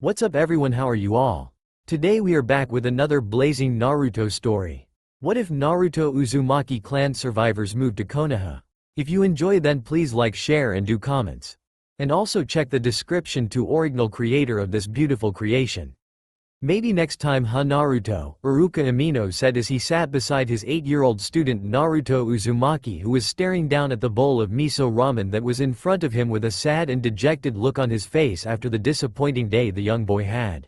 What's up everyone, how are you all? Today we are back with another blazing Naruto story. What if Naruto Uzumaki clan survivors moved to Konoha? If you enjoy, then please like, share and do comments. And also check the description to original creator of this beautiful creation. Maybe next time, Naruto, Iruka Amino said as he sat beside his 8-year-old student Naruto Uzumaki, who was staring down at the bowl of miso ramen that was in front of him with a sad and dejected look on his face after the disappointing day the young boy had.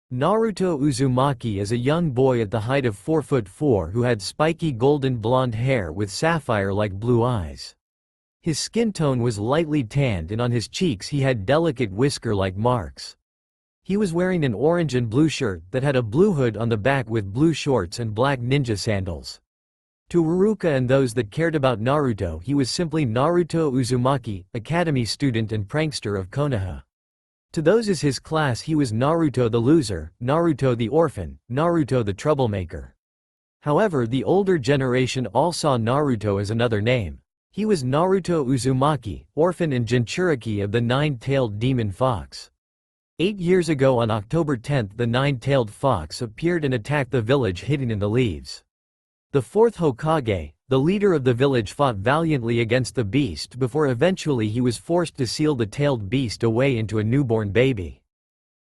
Naruto Uzumaki is a young boy at the height of 4'4" who had spiky golden blonde hair with sapphire-like blue eyes. His skin tone was lightly tanned and on his cheeks he had delicate whisker-like marks. He was wearing an orange and blue shirt that had a blue hood on the back with blue shorts and black ninja sandals. To Iruka and those that cared about Naruto, he was simply Naruto Uzumaki, academy student and prankster of Konoha. To those as his class, he was Naruto the loser, Naruto the orphan, Naruto the troublemaker. However, the older generation all saw Naruto as another name. He was Naruto Uzumaki, orphan and Jinchuriki of the nine-tailed demon fox. 8 years ago on October 10, the nine-tailed fox appeared and attacked the village hidden in the leaves. The fourth Hokage, the leader of the village, fought valiantly against the beast before eventually he was forced to seal the tailed beast away into a newborn baby.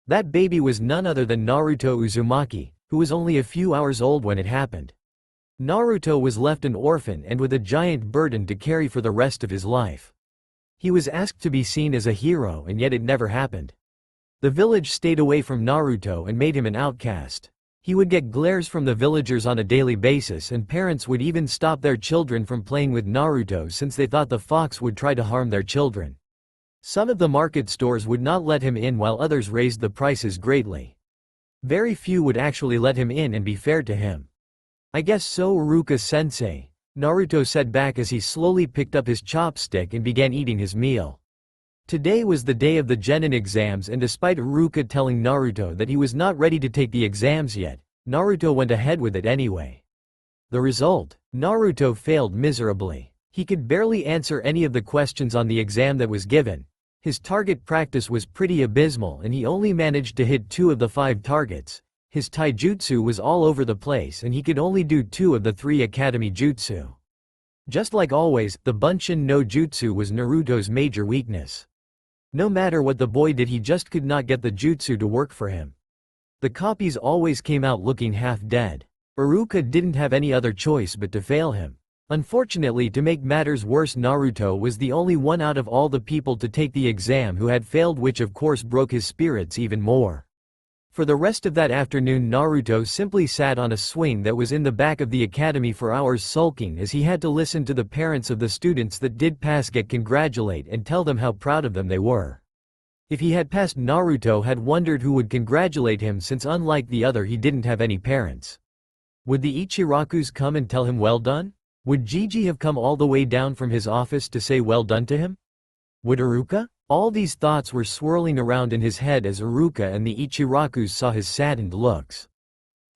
That baby was none other than Naruto Uzumaki, who was only a few hours old when it happened. Naruto was left an orphan and with a giant burden to carry for the rest of his life. He was asked to be seen as a hero, and yet it never happened. The village stayed away from Naruto and made him an outcast. He would get glares from the villagers on a daily basis, and parents would even stop their children from playing with Naruto since they thought the fox would try to harm their children. Some of the market stores would not let him in while others raised the prices greatly. Very few would actually let him in and be fair to him. "I guess so, Iruka-sensei," Naruto said back as he slowly picked up his chopstick and began eating his meal. Today was the day of the genin exams, and despite Iruka telling Naruto that he was not ready to take the exams yet, Naruto went ahead with it anyway. The result? Naruto failed miserably. He could barely answer any of the questions on the exam that was given. His target practice was pretty abysmal and he only managed to hit 2 of the 5 targets. His taijutsu was all over the place and he could only do 2 of the 3 academy jutsu. Just like always, the Bunshin no jutsu was Naruto's major weakness. No matter what the boy did, he just could not get the jutsu to work for him. The copies always came out looking half dead. Iruka didn't have any other choice but to fail him. Unfortunately, to make matters worse, Naruto was the only one out of all the people to take the exam who had failed, which of course broke his spirits even more. For the rest of that afternoon, Naruto simply sat on a swing that was in the back of the academy for hours, sulking as he had to listen to the parents of the students that did pass get congratulate and tell them how proud of them they were. If he had passed, Naruto had wondered who would congratulate him, since unlike the other he didn't have any parents. Would the Ichirakus come and tell him well done? Would Jiji have come all the way down from his office to say well done to him? Would Iruka? All these thoughts were swirling around in his head as Iruka and the Ichirakus saw his saddened looks.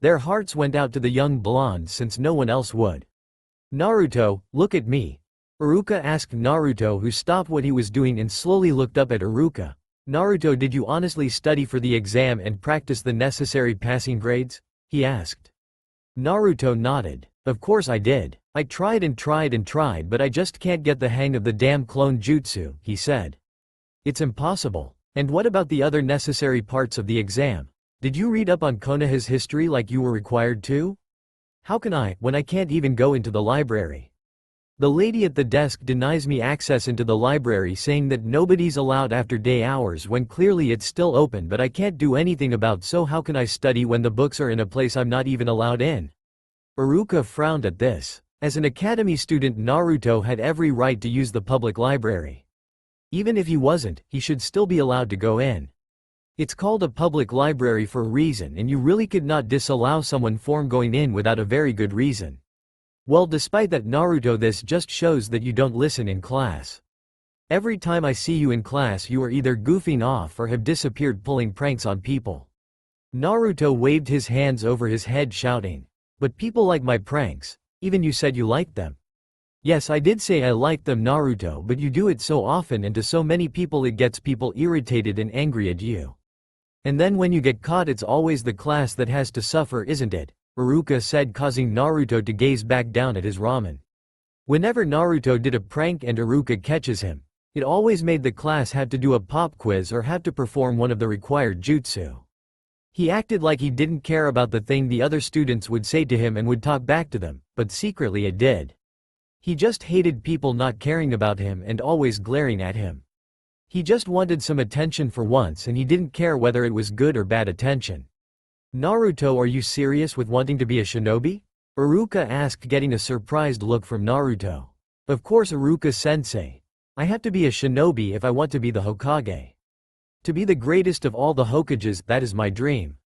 Their hearts went out to the young blonde since no one else would. "Naruto, look at me," Iruka asked Naruto, who stopped what he was doing and slowly looked up at Iruka. "Naruto, did you honestly study for the exam and practice the necessary passing grades?" he asked. Naruto nodded. "Of course I did. I tried and tried and tried, but I just can't get the hang of the damn clone jutsu," he said. "It's impossible. And what about the other necessary parts of the exam? Did you read up on Konoha's history like you were required to? How can I, when I can't even go into the library? The lady at the desk denies me access into the library, saying that nobody's allowed after day hours when clearly it's still open, but I can't do anything about, so how can I study when the books are in a place I'm not even allowed in?" Iruka frowned at this. As an academy student, Naruto had every right to use the public library. Even if he wasn't, he should still be allowed to go in. It's called a public library for a reason, and you really could not disallow someone from going in without a very good reason. Well, despite that, Naruto, this just shows that you don't listen in class. Every time I see you in class, you are either goofing off or have disappeared pulling pranks on people. Naruto waved his hands over his head, shouting, "But people like my pranks. Even you said you liked them." "Yes, I did say I liked them, Naruto, but you do it so often and to so many people it gets people irritated and angry at you." And then when you get caught it's always the class that has to suffer, isn't it? Iruka said, causing Naruto to gaze back down at his ramen. Whenever Naruto did a prank and Iruka catches him, it always made the class have to do a pop quiz or have to perform one of the required jutsu. He acted like he didn't care about the thing the other students would say to him and would talk back to them, but secretly it did. He just hated people not caring about him and always glaring at him. He just wanted some attention for once and he didn't care whether it was good or bad attention. Naruto, are you serious with wanting to be a shinobi? Iruka asked, getting a surprised look from Naruto. Of course Iruka-sensei. I have to be a shinobi if I want to be the Hokage. To be the greatest of all the Hokages, that is my dream.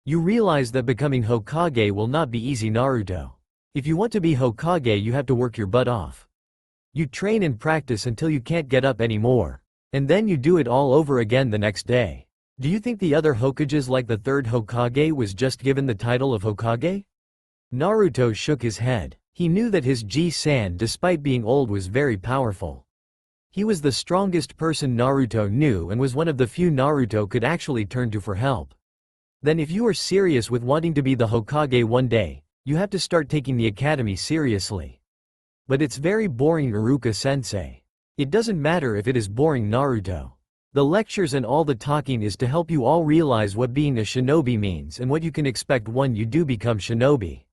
You realize that becoming Hokage will not be easy, Naruto. If you want to be Hokage you have to work your butt off. You train and practice until you can't get up anymore. And then you do it all over again the next day. Do you think the other Hokages like the third Hokage was just given the title of Hokage? Naruto shook his head. He knew that his Ji-san, despite being old, was very powerful. He was the strongest person Naruto knew and was one of the few Naruto could actually turn to for help. Then if you are serious with wanting to be the Hokage one day, you have to start taking the academy seriously. But it's very boring, Iruka-sensei. It doesn't matter if it is boring, Naruto. The lectures and all the talking is to help you all realize what being a shinobi means and what you can expect when you do become shinobi.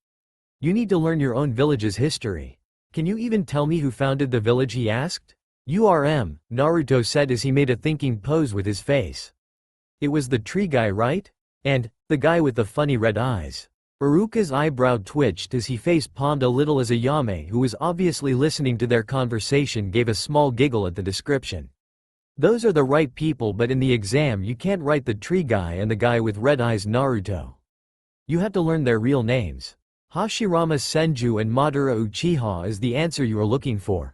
You need to learn your own village's history. Can you even tell me who founded the village, he asked? Naruto said as he made a thinking pose with his face. It was the tree guy, right? And, the guy with the funny red eyes. Iruka's eyebrow twitched as he face-palmed a little as Ayame, who was obviously listening to their conversation, gave a small giggle at the description. Those are the right people, but in the exam you can't write the tree guy and the guy with red eyes, Naruto. You have to learn their real names. Hashirama Senju and Madara Uchiha is the answer you are looking for.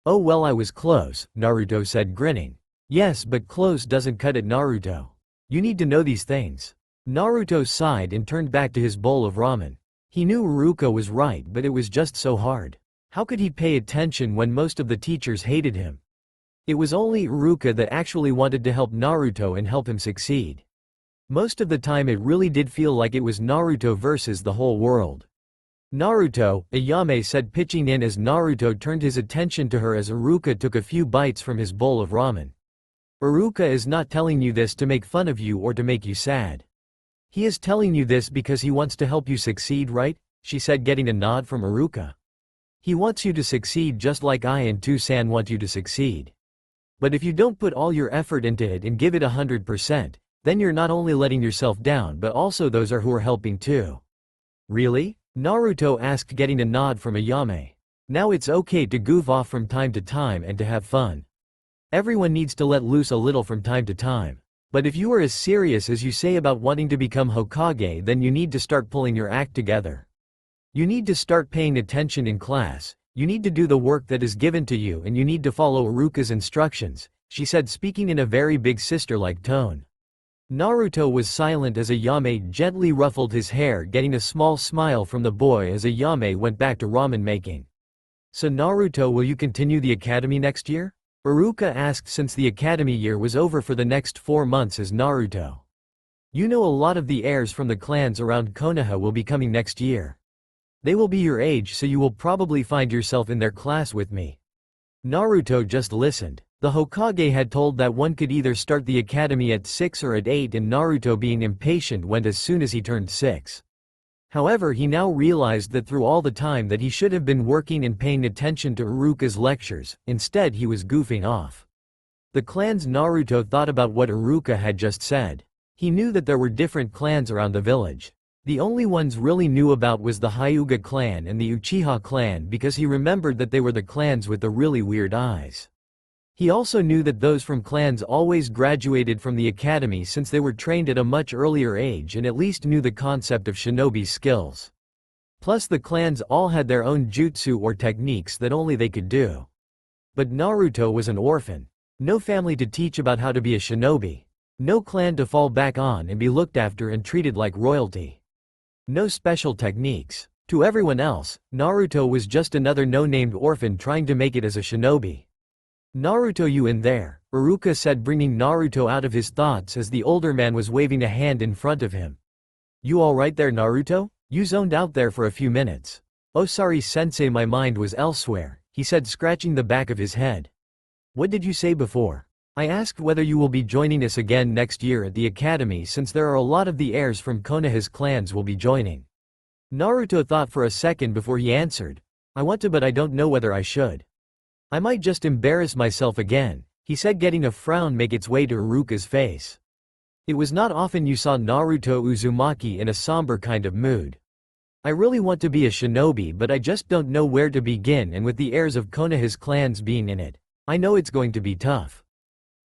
Oh well, I was close, Naruto said, grinning. Yes, but close doesn't cut it, Naruto. You need to know these things. Naruto sighed and turned back to his bowl of ramen. He knew Iruka was right, but it was just so hard. How could he pay attention when most of the teachers hated him? It was only Iruka that actually wanted to help Naruto and help him succeed. Most of the time it really did feel like it was Naruto versus the whole world. Naruto, Ayame said, pitching in as Naruto turned his attention to her as Iruka took a few bites from his bowl of ramen. Iruka is not telling you this to make fun of you or to make you sad. He is telling you this because he wants to help you succeed, right? She said, getting a nod from Iruka. He wants you to succeed just like I and Tu-san want you to succeed. But if you don't put all your effort into it and give it 100%, then you're not only letting yourself down but also those who are helping too. Really? Naruto asked, getting a nod from Ayame. Now it's okay to goof off from time to time and to have fun. Everyone needs to let loose a little from time to time. But if you are as serious as you say about wanting to become Hokage, then you need to start pulling your act together. You need to start paying attention in class. You need to do the work that is given to you and you need to follow Iruka's instructions, she said, speaking in a very big sister-like tone. Naruto was silent as Ayame gently ruffled his hair, getting a small smile from the boy as Ayame went back to ramen making. So Naruto, will you continue the academy next year? Iruka asked, since the academy year was over for the next 4 months as Naruto. You know, a lot of the heirs from the clans around Konoha will be coming next year. They will be your age, so you will probably find yourself in their class with me. Naruto just listened. The Hokage had told that one could either start the academy at 6 or at 8, and Naruto, being impatient, went as soon as he turned 6. However, he now realized that through all the time that he should have been working and paying attention to Iruka's lectures, instead he was goofing off. The clans Naruto thought about what Iruka had just said. He knew that there were different clans around the village. The only ones really knew about was the Hyuga clan and the Uchiha clan, because he remembered that they were the clans with the really weird eyes. He also knew that those from clans always graduated from the academy since they were trained at a much earlier age and at least knew the concept of shinobi skills. Plus the clans all had their own jutsu or techniques that only they could do. But Naruto was an orphan. No family to teach about how to be a shinobi. No clan to fall back on and be looked after and treated like royalty. No special techniques. To everyone else, Naruto was just another no-named orphan trying to make it as a shinobi. Naruto, you in there? Iruka said, bringing Naruto out of his thoughts as the older man was waving a hand in front of him. You alright there, Naruto? You zoned out there for a few minutes. Oh sorry sensei, my mind was elsewhere, he said, scratching the back of his head. What did you say before? I asked whether you will be joining us again next year at the academy, since there are a lot of the heirs from Konoha's clans will be joining. Naruto thought for a second before he answered. I want to, but I don't know whether I should. I might just embarrass myself again, he said, getting a frown make its way to Iruka's face. It was not often you saw Naruto Uzumaki in a somber kind of mood. I really want to be a shinobi, but I just don't know where to begin, and with the heirs of Konoha's clans being in it, I know it's going to be tough.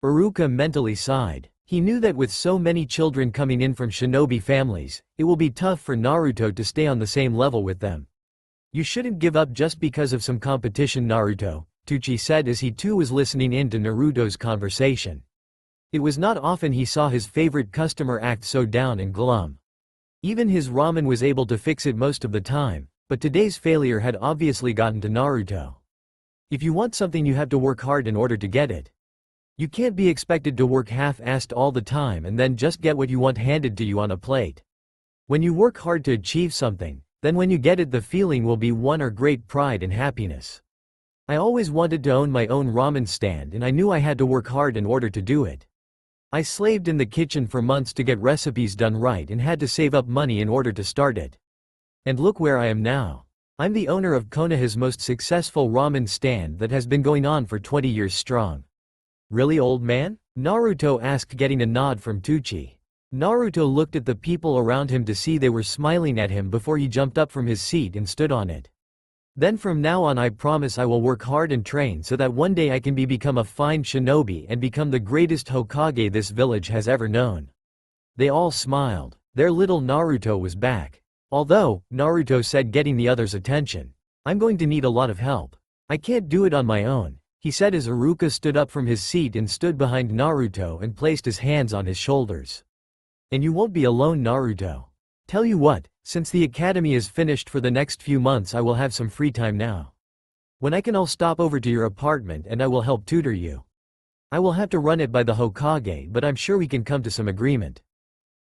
Iruka mentally sighed. He knew that with so many children coming in from shinobi families, it will be tough for Naruto to stay on the same level with them. You shouldn't give up just because of some competition, Naruto, Tucci said as he too was listening in to Naruto's conversation. It was not often he saw his favorite customer act so down and glum. Even his ramen was able to fix it most of the time, but today's failure had obviously gotten to Naruto. If you want something, you have to work hard in order to get it. You can't be expected to work half-assed all the time and then just get what you want handed to you on a plate. When you work hard to achieve something, then when you get it, the feeling will be one of great pride and happiness. I always wanted to own my own ramen stand, and I knew I had to work hard in order to do it. I slaved in the kitchen for months to get recipes done right and had to save up money in order to start it. And look where I am now. I'm the owner of Konoha's most successful ramen stand that has been going on for 20 years strong. Really, old man? Naruto asked, getting a nod from Tucci. Naruto looked at the people around him to see they were smiling at him before he jumped up from his seat and stood on it. Then from now on I promise I will work hard and train so that one day I can become a fine shinobi and become the greatest Hokage this village has ever known. They all smiled. Their little Naruto was back. Although, Naruto said, getting the others' attention, I'm going to need a lot of help. I can't do it on my own, he said as Iruka stood up from his seat and stood behind Naruto and placed his hands on his shoulders. And you won't be alone, Naruto. Tell you what, since the academy is finished for the next few months, I will have some free time now. When I can, I'll stop over to your apartment and I will help tutor you. I will have to run it by the Hokage, but I'm sure we can come to some agreement.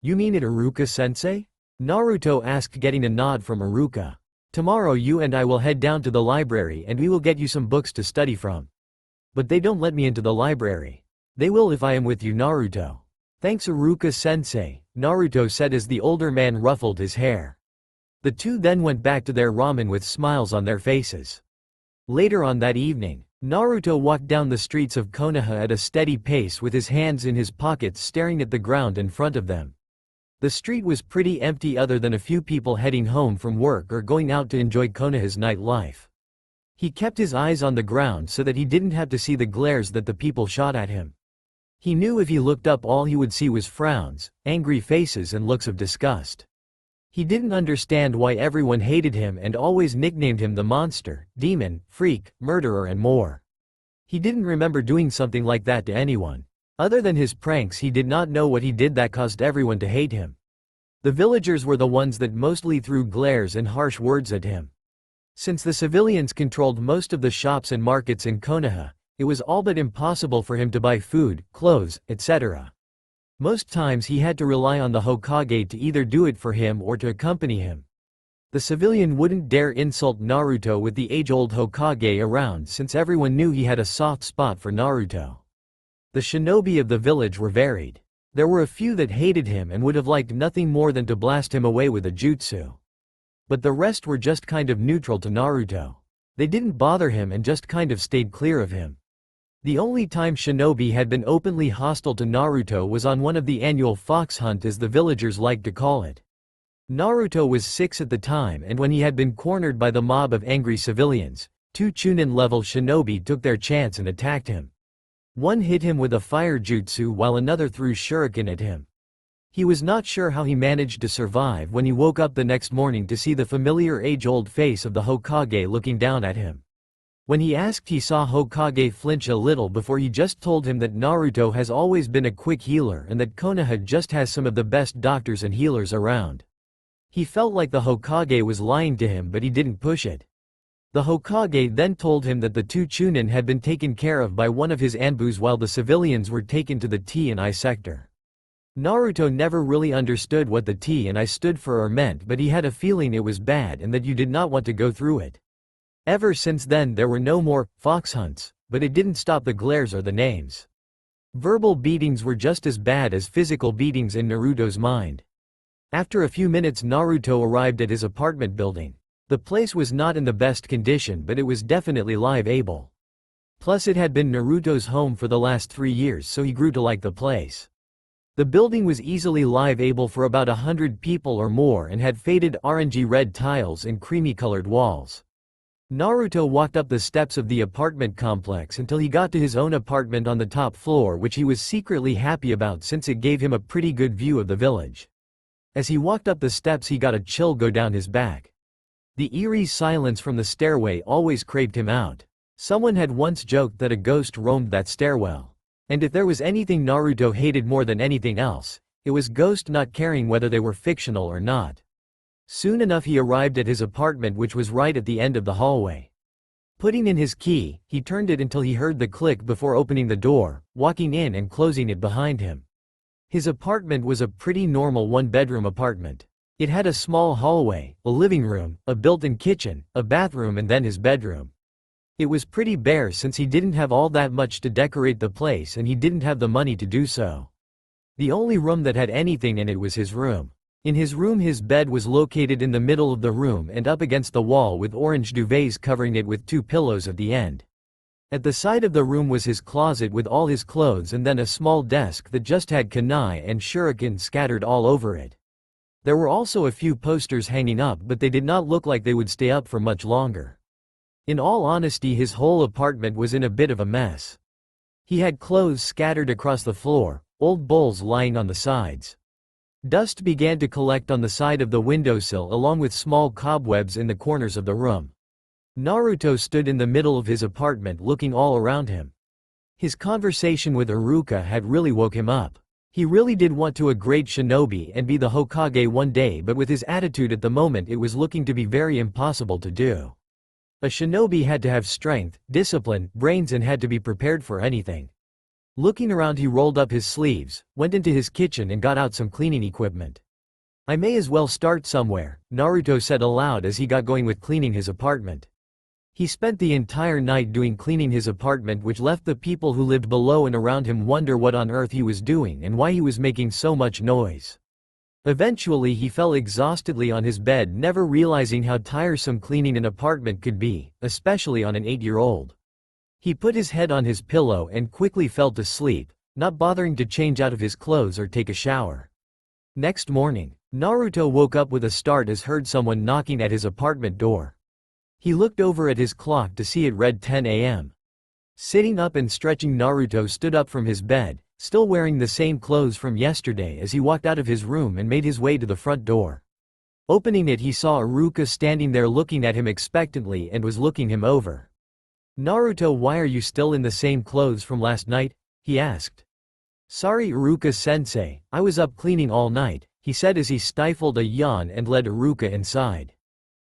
You mean it, Iruka-sensei? Naruto asked, getting a nod from Iruka. Tomorrow you and I will head down to the library and we will get you some books to study from. But they don't let me into the library. They will if I am with you, Naruto. Thanks, Iruka-sensei, Naruto said as the older man ruffled his hair. The two then went back to their ramen with smiles on their faces. Later on that evening, Naruto walked down the streets of Konoha at a steady pace with his hands in his pockets, staring at the ground in front of them. The street was pretty empty other than a few people heading home from work or going out to enjoy Konoha's nightlife. He kept his eyes on the ground so that he didn't have to see the glares that the people shot at him. He knew if he looked up all he would see was frowns, angry faces and looks of disgust. He didn't understand why everyone hated him and always nicknamed him the monster, demon, freak, murderer and more. He didn't remember doing something like that to anyone. Other than his pranks, he did not know what he did that caused everyone to hate him. The villagers were the ones that mostly threw glares and harsh words at him. Since the civilians controlled most of the shops and markets in Konoha, it was all but impossible for him to buy food, clothes, etc. Most times he had to rely on the Hokage to either do it for him or to accompany him. The civilian wouldn't dare insult Naruto with the age-old Hokage around, since everyone knew he had a soft spot for Naruto. The shinobi of the village were varied. There were a few that hated him and would have liked nothing more than to blast him away with a jutsu. But the rest were just kind of neutral to Naruto. They didn't bother him and just kind of stayed clear of him. The only time shinobi had been openly hostile to Naruto was on one of the annual fox hunt, as the villagers liked to call it. Naruto was 6 at the time, and when he had been cornered by the mob of angry civilians, 2 Chunin-level shinobi took their chance and attacked him. One hit him with a fire jutsu while another threw shuriken at him. He was not sure how he managed to survive when he woke up the next morning to see the familiar age-old face of the Hokage looking down at him. When he asked, he saw Hokage flinch a little before he just told him that Naruto has always been a quick healer and that Konoha just has some of the best doctors and healers around. He felt like the Hokage was lying to him, but he didn't push it. The Hokage then told him that the two Chunin had been taken care of by one of his Anbus while the civilians were taken to the T&I sector. Naruto never really understood what the T&I stood for or meant, but he had a feeling it was bad and that you did not want to go through it. Ever since then there were no more fox hunts, but it didn't stop the glares or the names. Verbal beatings were just as bad as physical beatings in Naruto's mind. After a few minutes Naruto arrived at his apartment building. The place was not in the best condition, but it was definitely live-able. Plus it had been Naruto's home for the last 3 years, so he grew to like the place. The building was easily live-able for about 100 people or more and had faded orangey red tiles and creamy-colored walls. Naruto walked up the steps of the apartment complex until he got to his own apartment on the top floor, which he was secretly happy about since it gave him a pretty good view of the village. As he walked up the steps he got a chill go down his back. The eerie silence from the stairway always creeped him out. Someone had once joked that a ghost roamed that stairwell. And if there was anything Naruto hated more than anything else, it was ghosts not caring whether they were fictional or not. Soon enough he arrived at his apartment, which was right at the end of the hallway. Putting in his key, he turned it until he heard the click before opening the door, walking in and closing it behind him. His apartment was a pretty normal one-bedroom apartment. It had a small hallway, a living room, a built-in kitchen, a bathroom and then his bedroom. It was pretty bare since he didn't have all that much to decorate the place and he didn't have the money to do so. The only room that had anything in it was his room. In his room his bed was located in the middle of the room and up against the wall with orange duvets covering it with 2 pillows at the end. At the side of the room was his closet with all his clothes and then a small desk that just had kunai and shuriken scattered all over it. There were also a few posters hanging up, but they did not look like they would stay up for much longer. In all honesty his whole apartment was in a bit of a mess. He had clothes scattered across the floor, old bowls lying on the sides. Dust began to collect on the side of the windowsill along with small cobwebs in the corners of the room. Naruto stood in the middle of his apartment looking all around him. His conversation with Iruka had really woke him up. He really did want to a great shinobi and be the Hokage one day, but with his attitude at the moment it was looking to be very impossible to do. A shinobi had to have strength, discipline, brains and had to be prepared for anything. Looking around he rolled up his sleeves, went into his kitchen and got out some cleaning equipment. I may as well start somewhere, Naruto said aloud as he got going with cleaning his apartment. He spent the entire night doing cleaning his apartment, which left the people who lived below and around him wonder what on earth he was doing and why he was making so much noise. Eventually he fell exhaustedly on his bed, never realizing how tiresome cleaning an apartment could be, especially on an 8-year-old. He put his head on his pillow and quickly fell to sleep, not bothering to change out of his clothes or take a shower. Next morning, Naruto woke up with a start as heard someone knocking at his apartment door. He looked over at his clock to see it read 10 a.m. Sitting up and stretching, Naruto stood up from his bed, still wearing the same clothes from yesterday, as he walked out of his room and made his way to the front door. Opening it he saw Iruka standing there looking at him expectantly and was looking him over. "Naruto, why are you still in the same clothes from last night?" he asked. "Sorry Iruka-sensei, I was up cleaning all night," he said as he stifled a yawn and led Iruka inside.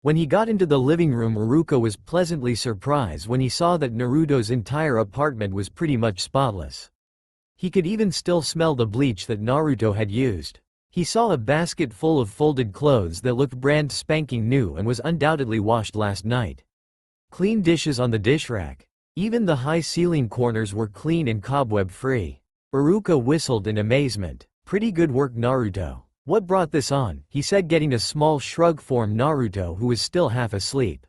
When he got into the living room Iruka was pleasantly surprised when he saw that Naruto's entire apartment was pretty much spotless. He could even still smell the bleach that Naruto had used. He saw a basket full of folded clothes that looked brand spanking new and was undoubtedly washed last night. Clean dishes on the dish rack. Even the high ceiling corners were clean and cobweb-free. Iruka whistled in amazement. "Pretty good work, Naruto. What brought this on?" he said, getting a small shrug from Naruto, who was still half asleep.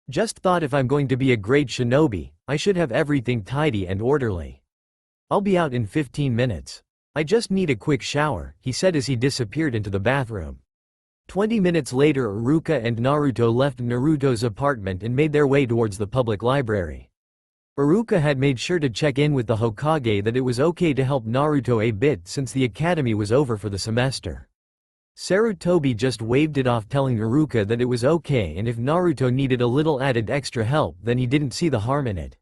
"Just thought if I'm going to be a great shinobi, I should have everything tidy and orderly. I'll be out in 15 minutes. I just need a quick shower," he said as he disappeared into the bathroom. 20 minutes later Iruka and Naruto left Naruto's apartment and made their way towards the public library. Iruka had made sure to check in with the Hokage that it was okay to help Naruto a bit since the academy was over for the semester. Sarutobi just waved it off, telling Iruka that it was okay and if Naruto needed a little added extra help then he didn't see the harm in it.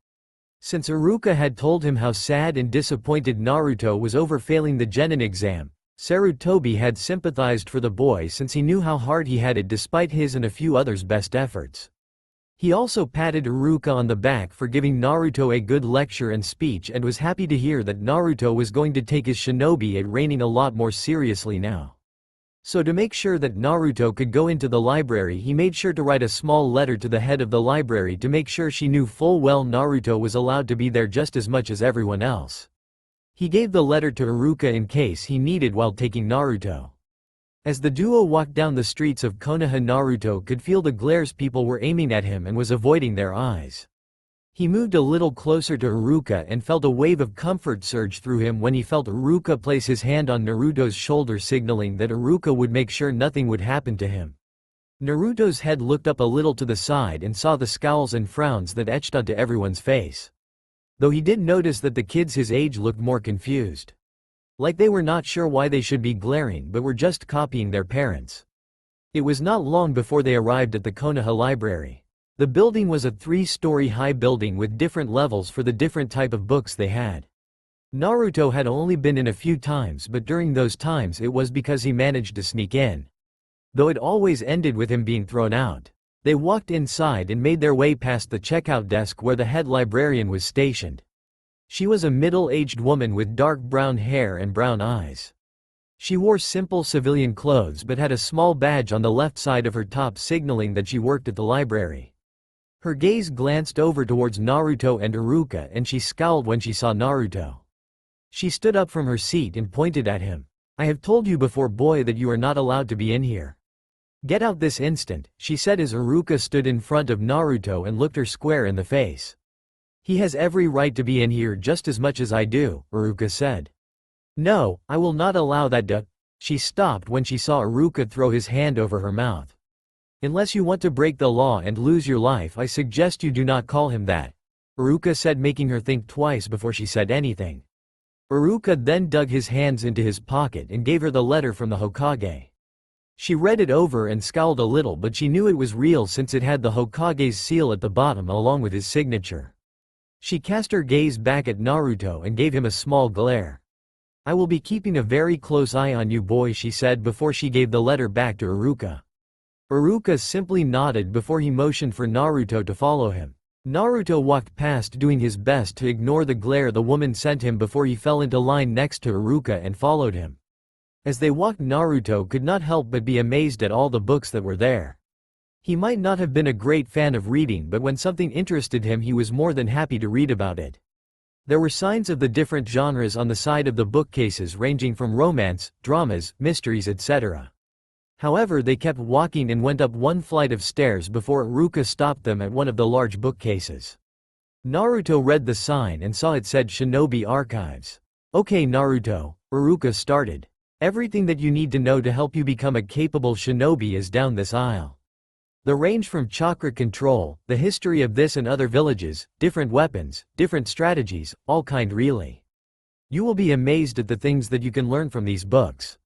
Since Iruka had told him how sad and disappointed Naruto was over failing the genin exam, Sarutobi had sympathized for the boy since he knew how hard he had it despite his and a few others' best efforts. He also patted Iruka on the back for giving Naruto a good lecture and speech and was happy to hear that Naruto was going to take his shinobi at reigning a lot more seriously now. So to make sure that Naruto could go into the library, he made sure to write a small letter to the head of the library to make sure she knew full well Naruto was allowed to be there just as much as everyone else. He gave the letter to Iruka in case he needed while taking Naruto. As the duo walked down the streets of Konoha, Naruto could feel the glares people were aiming at him and was avoiding their eyes. He moved a little closer to Iruka and felt a wave of comfort surge through him when he felt Iruka place his hand on Naruto's shoulder, signaling that Iruka would make sure nothing would happen to him. Naruto's head looked up a little to the side and saw the scowls and frowns that etched onto everyone's face. Though he did notice that the kids his age looked more confused. Like they were not sure why they should be glaring but were just copying their parents. It was not long before they arrived at the Konoha library. The building was a 3-story high building with different levels for the different type of books they had. Naruto had only been in a few times, but during those times it was because he managed to sneak in. Though it always ended with him being thrown out. They walked inside and made their way past the checkout desk where the head librarian was stationed. She was a middle-aged woman with dark brown hair and brown eyes. She wore simple civilian clothes but had a small badge on the left side of her top signaling that she worked at the library. Her gaze glanced over towards Naruto and Iruka and she scowled when she saw Naruto. She stood up from her seat and pointed at him. "I have told you before, boy, that you are not allowed to be in here. Get out this instant," she said as Iruka stood in front of Naruto and looked her square in the face. "He has every right to be in here just as much as I do," Iruka said. "No, I will not allow that." She stopped when she saw Iruka throw his hand over her mouth. "Unless you want to break the law and lose your life, I suggest you do not call him that," Iruka said, making her think twice before she said anything. Iruka then dug his hands into his pocket and gave her the letter from the Hokage. She read it over and scowled a little, but she knew it was real since it had the Hokage's seal at the bottom along with his signature. She cast her gaze back at Naruto and gave him a small glare. "I will be keeping a very close eye on you, boy," she said before she gave the letter back to Iruka. Iruka simply nodded before he motioned for Naruto to follow him. Naruto walked past, doing his best to ignore the glare the woman sent him before he fell into line next to Iruka and followed him. As they walked, Naruto could not help but be amazed at all the books that were there. He might not have been a great fan of reading, but when something interested him he was more than happy to read about it. There were signs of the different genres on the side of the bookcases, ranging from romance, dramas, mysteries, etc. However, they kept walking and went up one flight of stairs before Iruka stopped them at one of the large bookcases. Naruto read the sign and saw it said Shinobi Archives. "Okay, Naruto," Iruka started. "Everything that you need to know to help you become a capable shinobi is down this aisle. The range from chakra control, the history of this and other villages, different weapons, different strategies, all kind really. You will be amazed at the things that you can learn from these books."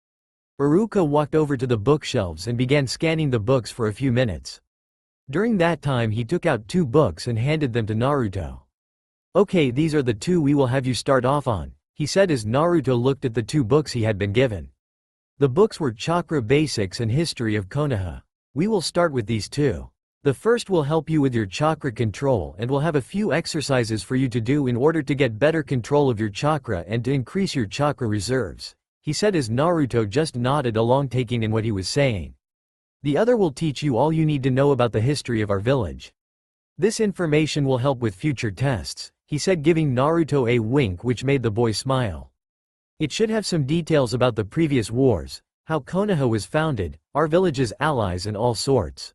Iruka walked over to the bookshelves and began scanning the books for a few minutes. During that time he took out 2 books and handed them to Naruto. "Okay, these are the 2 we will have you start off on," he said as Naruto looked at the 2 books he had been given. The books were Chakra Basics and History of Konoha. "We will start with these 2. The first will help you with your chakra control and will have a few exercises for you to do in order to get better control of your chakra and to increase your chakra reserves," he said as Naruto just nodded along, taking in what he was saying. "The other will teach you all you need to know about the history of our village. This information will help with future tests," he said, giving Naruto a wink which made the boy smile. "It should have some details about the previous wars, how Konoha was founded, our village's allies and all sorts.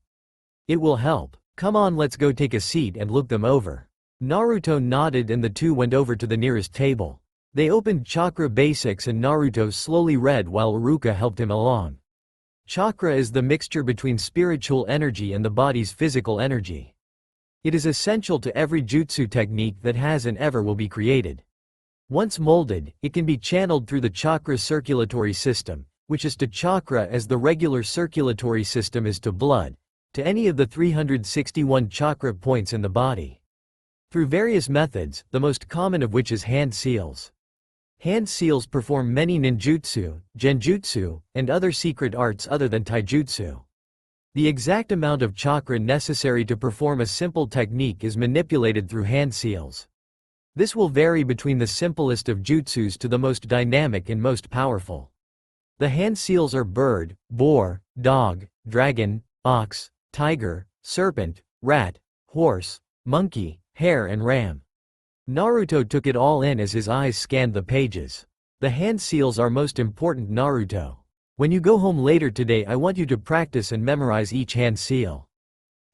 It will help. Come on, let's go take a seat and look them over." Naruto nodded and the 2 went over to the nearest table. They opened Chakra Basics and Naruto slowly read while Iruka helped him along. Chakra is the mixture between spiritual energy and the body's physical energy. It is essential to every jutsu technique that has and ever will be created. Once molded, it can be channeled through the chakra circulatory system, which is to chakra as the regular circulatory system is to blood, to any of the 361 chakra points in the body. Through various methods, the most common of which is hand seals. Hand seals perform many ninjutsu, genjutsu, and other secret arts other than taijutsu. The exact amount of chakra necessary to perform a simple technique is manipulated through hand seals. This will vary between the simplest of jutsus to the most dynamic and most powerful. The hand seals are bird, boar, dog, dragon, ox, tiger, serpent, rat, horse, monkey, hare and ram. Naruto took it all in as his eyes scanned the pages. The hand seals are most important, Naruto. When you go home later today, I want you to practice and memorize each hand seal.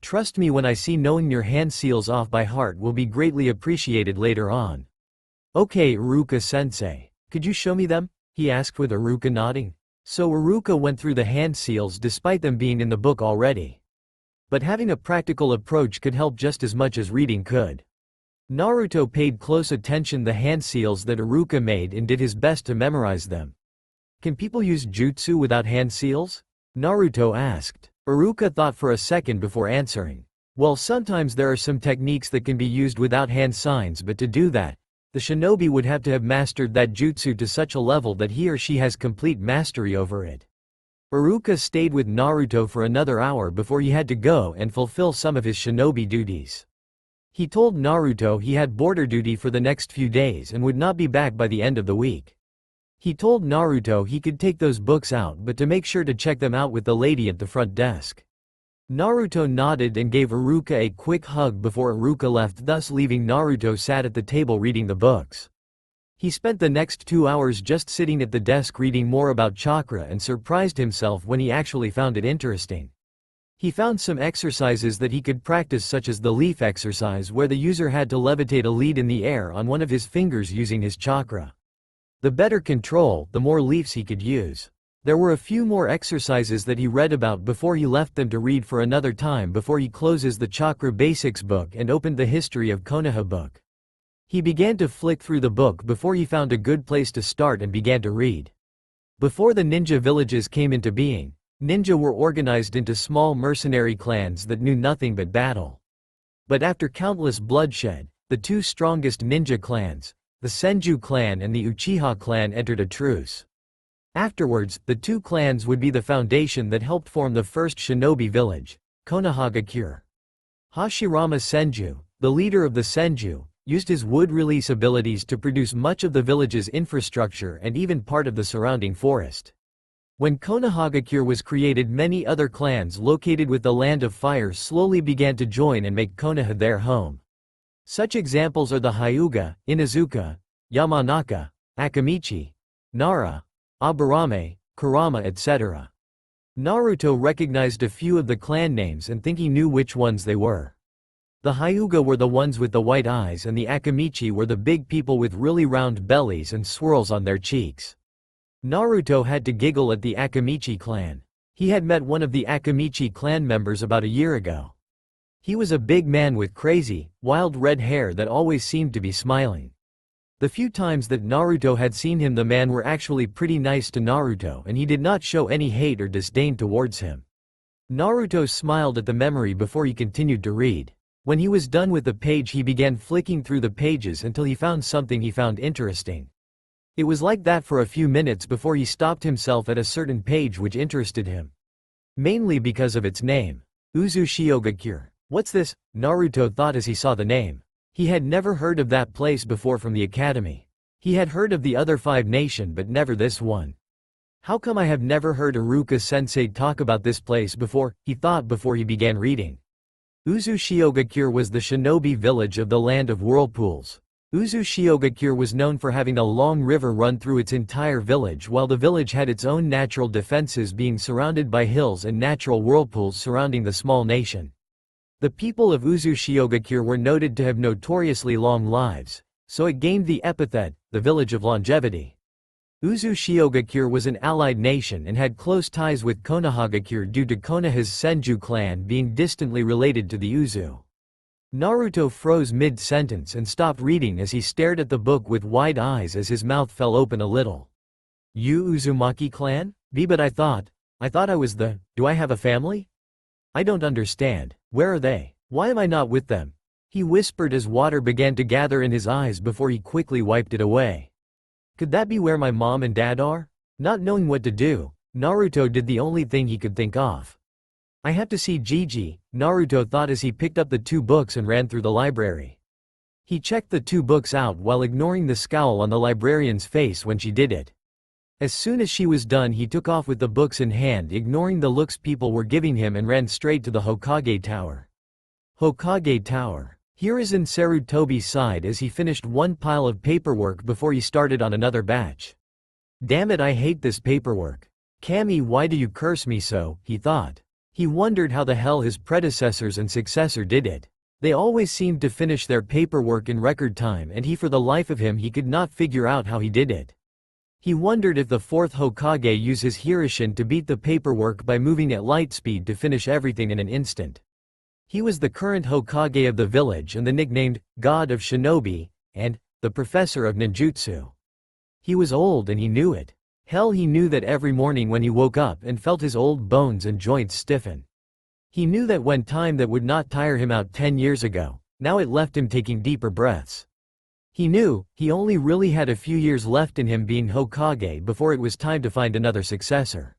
Trust me when I see knowing your hand seals off by heart will be greatly appreciated later on. Okay, Iruka-sensei. Could you show me them? He asked with Iruka nodding. So Iruka went through the hand seals despite them being in the book already. But having a practical approach could help just as much as reading could. Naruto paid close attention to the hand seals that Iruka made and did his best to memorize them. Can people use jutsu without hand seals? Naruto asked. Iruka thought for a second before answering. Well, sometimes there are some techniques that can be used without hand signs, but to do that, the shinobi would have to have mastered that jutsu to such a level that he or she has complete mastery over it. Iruka stayed with Naruto for another hour before he had to go and fulfill some of his shinobi duties. He told Naruto he had border duty for the next few days and would not be back by the end of the week. He told Naruto he could take those books out, but to make sure to check them out with the lady at the front desk. Naruto nodded and gave Iruka a quick hug before Iruka left, thus leaving Naruto sat at the table reading the books. He spent the next 2 hours just sitting at the desk reading more about chakra and surprised himself when he actually found it interesting. He found some exercises that he could practice, such as the leaf exercise where the user had to levitate a lead in the air on one of his fingers using his chakra. The better control, the more leaves he could use. There were a few more exercises that he read about before he left them to read for another time before he closes the Chakra Basics book and opened the History of Konoha book. He began to flick through the book before he found a good place to start and began to read. Before the ninja villages came into being, ninja were organized into small mercenary clans that knew nothing but battle. But after countless bloodshed, the two strongest ninja clans, the Senju clan and the Uchiha clan, entered a truce. Afterwards, the two clans would be the foundation that helped form the first shinobi village, Konohagakure. Hashirama Senju, the leader of the Senju, used his wood release abilities to produce much of the village's infrastructure and even part of the surrounding forest. When Konohagakure was created, many other clans located with the Land of Fire slowly began to join and make Konoha their home. Such examples are the Hyuga, Inazuka, Yamanaka, Akamichi, Nara, Aburame, Kurama, etc. Naruto recognized a few of the clan names and think he knew which ones they were. The Hyuga were the ones with the white eyes and the Akamichi were the big people with really round bellies and swirls on their cheeks. Naruto had to giggle at the Akamichi clan. He had met one of the Akamichi clan members about a year ago. He was a big man with crazy, wild red hair that always seemed to be smiling. The few times that Naruto had seen him, the man were actually pretty nice to Naruto and he did not show any hate or disdain towards him. Naruto smiled at the memory before he continued to read. When he was done with the page, he began flicking through the pages until he found something he found interesting. It was like that for a few minutes before he stopped himself at a certain page which interested him. Mainly because of its name. Uzushiogakure. What's this? Naruto thought as he saw the name. He had never heard of that place before from the academy. He had heard of the other 5 nations but never this one. How come I have never heard Iruka-sensei talk about this place before, he thought before he began reading. Uzushiogakure was the shinobi village of the Land of Whirlpools. Uzushiogakure was known for having a long river run through its entire village, while the village had its own natural defenses, being surrounded by hills and natural whirlpools surrounding the small nation. The people of Uzushiogakure were noted to have notoriously long lives, so it gained the epithet, the village of longevity. Uzushiogakure was an allied nation and had close ties with Konohagakure due to Konoha's Senju clan being distantly related to the Uzu. Naruto froze mid-sentence and stopped reading as he stared at the book with wide eyes as his mouth fell open a little. You Uzumaki clan? But I thought I was the, do I have a family? I don't understand. Where are they? Why am I not with them? He whispered as water began to gather in his eyes before he quickly wiped it away. Could that be where my mom and dad are? Not knowing what to do, Naruto did the only thing he could think of. I have to see Gigi, Naruto thought as he picked up the two books and ran through the library. He checked the two books out while ignoring the scowl on the librarian's face when she did it. As soon as she was done, he took off with the books in hand, ignoring the looks people were giving him, and ran straight to the Hokage Tower. Hokage Tower. Hiruzen Sarutobi sighed as he finished one pile of paperwork before he started on another batch. Damn it, I hate this paperwork. Kami, why do you curse me so, he thought. He wondered how the hell his predecessors and successor did it. They always seemed to finish their paperwork in record time, and for the life of him he could not figure out how he did it. He wondered if the fourth Hokage used his Hirishin to beat the paperwork by moving at light speed to finish everything in an instant. He was the current Hokage of the village and the nicknamed God of Shinobi, and the Professor of Ninjutsu. He was old and he knew it. Hell, he knew that every morning when he woke up and felt his old bones and joints stiffen. He knew that when time that would not tire him out 10 years ago, now it left him taking deeper breaths. He knew he only really had a few years left in him being Hokage before it was time to find another successor.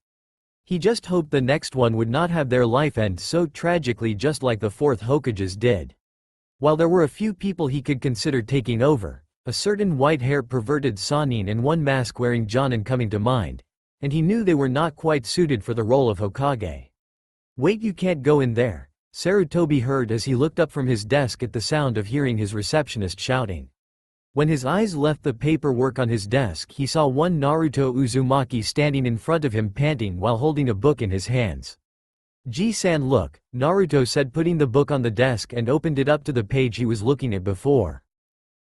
He just hoped the next one would not have their life end so tragically, just like the fourth Hokages did. While there were a few people he could consider taking over, a certain white-haired perverted Sannin and one mask-wearing Jonin coming to mind, and he knew they were not quite suited for the role of Hokage. Wait, you can't go in there, Sarutobi heard as he looked up from his desk at the sound of hearing his receptionist shouting. When his eyes left the paperwork on his desk, he saw one Naruto Uzumaki standing in front of him, panting while holding a book in his hands. Ji-san, look, Naruto said, putting the book on the desk, and opened it up to the page he was looking at before.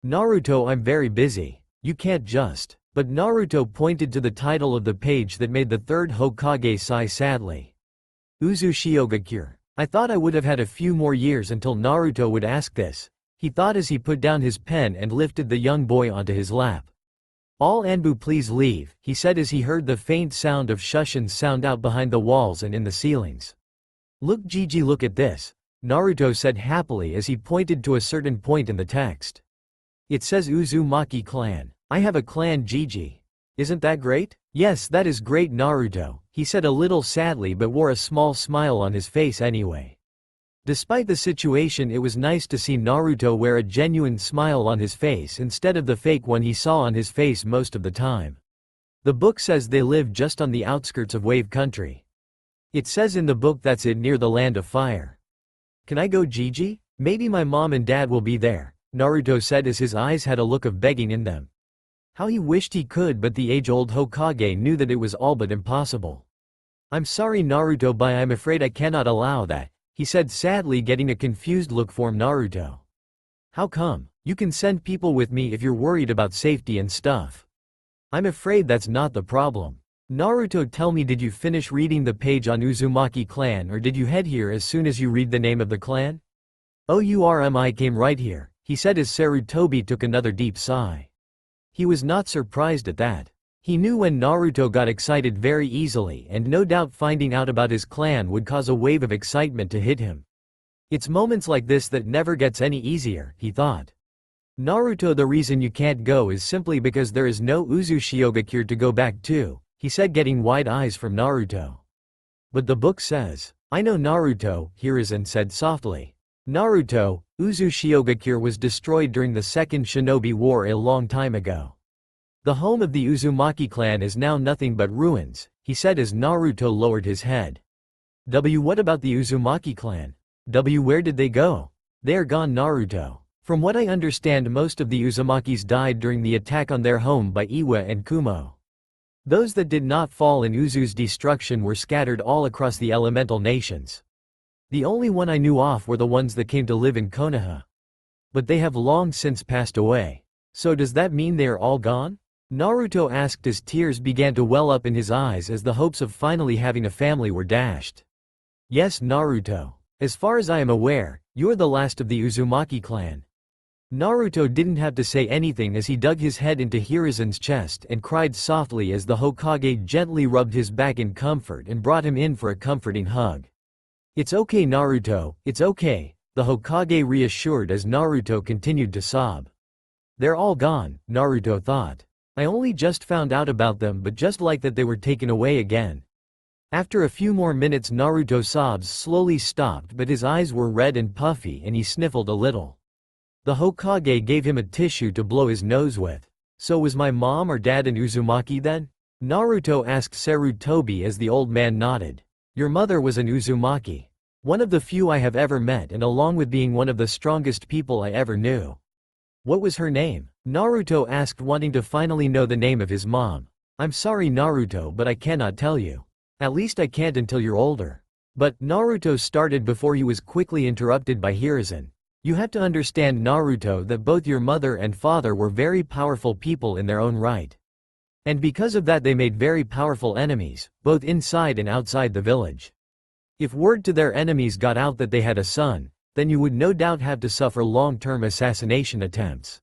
Naruto, I'm very busy. You can't just. But Naruto pointed to the title of the page that made the third Hokage sigh sadly. Uzu Shiogakure. I thought I would have had a few more years until Naruto would ask this, he thought as he put down his pen and lifted the young boy onto his lap. All Anbu, please leave, he said as he heard the faint sound of shushins sound out behind the walls and in the ceilings. Look, Gigi, look at this, Naruto said happily as he pointed to a certain point in the text. It says Uzumaki clan. I have a clan, Gigi. Isn't that great? Yes, that is great, Naruto, he said a little sadly, but wore a small smile on his face anyway. Despite the situation, it was nice to see Naruto wear a genuine smile on his face instead of the fake one he saw on his face most of the time. The book says they live just on the outskirts of Wave Country. It says in the book that's it, near the Land of Fire. Can I go, Gigi? Maybe my mom and dad will be there, Naruto said as his eyes had a look of begging in them. How he wished he could, but the age-old Hokage knew that it was all but impossible. I'm sorry, Naruto, but I'm afraid I cannot allow that, he said sadly, getting a confused look from Naruto. How come? You can send people with me if you're worried about safety and stuff. I'm afraid that's not the problem. Naruto, tell me, did you finish reading the page on Uzumaki clan, or did you head here as soon as you read the name of the clan? I came right here, he said as Sarutobi took another deep sigh. He was not surprised at that. He knew when Naruto got excited very easily, and no doubt finding out about his clan would cause a wave of excitement to hit him. It's moments like this that never gets any easier, he thought. Naruto, the reason you can't go is simply because there is no Uzu Shiogakure to go back to, he said, getting wide eyes from Naruto. But the book says. I know, Naruto, Hiruzen said softly. Naruto, Uzu Shiogakure was destroyed during the Second Shinobi War a long time ago. The home of the Uzumaki clan is now nothing but ruins, he said as Naruto lowered his head. What about the Uzumaki clan? Where did they go? They are gone, Naruto. From what I understand, most of the Uzumakis died during the attack on their home by Iwa and Kumo. Those that did not fall in Uzu's destruction were scattered all across the elemental nations. The only one I knew of were the ones that came to live in Konoha. But they have long since passed away. So does that mean they are all gone? Naruto asked as tears began to well up in his eyes as the hopes of finally having a family were dashed. Yes, Naruto. As far as I am aware, you're the last of the Uzumaki clan. Naruto didn't have to say anything as he dug his head into Hiruzen's chest and cried softly as the Hokage gently rubbed his back in comfort and brought him in for a comforting hug. It's okay, Naruto, it's okay, the Hokage reassured as Naruto continued to sob. They're all gone, Naruto thought. I only just found out about them, but just like that they were taken away again. After a few more minutes Naruto's sobs slowly stopped but his eyes were red and puffy and he sniffled a little. The Hokage gave him a tissue to blow his nose with. "So was my mom or dad an Uzumaki then?" Naruto asked Sarutobi as the old man nodded. "Your mother was an Uzumaki. One of the few I have ever met and along with being one of the strongest people I ever knew." "What was her name?" Naruto asked, wanting to finally know the name of his mom. "I'm sorry Naruto, but I cannot tell you. At least I can't until you're older." But Naruto started before he was quickly interrupted by Hiruzen. "You have to understand Naruto that both your mother and father were very powerful people in their own right. And because of that they made very powerful enemies, both inside and outside the village. If word to their enemies got out that they had a son, then you would no doubt have to suffer long-term assassination attempts.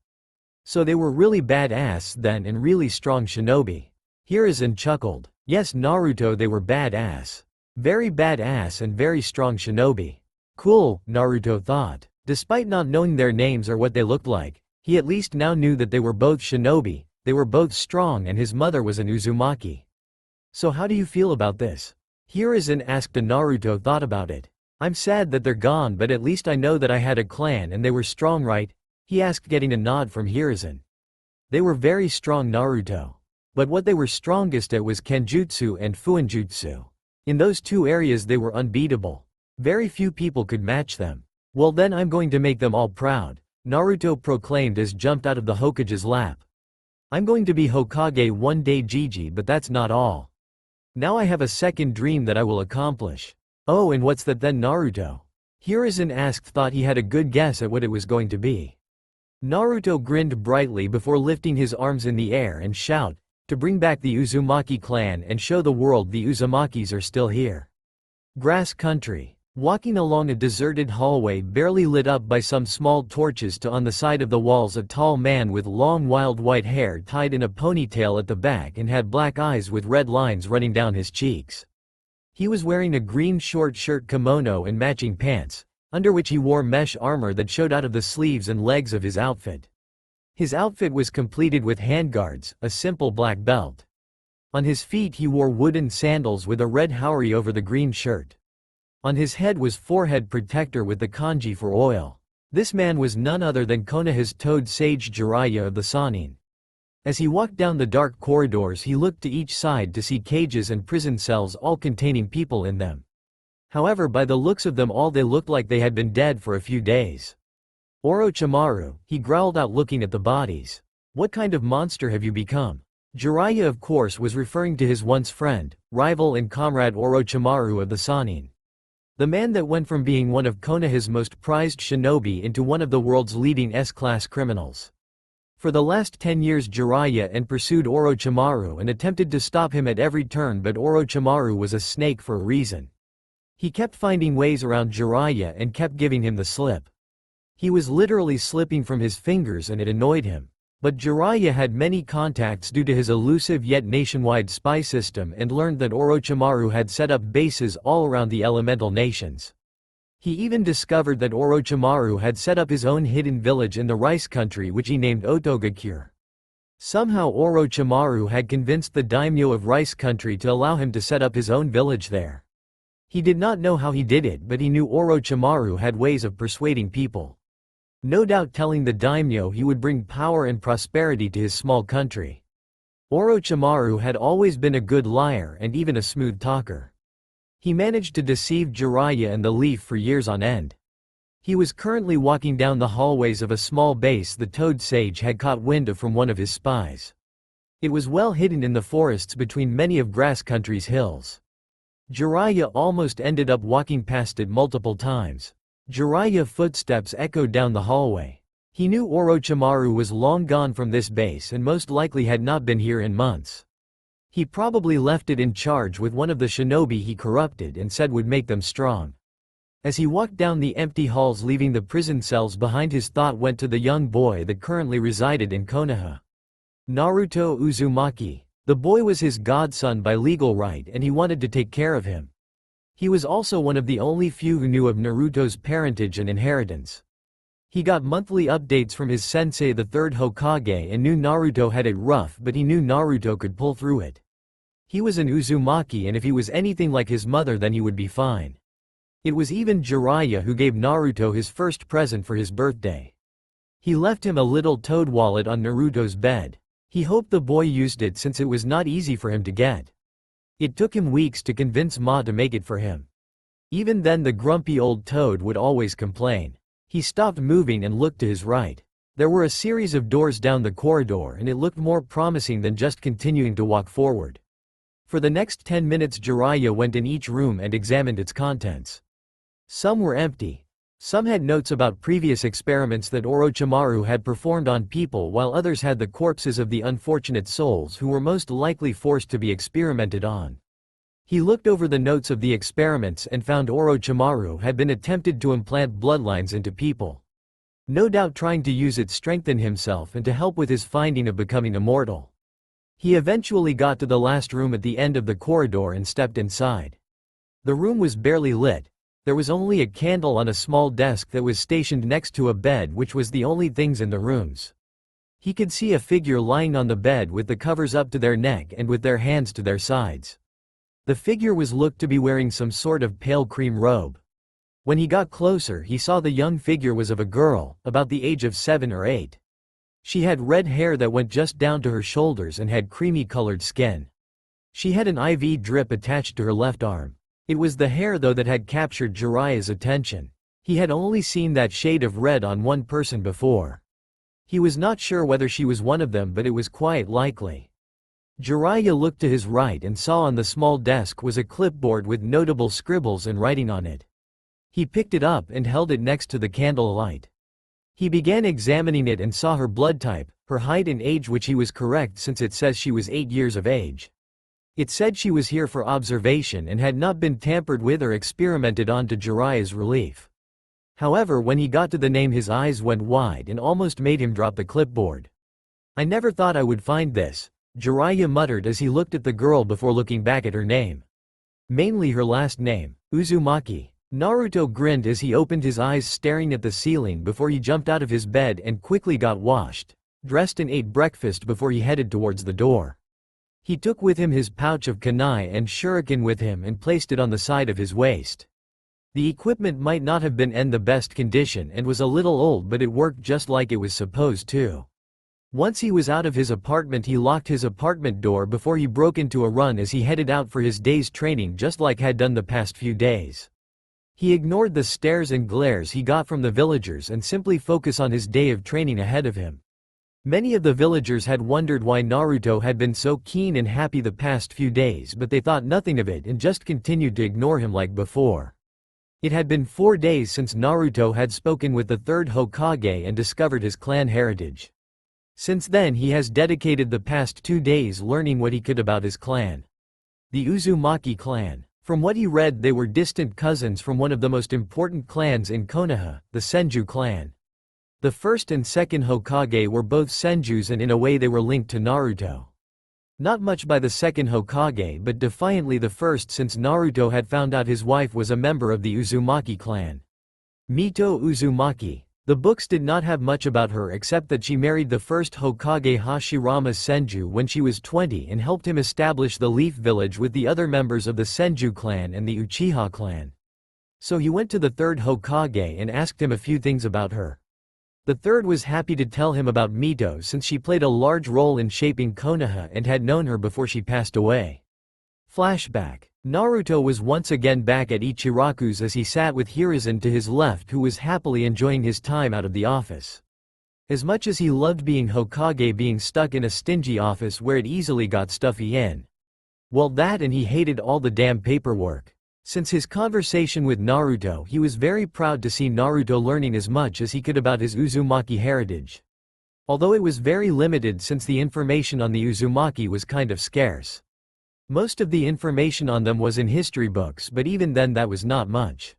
So they were really bad-ass then and really strong shinobi." Hiruzen chuckled. "Yes Naruto, they were bad-ass. Very bad-ass and very strong shinobi." Cool, Naruto thought. Despite not knowing their names or what they looked like, he at least now knew that they were both shinobi, they were both strong and his mother was an Uzumaki. "So how do you feel about this?" Hiruzen asked. Naruto thought about it. "I'm sad that they're gone, but at least I know that I had a clan and they were strong, right?" he asked, getting a nod from Hiruzen. "They were very strong Naruto. But what they were strongest at was Kenjutsu and Fuinjutsu. In those two areas they were unbeatable. Very few people could match them." "Well then I'm going to make them all proud," Naruto proclaimed as jumped out of the Hokage's lap. "I'm going to be Hokage one day Gigi, but that's not all. Now I have a second dream that I will accomplish." "Oh, and what's that then Naruto?" Hiruzen asked, thought he had a good guess at what it was going to be. Naruto grinned brightly before lifting his arms in the air and shout, "To bring back the Uzumaki clan and show the world the Uzumakis are still here." Grass country. Walking along a deserted hallway barely lit up by some small torches to on the side of the walls a tall man with long wild white hair tied in a ponytail at the back and had black eyes with red lines running down his cheeks. He was wearing a green short shirt kimono and matching pants, under which he wore mesh armor that showed out of the sleeves and legs of his outfit. His outfit was completed with handguards, a simple black belt. On his feet he wore wooden sandals with a red haori over the green shirt. On his head was forehead protector with the kanji for oil. This man was none other than Konoha's toad sage Jiraiya of the Sannin. As he walked down the dark corridors he looked to each side to see cages and prison cells all containing people in them. However, by the looks of them all they looked like they had been dead for a few days. "Orochimaru," he growled out looking at the bodies. "What kind of monster have you become?" Jiraiya of course was referring to his once friend, rival and comrade Orochimaru of the Sannin. The man that went from being one of Konoha's most prized shinobi into one of the world's leading S-class criminals. For the last 10 years Jiraiya and pursued Orochimaru and attempted to stop him at every turn, but Orochimaru was a snake for a reason. He kept finding ways around Jiraiya and kept giving him the slip. He was literally slipping from his fingers and it annoyed him. But Jiraiya had many contacts due to his elusive yet nationwide spy system and learned that Orochimaru had set up bases all around the elemental nations. He even discovered that Orochimaru had set up his own hidden village in the rice country which he named Otogakure. Somehow Orochimaru had convinced the daimyo of rice country to allow him to set up his own village there. He did not know how he did it, but he knew Orochimaru had ways of persuading people. No doubt telling the daimyo he would bring power and prosperity to his small country. Orochimaru had always been a good liar and even a smooth talker. He managed to deceive Jiraiya and the Leaf for years on end. He was currently walking down the hallways of a small base the Toad Sage had caught wind of from one of his spies. It was well hidden in the forests between many of Grass Country's hills. Jiraiya almost ended up walking past it multiple times. Jiraiya's footsteps echoed down the hallway. He knew Orochimaru was long gone from this base and most likely had not been here in months. He probably left it in charge with one of the shinobi he corrupted and said would make them strong. As he walked down the empty halls leaving the prison cells behind, his thought went to the young boy that currently resided in Konoha. Naruto Uzumaki. The boy was his godson by legal right and he wanted to take care of him. He was also one of the only few who knew of Naruto's parentage and inheritance. He got monthly updates from his sensei the third Hokage and knew Naruto had it rough, but he knew Naruto could pull through it. He was an Uzumaki, and if he was anything like his mother then he would be fine. It was even Jiraiya who gave Naruto his first present for his birthday. He left him a little toad wallet on Naruto's bed. He hoped the boy used it since it was not easy for him to get. It took him weeks to convince Ma to make it for him. Even then the grumpy old toad would always complain. He stopped moving and looked to his right. There were a series of doors down the corridor and it looked more promising than just continuing to walk forward. For the next 10 minutes Jiraiya went in each room and examined its contents. Some were empty. Some had notes about previous experiments that Orochimaru had performed on people, while others had the corpses of the unfortunate souls who were most likely forced to be experimented on. He looked over the notes of the experiments and found Orochimaru had been attempted to implant bloodlines into people. No doubt trying to use it to strengthen himself and to help with his finding of becoming immortal. He eventually got to the last room at the end of the corridor and stepped inside. The room was barely lit. There was only a candle on a small desk that was stationed next to a bed, which was the only things in the rooms. He could see a figure lying on the bed with the covers up to their neck and with their hands to their sides. The figure was looked to be wearing some sort of pale cream robe. When he got closer he saw the young figure was of a girl, about the age of 7 or 8. She had red hair that went just down to her shoulders and had creamy-colored skin. She had an IV drip attached to her left arm. It was the hair though that had captured Jiraiya's attention. He had only seen that shade of red on one person before. He was not sure whether she was one of them, but it was quite likely. Jiraiya looked to his right and saw on the small desk was a clipboard with notable scribbles and writing on it. He picked it up and held it next to the candle light. He began examining it and saw her blood type, her height and age, which he was correct since it says she was 8 years of age. It said she was here for observation and had not been tampered with or experimented on, to Jiraiya's relief. However, when he got to the name his eyes went wide and almost made him drop the clipboard. "I never thought I would find this," Jiraiya muttered as he looked at the girl before looking back at her name. Mainly her last name, Uzumaki. Naruto grinned as he opened his eyes, staring at the ceiling before he jumped out of his bed and quickly got washed, dressed and ate breakfast before he headed towards the door. He took with him his pouch of kunai and shuriken with him and placed it on the side of his waist. The equipment might not have been in the best condition and was a little old, but it worked just like it was supposed to. Once he was out of his apartment he locked his apartment door before he broke into a run as he headed out for his day's training, just like had done the past few days. He ignored the stares and glares he got from the villagers and simply focused on his day of training ahead of him. Many of the villagers had wondered why Naruto had been so keen and happy the past few days, but they thought nothing of it and just continued to ignore him like before. It had been 4 days since Naruto had spoken with the third Hokage and discovered his clan heritage. Since then he has dedicated the past 2 days learning what he could about his clan. The Uzumaki clan. From what he read, they were distant cousins from one of the most important clans in Konoha, the Senju clan. The first and second Hokage were both Senjus and in a way they were linked to Naruto. Not much by the second Hokage, but defiantly the first, since Naruto had found out his wife was a member of the Uzumaki clan. Mito Uzumaki. The books did not have much about her except that she married the first Hokage Hashirama Senju when she was 20 and helped him establish the Leaf Village with the other members of the Senju clan and the Uchiha clan. So he went to the third Hokage and asked him a few things about her. The third was happy to tell him about Mito since she played a large role in shaping Konoha and had known her before she passed away. Flashback. Naruto was once again back at Ichiraku's as he sat with Hiruzen to his left, who was happily enjoying his time out of the office. As much as he loved being Hokage, being stuck in a stingy office where it easily got stuffy in. Well, that, and he hated all the damn paperwork. Since his conversation with Naruto, he was very proud to see Naruto learning as much as he could about his Uzumaki heritage. Although it was very limited since the information on the Uzumaki was kind of scarce. Most of the information on them was in history books, but even then that was not much.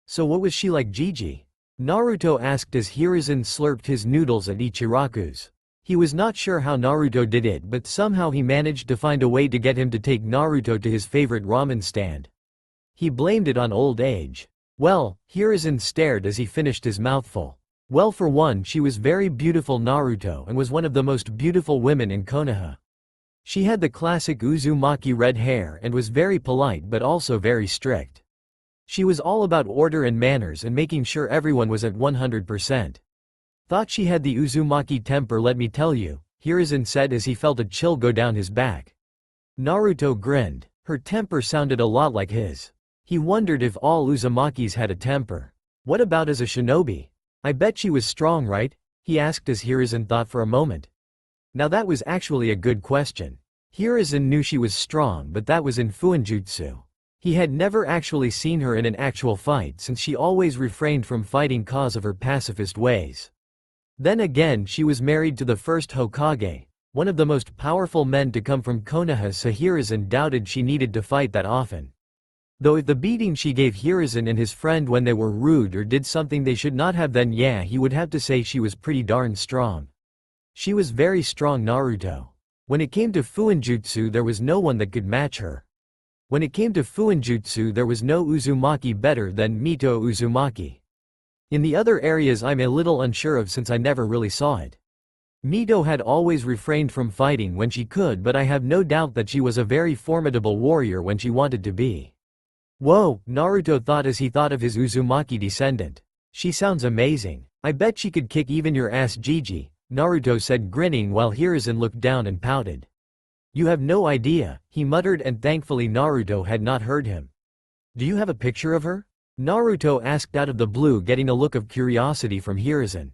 So what was she like, Gigi? Naruto asked as Hiruzen slurped his noodles at Ichiraku's. He was not sure how Naruto did it, but somehow he managed to find a way to get him to take Naruto to his favorite ramen stand. He blamed it on old age. Well, Hiruzen stared as he finished his mouthful. Well, for one, she was very beautiful, Naruto, and was one of the most beautiful women in Konoha. She had the classic Uzumaki red hair and was very polite but also very strict. She was all about order and manners and making sure everyone was at 100%. Thought she had the Uzumaki temper, let me tell you, Hiruzen said as he felt a chill go down his back. Naruto grinned. Her temper sounded a lot like his. He wondered if all Uzumakis had a temper. What about as a shinobi? I bet she was strong, right? He asked as Hiruzen thought for a moment. Now that was actually a good question. Hiruzen knew she was strong, but that was in Fuinjutsu. He had never actually seen her in an actual fight since she always refrained from fighting cause of her pacifist ways. Then again, she was married to the first Hokage, one of the most powerful men to come from Konoha, so Hiruzen doubted she needed to fight that often. Though if the beating she gave Hiruzen and his friend when they were rude or did something they should not have, then yeah, he would have to say she was pretty darn strong. She was very strong, Naruto. When it came to Fuinjutsu, there was no one that could match her. When it came to Fuinjutsu, there was no Uzumaki better than Mito Uzumaki. In the other areas I'm a little unsure of since I never really saw it. Mito had always refrained from fighting when she could, but I have no doubt that she was a very formidable warrior when she wanted to be. Whoa, Naruto thought as he thought of his Uzumaki descendant. She sounds amazing. I bet she could kick even your ass, Gigi, Naruto said, grinning while Hiruzen looked down and pouted. You have no idea, he muttered, and thankfully Naruto had not heard him. Do you have a picture of her? Naruto asked out of the blue, getting a look of curiosity from Hiruzen.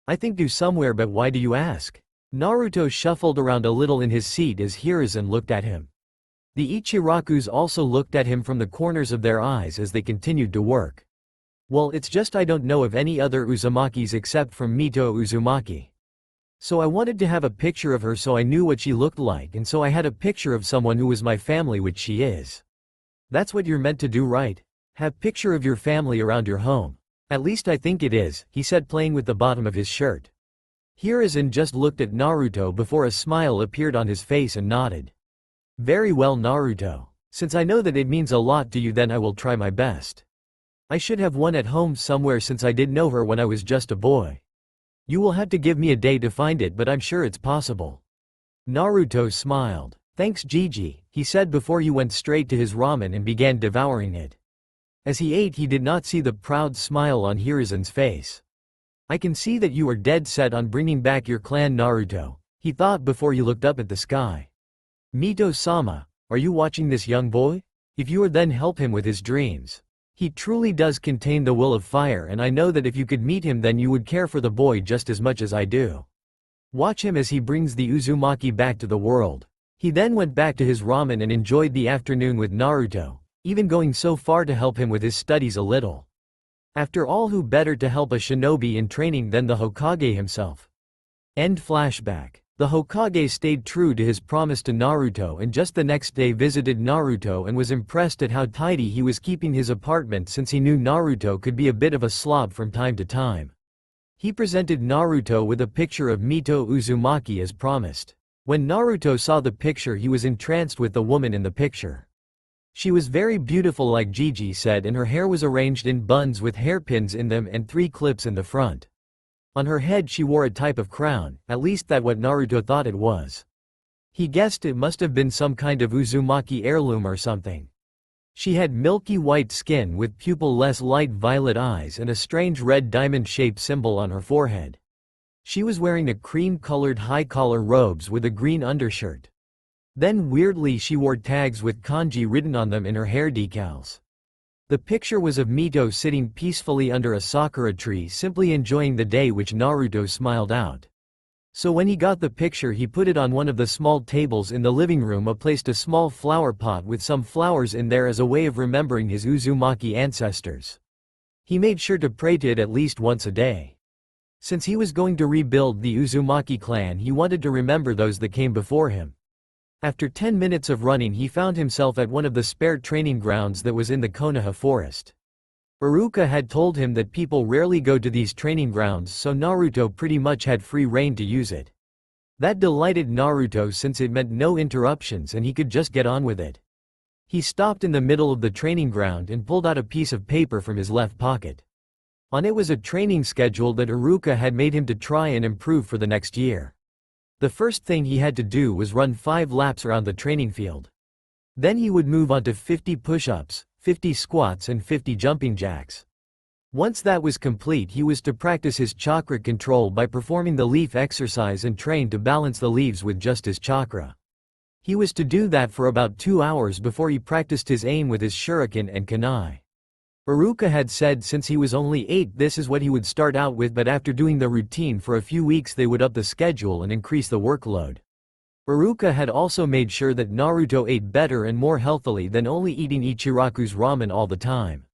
I think do somewhere, but why do you ask? Naruto shuffled around a little in his seat as Hiruzen looked at him. The Ichirakus also looked at him from the corners of their eyes as they continued to work. Well, it's just I don't know of any other Uzumakis except from Mito Uzumaki. So I wanted to have a picture of her so I knew what she looked like, and so I had a picture of someone who was my family, which she is. That's what you're meant to do, right? Have picture of your family around your home. At least I think it is, he said, playing with the bottom of his shirt. Hiruzen just looked at Naruto before a smile appeared on his face and nodded. Very well, Naruto. Since I know that it means a lot to you, then I will try my best. I should have one at home somewhere since I did know her when I was just a boy. You will have to give me a day to find it, but I'm sure it's possible. Naruto smiled. Thanks, Gigi, he said before he went straight to his ramen and began devouring it. As he ate, he did not see the proud smile on Hiruzen's face. I can see that you are dead set on bringing back your clan, Naruto, he thought before he looked up at the sky. Mito-sama, are you watching this young boy? If you are, then help him with his dreams. He truly does contain the will of fire, and I know that if you could meet him, then you would care for the boy just as much as I do. Watch him as he brings the Uzumaki back to the world. He then went back to his ramen and enjoyed the afternoon with Naruto, even going so far to help him with his studies a little. After all, who better to help a shinobi in training than the Hokage himself? End flashback. The Hokage stayed true to his promise to Naruto and just the next day visited Naruto and was impressed at how tidy he was keeping his apartment, since he knew Naruto could be a bit of a slob from time to time. He presented Naruto with a picture of Mito Uzumaki as promised. When Naruto saw the picture, he was entranced with the woman in the picture. She was very beautiful, like Gigi said, and her hair was arranged in buns with hairpins in them and 3 clips in the front. On her head she wore a type of crown, at least that's what Naruto thought it was. He guessed it must have been some kind of Uzumaki heirloom or something. She had milky white skin with pupil-less light violet eyes and a strange red diamond-shaped symbol on her forehead. She was wearing a cream-colored high-collar robes with a green undershirt. Then weirdly she wore tags with kanji written on them in her hair decals. The picture was of Mito sitting peacefully under a sakura tree, simply enjoying the day, which Naruto smiled out. So when he got the picture, he put it on one of the small tables in the living room and placed a small flower pot with some flowers in there as a way of remembering his Uzumaki ancestors. He made sure to pray to it at least once a day. Since he was going to rebuild the Uzumaki clan, he wanted to remember those that came before him. After 10 minutes of running, he found himself at one of the spare training grounds that was in the Konoha forest. Iruka had told him that people rarely go to these training grounds, so Naruto pretty much had free rein to use it. That delighted Naruto since it meant no interruptions and he could just get on with it. He stopped in the middle of the training ground and pulled out a piece of paper from his left pocket. On it was a training schedule that Iruka had made him to try and improve for the next year. The first thing he had to do was run 5 laps around the training field. Then he would move on to 50 push-ups, 50 squats and 50 jumping jacks. Once that was complete, he was to practice his chakra control by performing the leaf exercise and train to balance the leaves with just his chakra. He was to do that for about 2 hours before he practiced his aim with his shuriken and kunai. Iruka had said since he was only 8 this is what he would start out with, but after doing the routine for a few weeks they would up the schedule and increase the workload. Iruka had also made sure that Naruto ate better and more healthily than only eating Ichiraku's ramen all the time.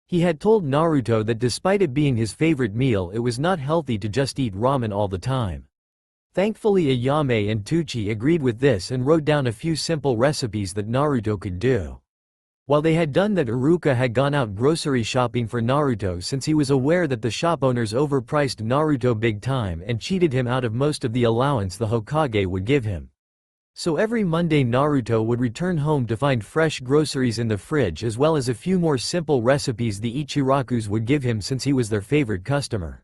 He had told Naruto that despite it being his favorite meal, it was not healthy to just eat ramen all the time. Thankfully Ayame and Tucci agreed with this and wrote down a few simple recipes that Naruto could do. While they had done that, Iruka had gone out grocery shopping for Naruto since he was aware that the shop owners overpriced Naruto big time and cheated him out of most of the allowance the Hokage would give him. So every Monday Naruto would return home to find fresh groceries in the fridge as well as a few more simple recipes the Ichirakus would give him since he was their favorite customer.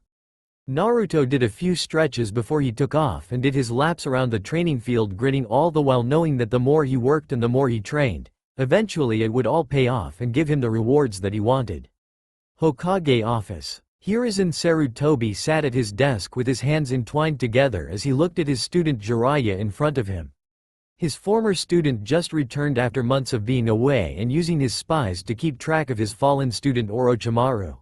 Naruto did a few stretches before he took off and did his laps around the training field, grinning all the while knowing that the more he worked and the more he trained, eventually it would all pay off and give him the rewards that he wanted. Hokage office. Hiruzen Sarutobi sat at his desk with his hands entwined together as he looked at his student Jiraiya in front of him. His former student just returned after months of being away and using his spies to keep track of his fallen student Orochimaru.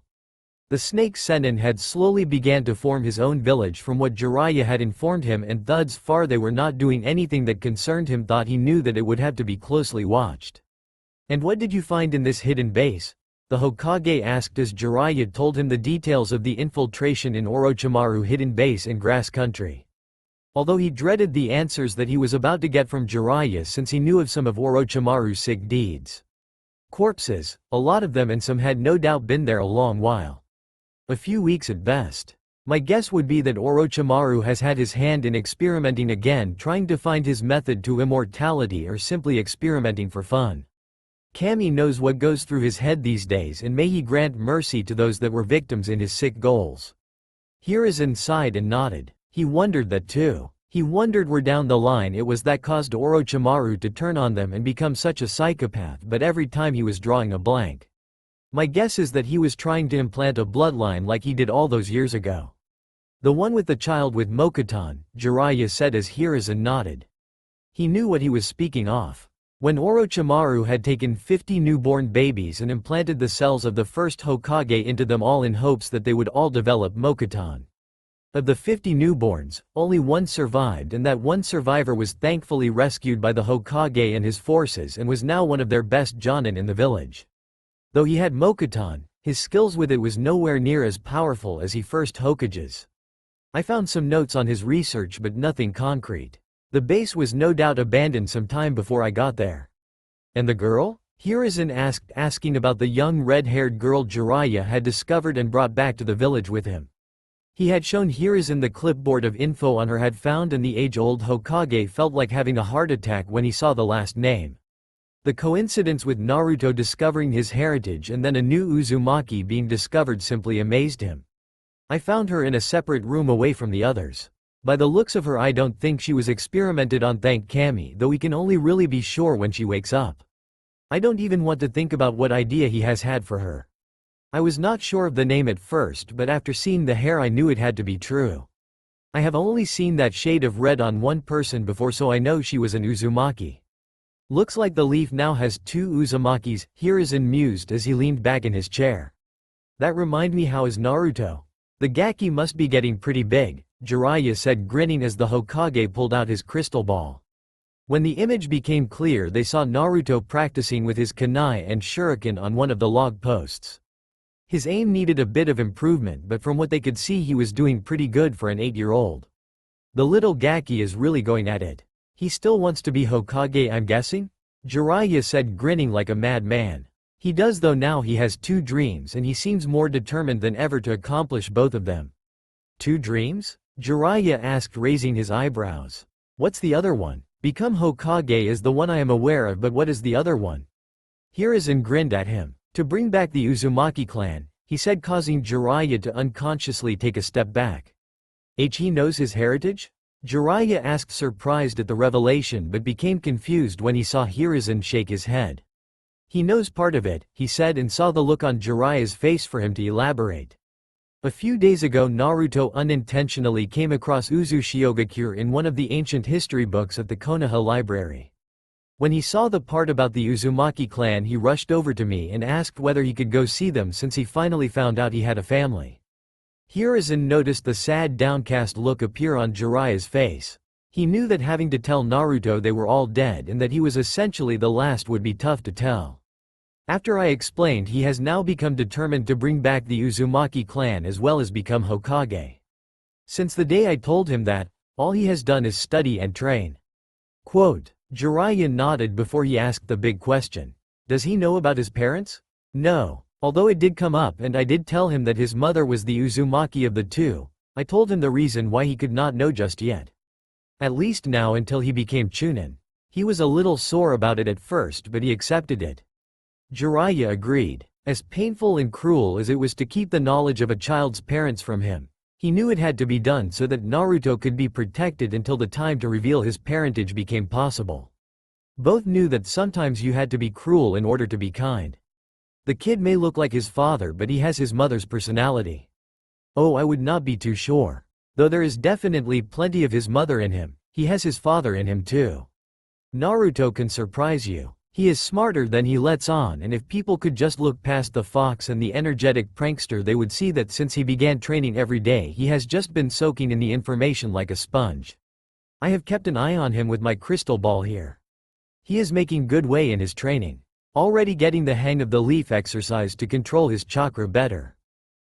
The Snake Sennin had slowly began to form his own village from what Jiraiya had informed him, and thus far they were not doing anything that concerned him. Thought he knew that it would have to be closely watched. "And what did you find in this hidden base?" the Hokage asked as Jiraiya told him the details of the infiltration in Orochimaru hidden base in Grass Country. Although he dreaded the answers that he was about to get from Jiraiya since he knew of some of Orochimaru's sick deeds. Corpses, a lot of them, and some had no doubt been there a long while. A few weeks at best. My guess would be that Orochimaru has had his hand in experimenting again, trying to find his method to immortality, or simply experimenting for fun. Kami knows what goes through his head these days, and may he grant mercy to those that were victims in his sick goals. Hiruzen sighed and nodded. He wondered that too. He wondered where down the line it was that caused Orochimaru to turn on them and become such a psychopath, but every time he was drawing a blank. My guess is that he was trying to implant a bloodline like he did all those years ago. The one with the child with Mokutan, Jiraiya said as Hiruzen nodded. He knew what he was speaking of. When Orochimaru had taken 50 newborn babies and implanted the cells of the first Hokage into them all in hopes that they would all develop Mokutan. Of the 50 newborns, only one survived, and that one survivor was thankfully rescued by the Hokage and his forces and was now one of their best jonin in the village. Though he had Mokutan, his skills with it was nowhere near as powerful as he first Hokage's. I found some notes on his research but nothing concrete. The base was no doubt abandoned some time before I got there. And the girl? Hiruzen asked, asking about the young red-haired girl Jiraiya had discovered and brought back to the village with him. He had shown Hiruzen the clipboard of info on her had found, and the age-old Hokage felt like having a heart attack when he saw the last name. The coincidence with Naruto discovering his heritage and then a new Uzumaki being discovered simply amazed him. I found her in a separate room away from the others. By the looks of her I don't think she was experimented on, thank Kami, though we can only really be sure when she wakes up. I don't even want to think about what idea he has had for her. I was not sure of the name at first, but after seeing the hair I knew it had to be true. I have only seen that shade of red on one person before, so I know she was an Uzumaki. Looks like the leaf now has 2 Uzumakis, Hiruzen mused as he leaned back in his chair. That remind me, how is Naruto? The Gaki must be getting pretty big, Jiraiya said, grinning as the Hokage pulled out his crystal ball. When the image became clear they saw Naruto practicing with his kunai and shuriken on one of the log posts. His aim needed a bit of improvement, but from what they could see he was doing pretty good for an 8-year-old. The little Gaki is really going at it. He still wants to be Hokage, I'm guessing? Jiraiya said, grinning like a madman. He does, though now he has 2 dreams and he seems more determined than ever to accomplish both of them. 2 dreams? Jiraiya asked, raising his eyebrows. What's the other one? Become Hokage is the one I am aware of, but what is the other one? Hiruzen grinned at him. To bring back the Uzumaki clan, he said, causing Jiraiya to unconsciously take a step back. He knows his heritage? Jiraiya asked, surprised at the revelation, but became confused when he saw Hiruzen shake his head. He knows part of it, he said, and saw the look on Jiraiya's face for him to elaborate. A few days ago Naruto unintentionally came across Uzushiogakure in one of the ancient history books at the Konoha library. When he saw the part about the Uzumaki clan, he rushed over to me and asked whether he could go see them since he finally found out he had a family. Hiruzen noticed the sad, downcast look appear on Jiraiya's face. He knew that having to tell Naruto they were all dead and that he was essentially the last would be tough to tell. After I explained, he has now become determined to bring back the Uzumaki clan as well as become Hokage. Since the day I told him that, all he has done is study and train. Quote, Jiraiya nodded before he asked the big question. Does he know about his parents? No. Although it did come up and I did tell him that his mother was the Uzumaki of the two, I told him the reason why he could not know just yet. At least now, until he became Chunin. He was a little sore about it at first, but he accepted it. Jiraiya agreed. As painful and cruel as it was to keep the knowledge of a child's parents from him, he knew it had to be done so that Naruto could be protected until the time to reveal his parentage became possible. Both knew that sometimes you had to be cruel in order to be kind. The kid may look like his father, but he has his mother's personality. Oh, I would not be too sure. Though there is definitely plenty of his mother in him, he has his father in him too. Naruto can surprise you. He is smarter than he lets on, and if people could just look past the fox and the energetic prankster, they would see that since he began training every day, he has just been soaking in the information like a sponge. I have kept an eye on him with my crystal ball here. He is making good way in his training. Already getting the hang of the leaf exercise to control his chakra better.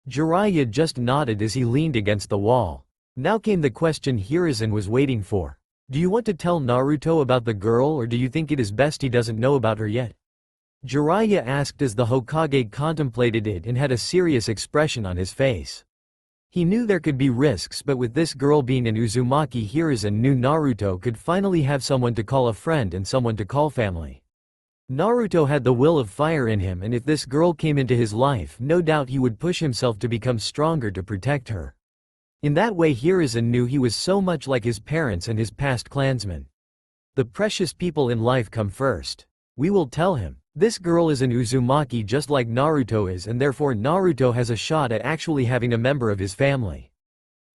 Jiraiya just nodded as he leaned against the wall. Now came the question Hiruzen was waiting for. Do you want to tell Naruto about the girl, or do you think it is best he doesn't know about her yet? Jiraiya asked as the Hokage contemplated it and had a serious expression on his face. He knew there could be risks, but with this girl being an Uzumaki, Hiruzen knew Naruto could finally have someone to call a friend and someone to call family. Naruto had the will of fire in him, and if this girl came into his life, no doubt he would push himself to become stronger to protect her. In that way Hiruzen knew he was so much like his parents and his past clansmen. The precious people in life come first. We will tell him. This girl is an Uzumaki just like Naruto is, and therefore Naruto has a shot at actually having a member of his family.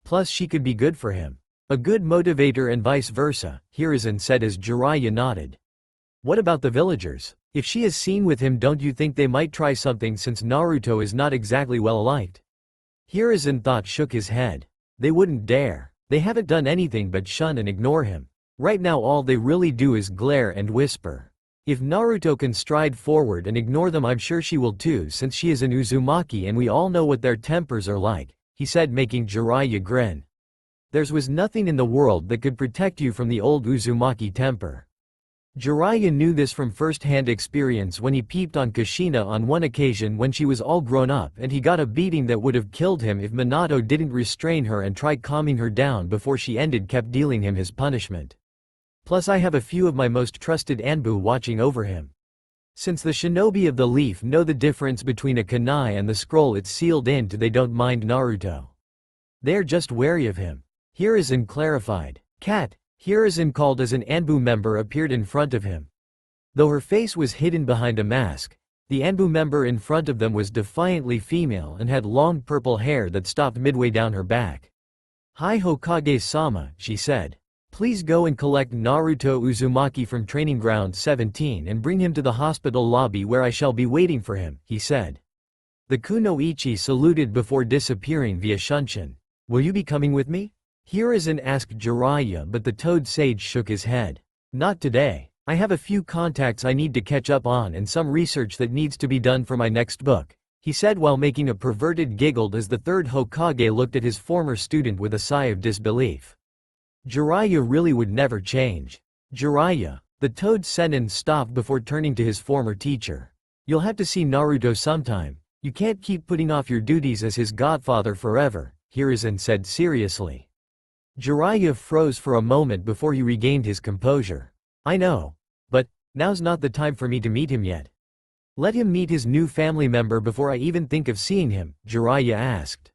Plus she could be good for him. A good motivator and vice versa, Hiruzen said as Jiraiya nodded. What about the villagers? If she is seen with him, don't you think they might try something since Naruto is not exactly well liked? Hiruzen thought, shook his head. They wouldn't dare. They haven't done anything but shun and ignore him. Right now all they really do is glare and whisper. If Naruto can stride forward and ignore them, I'm sure she will too, since she is an Uzumaki and we all know what their tempers are like, he said, making Jiraiya grin. There was nothing in the world that could protect you from the old Uzumaki temper. Jiraiya knew this from first-hand experience when he peeped on Kushina on one occasion when she was all grown up, and he got a beating that would have killed him if Minato didn't restrain her and try calming her down before she kept dealing him his punishment. Plus I have a few of my most trusted Anbu watching over him. Since the shinobi of the leaf know the difference between a kunai and the scroll it's sealed into, they don't mind Naruto. They are just wary of him. Hiruzen clarified. Cat, Hiruzen called as an Anbu member appeared in front of him. Though her face was hidden behind a mask, the Anbu member in front of them was defiantly female and had long purple hair that stopped midway down her back. Hi Hokage-sama, she said. Please go and collect Naruto Uzumaki from Training Ground 17 and bring him to the hospital lobby where I shall be waiting for him, he said. The kunoichi saluted before disappearing via Shunshin. Will you be coming with me? Hiruzen asked Jiraiya, but the Toad Sage shook his head. Not today. I have a few contacts I need to catch up on and some research that needs to be done for my next book, he said while making a perverted giggle as the third Hokage looked at his former student with a sigh of disbelief. Jiraiya really would never change. Jiraiya, the Toad Sennin stopped before turning to his former teacher. You'll have to see Naruto sometime. You can't keep putting off your duties as his godfather forever, Hiruzen said seriously. Jiraiya froze for a moment before he regained his composure. I know. But, now's not the time for me to meet him yet. Let him meet his new family member before I even think of seeing him, Jiraiya asked.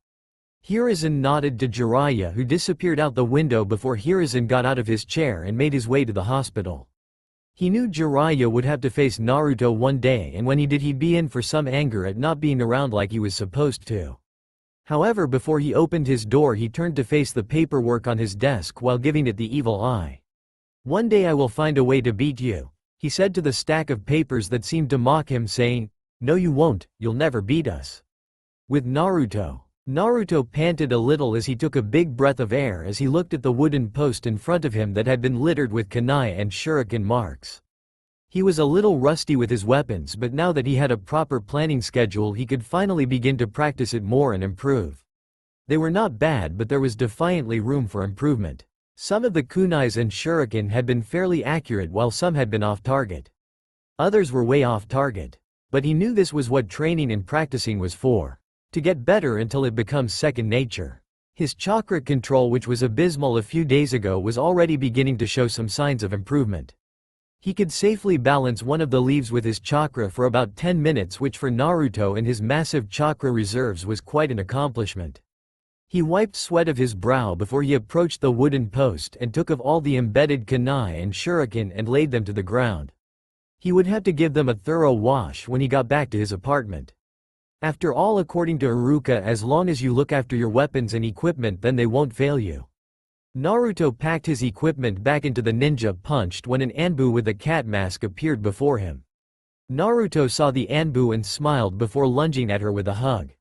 Hiruzen nodded to Jiraiya, who disappeared out the window before Hiruzen got out of his chair and made his way to the hospital. He knew Jiraiya would have to face Naruto one day, and when he did he'd be in for some anger at not being around like he was supposed to. However, before he opened his door he turned to face the paperwork on his desk while giving it the evil eye. "One day I will find a way to beat you," he said to the stack of papers that seemed to mock him, saying, "No you won't, you'll never beat us." With Naruto panted a little as he took a big breath of air as he looked at the wooden post in front of him that had been littered with kunai and shuriken marks. He was a little rusty with his weapons, but now that he had a proper planning schedule he could finally begin to practice it more and improve. They were not bad, but there was defiantly room for improvement. Some of the kunais and shuriken had been fairly accurate while some had been off target. Others were way off target. But he knew this was what training and practicing was for. To get better until it becomes second nature. His chakra control, which was abysmal a few days ago, was already beginning to show some signs of improvement. He could safely balance one of the leaves with his chakra for about 10 minutes, which for Naruto and his massive chakra reserves was quite an accomplishment. He wiped sweat of his brow before he approached the wooden post and took of all the embedded kunai and shuriken and laid them to the ground. He would have to give them a thorough wash when he got back to his apartment. After all, according to Iruka, as long as you look after your weapons and equipment then they won't fail you. Naruto packed his equipment back into the ninja punched when an Anbu with a cat mask appeared before him. Naruto saw the Anbu and smiled before lunging at her with a hug.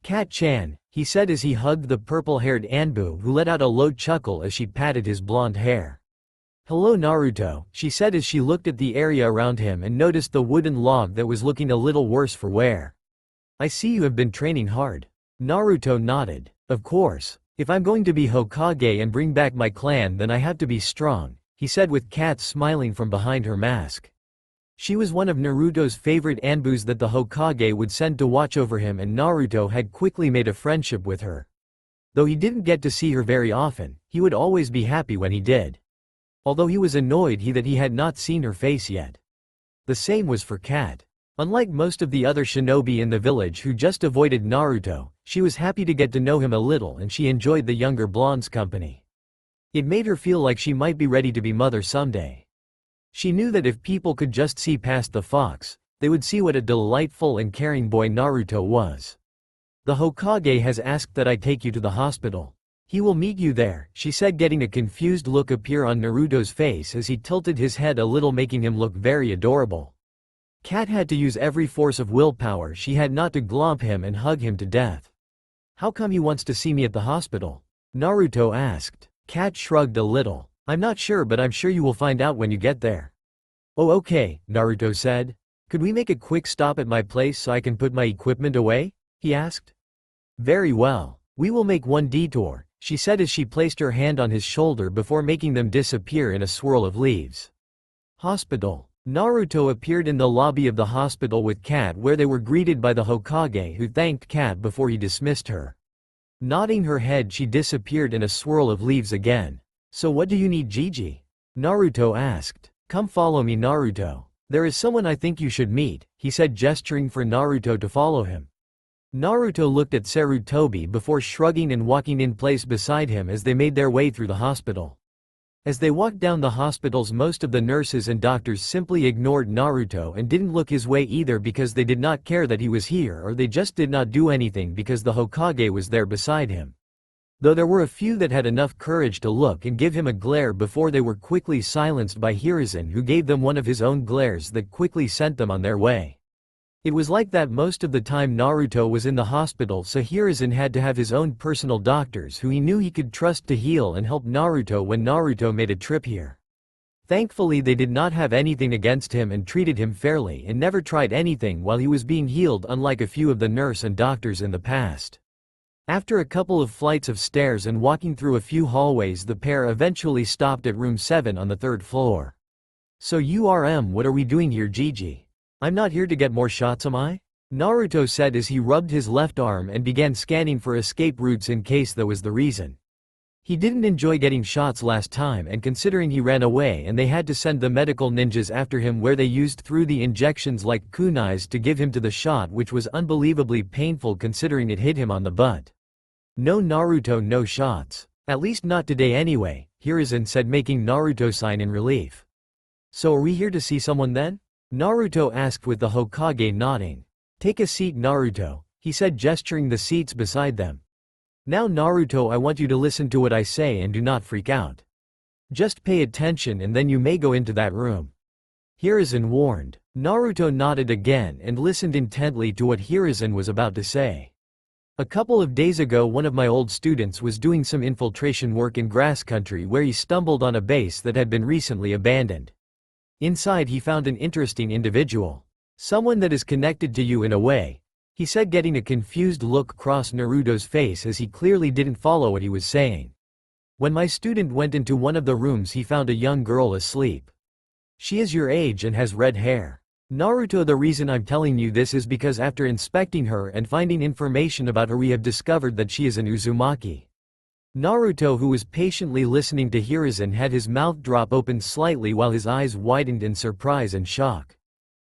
"Cat-chan," he said as he hugged the purple-haired Anbu, who let out a low chuckle as she patted his blonde hair. "Hello Naruto," she said as she looked at the area around him and noticed the wooden log that was looking a little worse for wear. "I see you have been training hard." Naruto nodded. "Of course. If I'm going to be Hokage and bring back my clan then I have to be strong," he said with Kat smiling from behind her mask. She was one of Naruto's favorite Anbus that the Hokage would send to watch over him, and Naruto had quickly made a friendship with her. Though he didn't get to see her very often, he would always be happy when he did. Although he was annoyed that he had not seen her face yet. The same was for Kat. Unlike most of the other shinobi in the village who just avoided Naruto, she was happy to get to know him a little and she enjoyed the younger blonde's company. It made her feel like she might be ready to be mother someday. She knew that if people could just see past the fox, they would see what a delightful and caring boy Naruto was. "The Hokage has asked that I take you to the hospital. He will meet you there," she said, getting a confused look appear on Naruto's face as he tilted his head a little, making him look very adorable. Kat had to use every force of willpower she had not to glomp him and hug him to death. "How come he wants to see me at the hospital?" Naruto asked. Kat shrugged a little. "I'm not sure, but I'm sure you will find out when you get there." "Oh okay," Naruto said. "Could we make a quick stop at my place so I can put my equipment away?" he asked. "Very well. We will make one detour," she said as she placed her hand on his shoulder before making them disappear in a swirl of leaves. Hospital. Naruto appeared in the lobby of the hospital with Kat, where they were greeted by the Hokage, who thanked Kat before he dismissed her. Nodding her head, she disappeared in a swirl of leaves again. "So what do you need, Gigi?" Naruto asked. "Come follow me, Naruto. There is someone I think you should meet," he said, gesturing for Naruto to follow him. Naruto looked at Sarutobi before shrugging and walking in place beside him as they made their way through the hospital. As they walked down the hospitals, most of the nurses and doctors simply ignored Naruto and didn't look his way either, because they did not care that he was here, or they just did not do anything because the Hokage was there beside him. Though there were a few that had enough courage to look and give him a glare before they were quickly silenced by Hiruzen, who gave them one of his own glares that quickly sent them on their way. It was like that most of the time Naruto was in the hospital, so Hiruzen had to have his own personal doctors who he knew he could trust to heal and help Naruto when Naruto made a trip here. Thankfully they did not have anything against him and treated him fairly and never tried anything while he was being healed, unlike a few of the nurse and doctors in the past. After a couple of flights of stairs and walking through a few hallways, the pair eventually stopped at room 7 on the 3rd floor. "So what are we doing here, Gigi? I'm not here to get more shots, am I?" Naruto said as he rubbed his left arm and began scanning for escape routes in case that was the reason. He didn't enjoy getting shots last time, and considering he ran away and they had to send the medical ninjas after him, where they used through the injections like kunais to give him to the shot, which was unbelievably painful considering it hit him on the butt. No Naruto, no shots. At least not today anyway, Hiruzen said, making Naruto sign in relief. So are we here to see someone then? Naruto asked with the Hokage nodding. Take a seat, Naruto, he said, gesturing the seats beside them. Now Naruto, I want you to listen to what I say and do not freak out. Just pay attention and then you may go into that room. Hiruzen warned. Naruto nodded again and listened intently to what Hiruzen was about to say. A couple of days ago, one of my old students was doing some infiltration work in grass country where he stumbled on a base that had been recently abandoned. Inside he found an interesting individual. Someone that is connected to you in a way, he said, getting a confused look across Naruto's face as he clearly didn't follow what he was saying. When my student went into one of the rooms, he found a young girl asleep. She is your age and has red hair. Naruto, the reason I'm telling you this is because after inspecting her and finding information about her, we have discovered that she is an Uzumaki. Naruto, who was patiently listening to Hiruzen, had his mouth drop open slightly while his eyes widened in surprise and shock.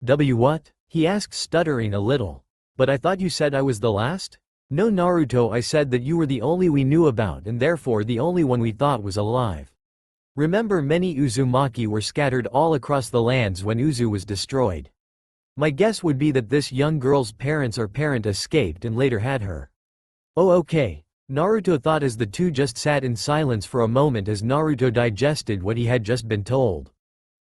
What? He asked, stuttering a little. But I thought you said I was the last? No Naruto, I said that you were the only we knew about and therefore the only one we thought was alive. Remember, many Uzumaki were scattered all across the lands when Uzu was destroyed. My guess would be that this young girl's parent escaped and later had her. Oh, okay, Naruto thought as the two just sat in silence for a moment as Naruto digested what he had just been told.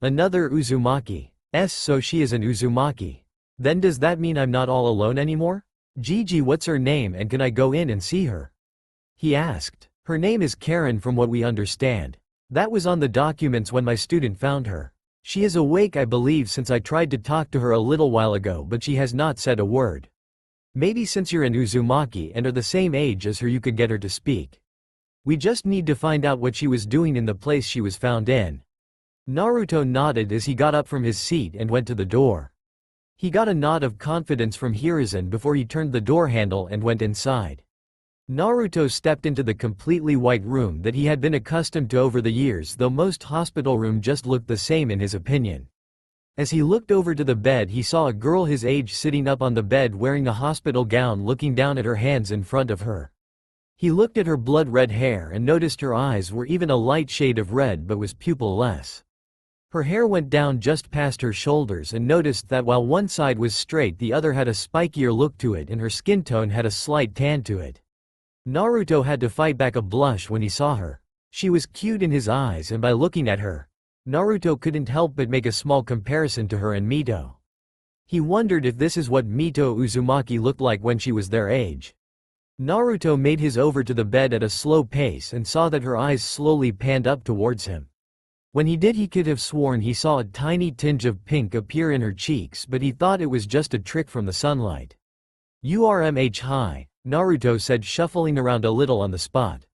Another Uzumaki. So she is an Uzumaki. Then does that mean I'm not all alone anymore? Gigi, what's her name and can I go in and see her? He asked. Her name is Karen from what we understand. That was on the documents when my student found her. She is awake, I believe, since I tried to talk to her a little while ago, but she has not said a word. Maybe since you're an Uzumaki and are the same age as her, you could get her to speak. We just need to find out what she was doing in the place she was found in. Naruto nodded as he got up from his seat and went to the door. He got a nod of confidence from Hiruzen before he turned the door handle and went inside. Naruto stepped into the completely white room that he had been accustomed to over the years, though most hospital rooms just looked the same in his opinion. As he looked over to the bed, he saw a girl his age sitting up on the bed wearing a hospital gown, looking down at her hands in front of her. He looked at her blood-red hair and noticed her eyes were even a light shade of red but was pupil-less. Her hair went down just past her shoulders and noticed that while one side was straight, the other had a spikier look to it and her skin tone had a slight tan to it. Naruto had to fight back a blush when he saw her. She was cute in his eyes, and by looking at her, Naruto couldn't help but make a small comparison to her and Mito. He wondered if this is what Mito Uzumaki looked like when she was their age. Naruto made his over to the bed at a slow pace and saw that her eyes slowly panned up towards him. When he did, he could have sworn he saw a tiny tinge of pink appear in her cheeks, but he thought it was just a trick from the sunlight. Hi, Naruto said, shuffling around a little on the spot.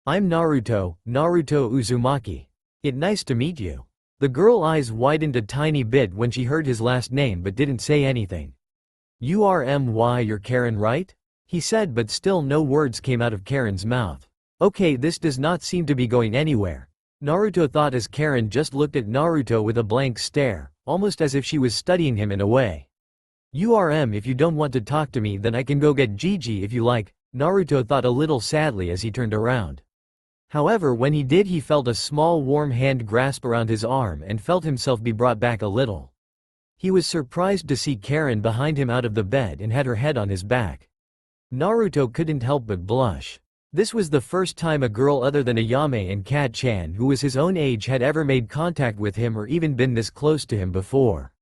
I'm Naruto Uzumaki. Nice to meet you. The girl's eyes widened a tiny bit when she heard his last name but didn't say anything. You're Karen, right? He said, but still no words came out of Karen's mouth. Okay, this does not seem to be going anywhere, Naruto thought as Karen just looked at Naruto with a blank stare, almost as if she was studying him in a way. If you don't want to talk to me, then I can go get Gigi if you like, Naruto thought a little sadly as he turned around. However, when he did, he felt a small warm hand grasp around his arm and felt himself be brought back a little. He was surprised to see Karen behind him out of the bed and had her head on his back. Naruto couldn't help but blush. This was the first time a girl other than Ayame and Kat-chan, who was his own age, had ever made contact with him or even been this close to him before.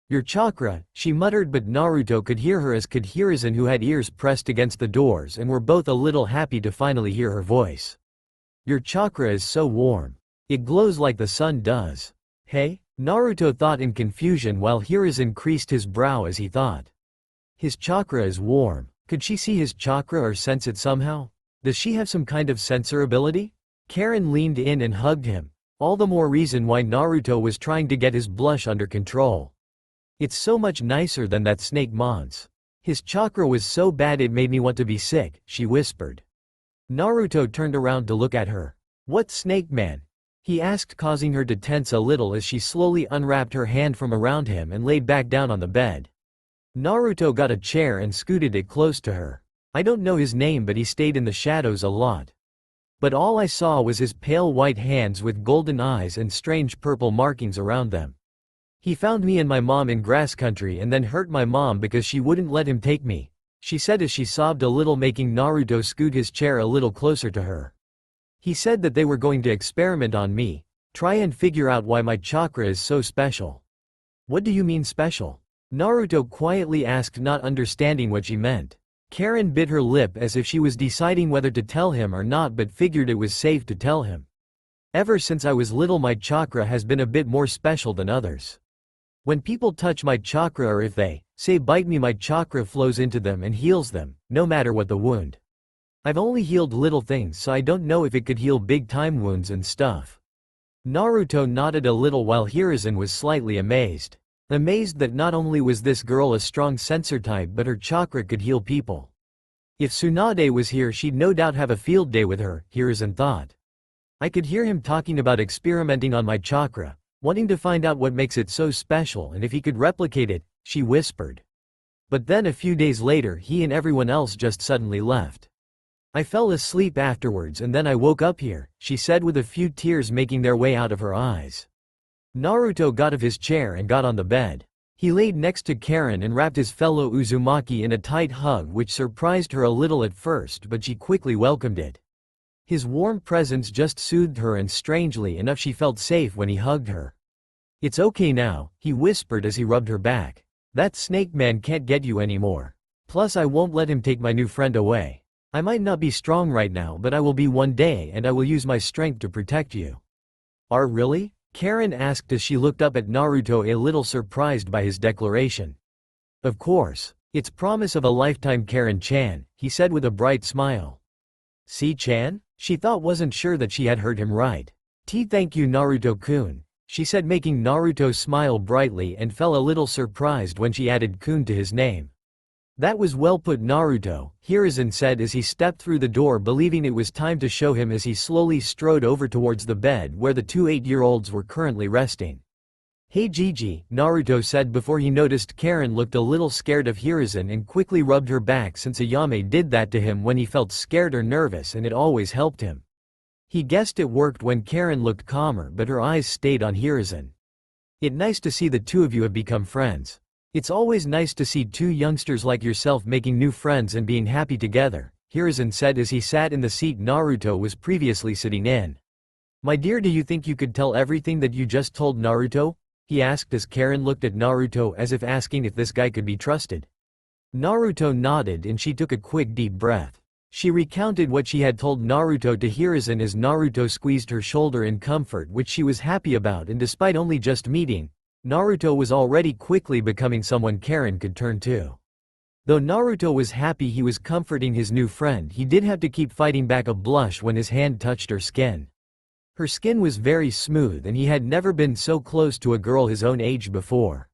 Your chakra, she muttered, but Naruto could hear her, as could Hiruzen, who had ears pressed against the doors and were both a little happy to finally hear her voice. Your chakra is so warm. It glows like the sun does. Hey? Naruto thought in confusion while Hiruzen creased his brow as he thought. His chakra is warm. Could she see his chakra or sense it somehow? Does she have some kind of sensor ability? Karen leaned in and hugged him. All the more reason why Naruto was trying to get his blush under control. It's so much nicer than that snake Mons. His chakra was so bad it made me want to be sick, she whispered. Naruto turned around to look at her. What snake man? He asked, causing her to tense a little as she slowly unwrapped her hand from around him and laid back down on the bed. Naruto got a chair and scooted it close to her. I don't know his name, but he stayed in the shadows a lot. But all I saw was his pale white hands with golden eyes and strange purple markings around them. He found me and my mom in grass country and then hurt my mom because she wouldn't let him take me, she said as she sobbed a little, making Naruto scoot his chair a little closer to her. He said that they were going to experiment on me, try and figure out why my chakra is so special. What do you mean special? Naruto quietly asked, not understanding what she meant. Karen bit her lip as if she was deciding whether to tell him or not, but figured it was safe to tell him. Ever since I was little, my chakra has been a bit more special than others. When people touch my chakra or if they, say, bite me, my chakra flows into them and heals them, no matter what the wound. I've only healed little things, so I don't know if it could heal big time wounds and stuff. Naruto nodded a little while Hiruzen was slightly amazed. Amazed that not only was this girl a strong sensor type, but her chakra could heal people. If Tsunade was here, she'd no doubt have a field day with her, Hiruzen thought. I could hear him talking about experimenting on my chakra, wanting to find out what makes it so special and if he could replicate it, she whispered. But then a few days later, he and everyone else just suddenly left. I fell asleep afterwards and then I woke up here, she said with a few tears making their way out of her eyes. Naruto got off his chair and got on the bed. He laid next to Karen and wrapped his fellow Uzumaki in a tight hug, which surprised her a little at first, but she quickly welcomed it. His warm presence just soothed her, and strangely enough she felt safe when he hugged her. It's okay now, he whispered as he rubbed her back. That snake man can't get you anymore. Plus I won't let him take my new friend away. I might not be strong right now, but I will be one day, and I will use my strength to protect you. Are really? Karen asked as she looked up at Naruto, a little surprised by his declaration. Of course. It's promise of a lifetime, Karen-chan, he said with a bright smile. See-chan? She thought, wasn't sure that she had heard him right. Thank you, Naruto-kun, she said, making Naruto smile brightly, and felt a little surprised when she added kun to his name. That was well put, Naruto, Hiruzen said as he stepped through the door, believing it was time to show him as he slowly strode over towards the bed where the two 8-year-olds were currently resting. Hey Gigi, Naruto said before he noticed Karen looked a little scared of Hiruzen and quickly rubbed her back, since Ayame did that to him when he felt scared or nervous and it always helped him. He guessed it worked when Karen looked calmer, but her eyes stayed on Hiruzen. It's nice to see the two of you have become friends. It's always nice to see two youngsters like yourself making new friends and being happy together, Hiruzen said as he sat in the seat Naruto was previously sitting in. My dear, do you think you could tell everything that you just told Naruto? He asked as Karen looked at Naruto as if asking if this guy could be trusted. Naruto nodded and she took a quick deep breath. She recounted what she had told Naruto to Hiruzen as Naruto squeezed her shoulder in comfort, which she was happy about, and despite only just meeting, Naruto was already quickly becoming someone Karen could turn to. Though Naruto was happy he was comforting his new friend, he did have to keep fighting back a blush when his hand touched her skin. Her skin was very smooth and he had never been so close to a girl his own age before.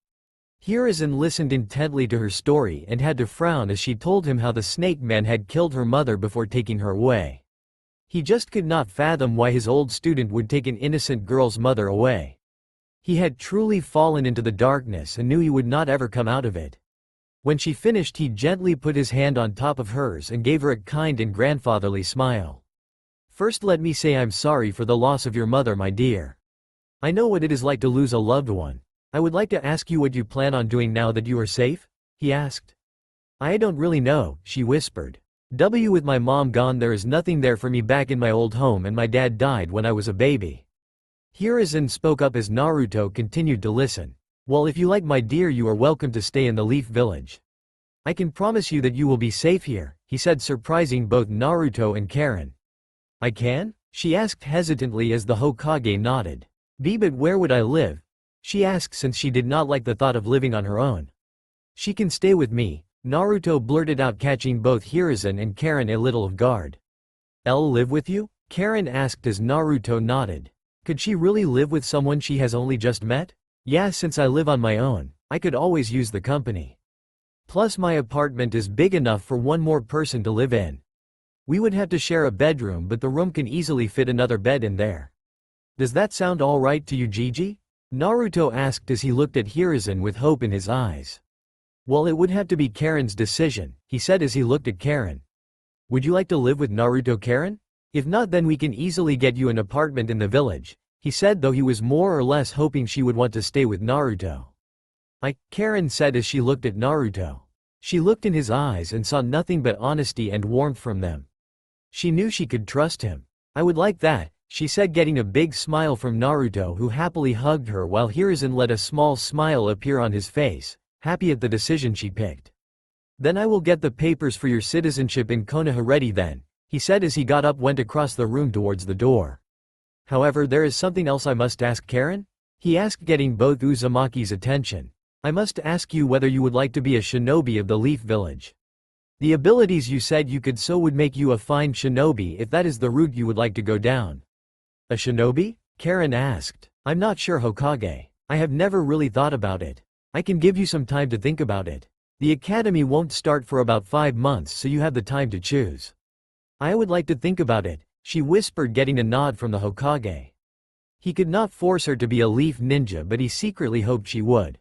Hiruzen listened intently to her story and had to frown as she told him how the snake man had killed her mother before taking her away. He just could not fathom why his old student would take an innocent girl's mother away. He had truly fallen into the darkness and knew he would not ever come out of it. When she finished, he gently put his hand on top of hers and gave her a kind and grandfatherly smile. First, let me say I'm sorry for the loss of your mother, my dear. I know what it is like to lose a loved one. I would like to ask you what you plan on doing now that you are safe? He asked. I don't really know, she whispered. With my mom gone, there is nothing there for me back in my old home, and my dad died when I was a baby. Hiruzen spoke up as Naruto continued to listen. Well, if you like, my dear, you are welcome to stay in the Leaf Village. I can promise you that you will be safe here, he said, surprising both Naruto and Karen. I can? She asked hesitantly as the Hokage nodded. But where would I live? She asked, since she did not like the thought of living on her own. She can stay with me, Naruto blurted out, catching both Hiruzen and Karen a little off guard. Elle live with you? Karen asked as Naruto nodded. Could she really live with someone she has only just met? Yeah, since I live on my own, I could always use the company. Plus my apartment is big enough for one more person to live in. We would have to share a bedroom, but the room can easily fit another bed in there. Does that sound alright to you, Gigi? Naruto asked as he looked at Hiruzen with hope in his eyes. Well, it would have to be Karen's decision, he said as he looked at Karen. Would you like to live with Naruto, Karen? If not, then we can easily get you an apartment in the village, he said, though he was more or less hoping she would want to stay with Naruto. Karen said as she looked at Naruto. She looked in his eyes and saw nothing but honesty and warmth from them. She knew she could trust him. I would like that, she said, getting a big smile from Naruto, who happily hugged her while Hiruzen let a small smile appear on his face, happy at the decision she picked. Then I will get the papers for your citizenship in Konoha ready then, he said as he got up, went across the room towards the door. However, there is something else I must ask, Karen? He asked, getting both Uzumaki's attention. I must ask you whether you would like to be a shinobi of the Leaf Village. The abilities you said you could so would make you a fine shinobi if that is the route you would like to go down. A shinobi? Karen asked. I'm not sure, Hokage. I have never really thought about it. I can give you some time to think about it. The academy won't start for about 5 months, so you have the time to choose. I would like to think about it, she whispered, getting a nod from the Hokage. He could not force her to be a leaf ninja, but he secretly hoped she would.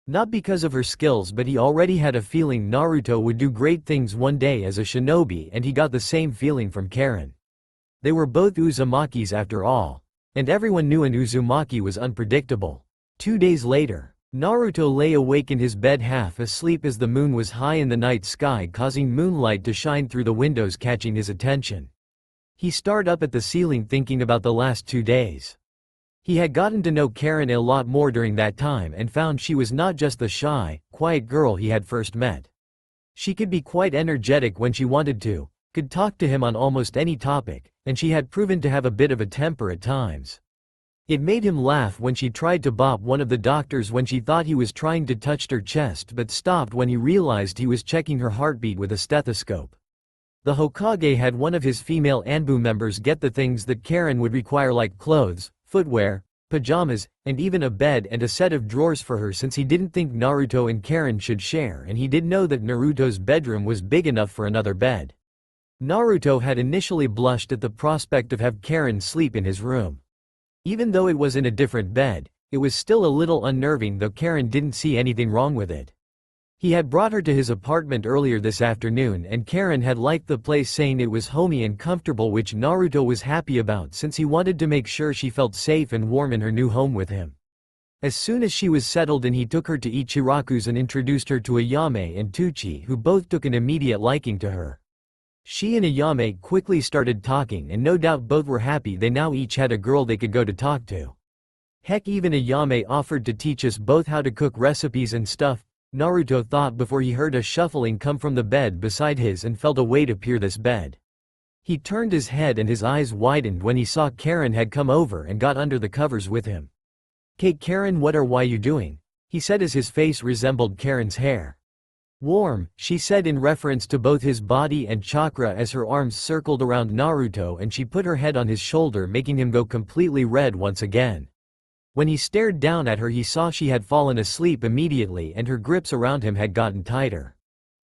Not because of her skills, but he already had a feeling Naruto would do great things one day as a shinobi, and he got the same feeling from Karen. They were both Uzumakis after all. And everyone knew an Uzumaki was unpredictable. 2 days later, Naruto lay awake in his bed, half asleep, as the moon was high in the night sky, causing moonlight to shine through the windows, catching his attention. He stared up at the ceiling, thinking about the last 2 days. He had gotten to know Karen a lot more during that time and found she was not just the shy, quiet girl he had first met. She could be quite energetic when she wanted to, could talk to him on almost any topic, and she had proven to have a bit of a temper at times. It made him laugh when she tried to bop one of the doctors when she thought he was trying to touch her chest, but stopped when he realized he was checking her heartbeat with a stethoscope. The Hokage had one of his female Anbu members get the things that Karen would require, like clothes, footwear, pajamas, and even a bed and a set of drawers for her, since he didn't think Naruto and Karen should share, and he did know that Naruto's bedroom was big enough for another bed. Naruto had initially blushed at the prospect of have Karen sleep in his room. Even though it was in a different bed, it was still a little unnerving, though Karen didn't see anything wrong with it. He had brought her to his apartment earlier this afternoon, and Karen had liked the place, saying it was homey and comfortable, which Naruto was happy about since he wanted to make sure she felt safe and warm in her new home with him. As soon as she was settled in, he took her to Ichiraku's and introduced her to Ayame and Tuchi, who both took an immediate liking to her. She and Ayame quickly started talking, and no doubt both were happy they now each had a girl they could go to talk to. Heck, even Ayame offered to teach us both how to cook recipes and stuff, Naruto thought before he heard a shuffling come from the bed beside his and felt a weight appear this bed. He turned his head and his eyes widened when he saw Karen had come over and got under the covers with him. Karen, why you doing? He said as his face resembled Karen's hair. Warm, she said in reference to both his body and chakra as her arms circled around Naruto and she put her head on his shoulder, making him go completely red once again. When he stared down at her, he saw she had fallen asleep immediately and her grips around him had gotten tighter.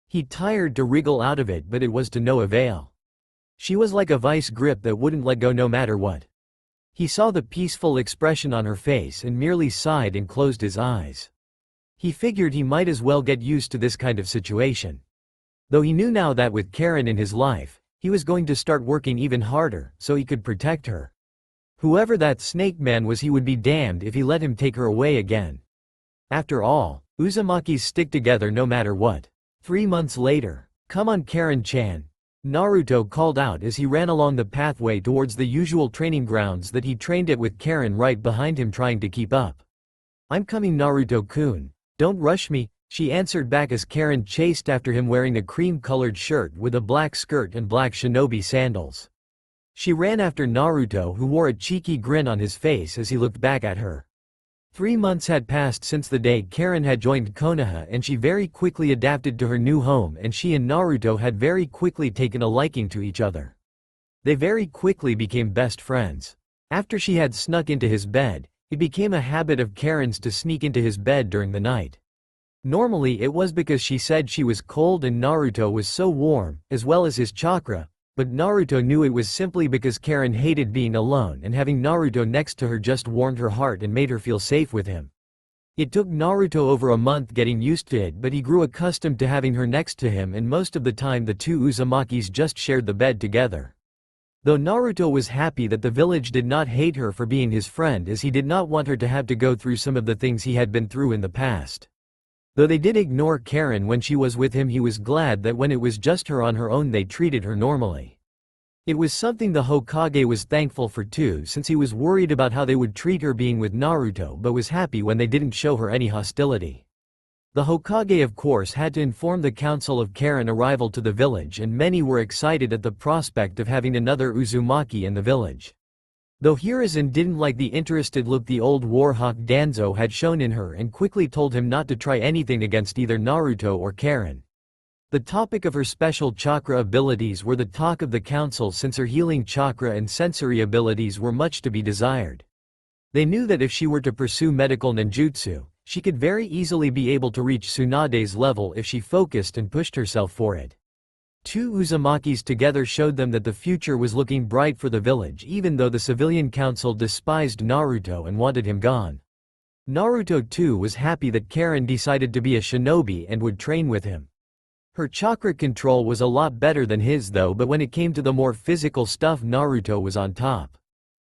He tried to wriggle out of it, but it was to no avail. She was like a vice grip that wouldn't let go no matter what. He saw the peaceful expression on her face and merely sighed and closed his eyes. He figured he might as well get used to this kind of situation. Though he knew now that with Karen in his life, he was going to start working even harder, so he could protect her. Whoever that snake man was, he would be damned if he let him take her away again. After all, Uzumakis stick together no matter what. 3 months later. Come on, Karen-chan, Naruto called out as he ran along the pathway towards the usual training grounds that he trained at, with Karen right behind him trying to keep up. I'm coming, Naruto-kun. Don't rush me, she answered back as Karen chased after him, wearing a cream-colored shirt with a black skirt and black shinobi sandals. She ran after Naruto, who wore a cheeky grin on his face as he looked back at her. 3 months had passed since the day Karen had joined Konoha, and she very quickly adapted to her new home, and she and Naruto had very quickly taken a liking to each other. They very quickly became best friends. After she had snuck into his bed, it became a habit of Karen's to sneak into his bed during the night. Normally it was because she said she was cold and Naruto was so warm, as well as his chakra, but Naruto knew it was simply because Karen hated being alone, and having Naruto next to her just warmed her heart and made her feel safe with him. It took Naruto over a month getting used to it, but he grew accustomed to having her next to him, and most of the time the two Uzumakis just shared the bed together. Though Naruto was happy that the village did not hate her for being his friend, as he did not want her to have to go through some of the things he had been through in the past. Though they did ignore Karen when she was with him, he was glad that when it was just her on her own they treated her normally. It was something the Hokage was thankful for too, since he was worried about how they would treat her being with Naruto, but was happy when they didn't show her any hostility. The Hokage of course had to inform the council of Karen's arrival to the village, and many were excited at the prospect of having another Uzumaki in the village. Though Hiruzen didn't like the interested look the old warhawk Danzo had shown in her and quickly told him not to try anything against either Naruto or Karen. The topic of her special chakra abilities were the talk of the council, since her healing chakra and sensory abilities were much to be desired. They knew that if she were to pursue medical ninjutsu, she could very easily be able to reach Tsunade's level if she focused and pushed herself for it. Two Uzumakis together showed them that the future was looking bright for the village, even though the civilian council despised Naruto and wanted him gone. Naruto too was happy that Karen decided to be a shinobi and would train with him. Her chakra control was a lot better than his though, but when it came to the more physical stuff Naruto was on top.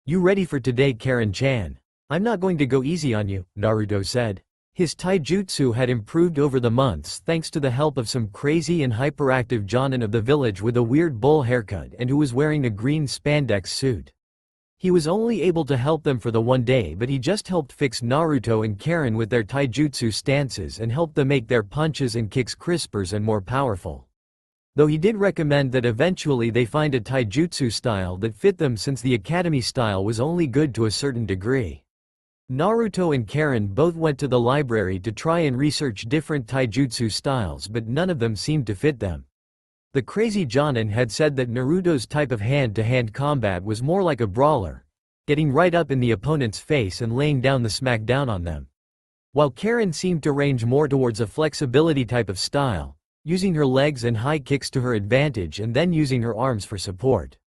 "You ready for today, Karen-chan? I'm not going to go easy on you," Naruto said. His taijutsu had improved over the months thanks to the help of some crazy and hyperactive jonin of the village with a weird bull haircut and who was wearing a green spandex suit. He was only able to help them for the one day, but he just helped fix Naruto and Karen with their taijutsu stances and helped them make their punches and kicks crisper and more powerful. Though he did recommend that eventually they find a taijutsu style that fit them, since the academy style was only good to a certain degree. Naruto and Karen both went to the library to try and research different taijutsu styles, but none of them seemed to fit them. The crazy Jonin had said that Naruto's type of hand-to-hand combat was more like a brawler, getting right up in the opponent's face and laying down the smackdown on them. While Karen seemed to range more towards a flexibility type of style, using her legs and high kicks to her advantage and then using her arms for support.